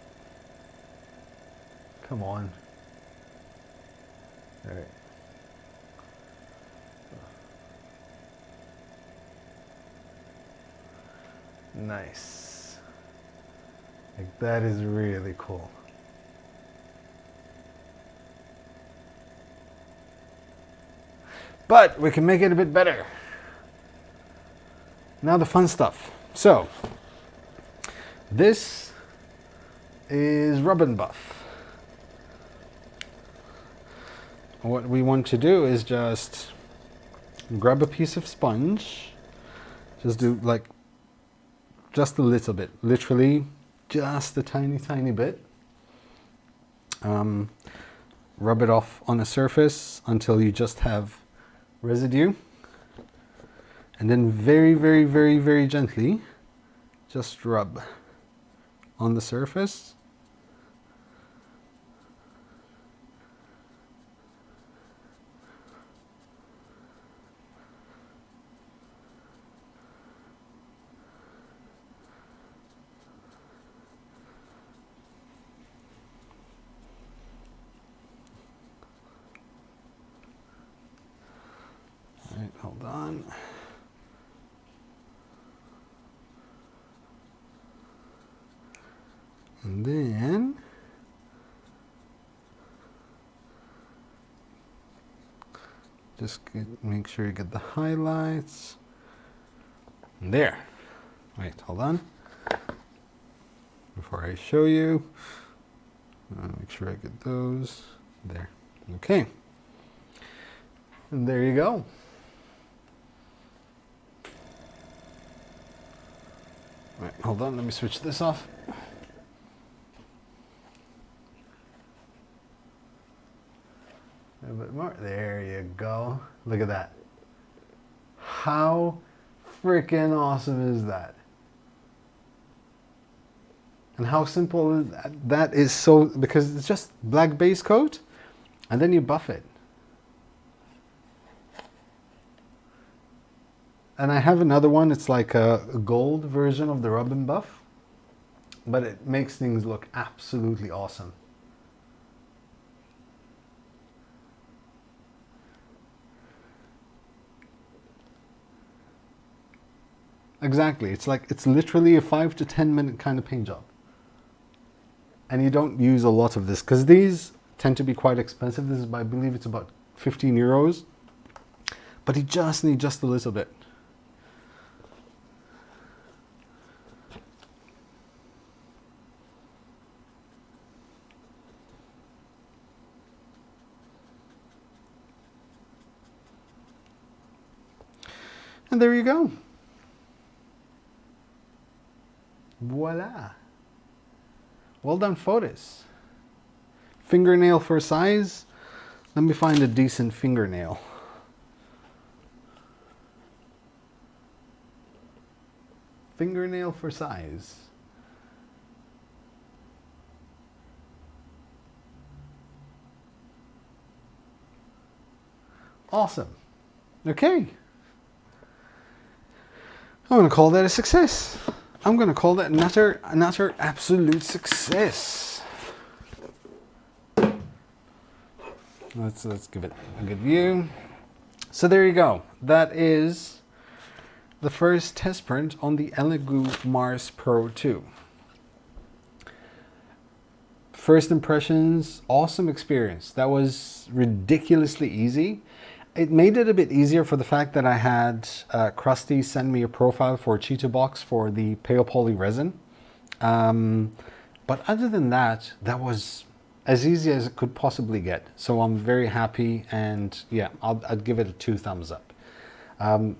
Come on. All right. Nice. Like, that is really cool. But we can make it a bit better. Now the fun stuff. So, this is rub and buff. What we want to do is just grab a piece of sponge. Just do like just a little bit, literally just a tiny bit. Rub it off on a surface until you just have residue, and then very gently just rub on the surface. Right, hold on. And then just make sure you get the highlights. And there. Wait, hold on. Before I show you, make sure I get those. There. Okay. And there you go. Right, hold on, let me switch this off. A bit more. There you go. Look at that. How freaking awesome is that? And how simple is that? That is so, because it's just black base coat and then you buff it. And I have another one, it's like a gold version of the rub and buff, but it makes things look absolutely awesome. Exactly, it's literally a 5 to 10 minute kind of paint job. And you don't use a lot of this, because these tend to be quite expensive. This is, I believe it's about 15 euros, but you just need just a little bit. And there you go. Voila. Well done, photos. Fingernail for size. Let me find a decent fingernail. Fingernail for size. Awesome. Okay. I'm going to call that a success. I'm going to call that another absolute success. Let's give it a good view. So there you go. That is the first test print on the Elegoo Mars Pro 2. First impressions, awesome experience. That was ridiculously easy. It made it a bit easier for the fact that I had Krusty send me a profile for Cheetah Box for the pale poly resin. But other than that, that was as easy as it could possibly get. So I'm very happy, and yeah, I'd give it a 2 thumbs up.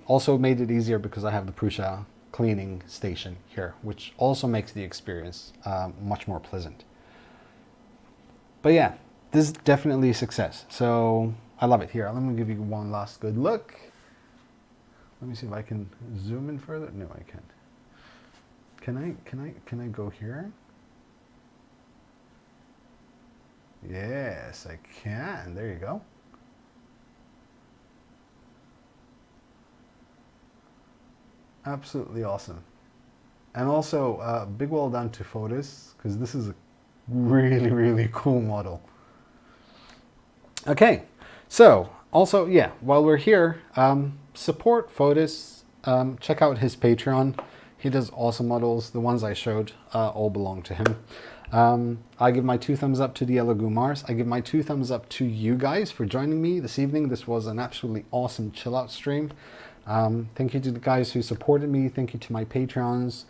Also made it easier because I have the Prusa cleaning station here, which also makes the experience much more pleasant. But yeah, this is definitely a success. So I love it. Here, let me give you one last good look. Let me see if I can zoom in further. No, I can't. Can I go here? Yes, I can. There you go. Absolutely awesome. And also, big well done to Fotis, because this is a really, really cool model. Okay, so also, yeah, while we're here, support Fotis. Check out his Patreon. He does awesome models. The ones I showed all belong to him. I give my 2 thumbs up to the Elegoo Mars. I give my 2 thumbs up to you guys for joining me this evening. This was an absolutely awesome chill out stream. Thank you to the guys who supported me. Thank you to my Patreons.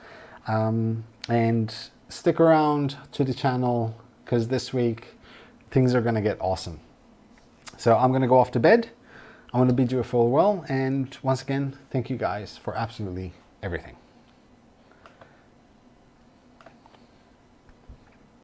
And stick around to the channel, because this week things are going to get awesome. So I'm going to go off to bed. I'm going to bid you a farewell. And once again, thank you guys for absolutely everything.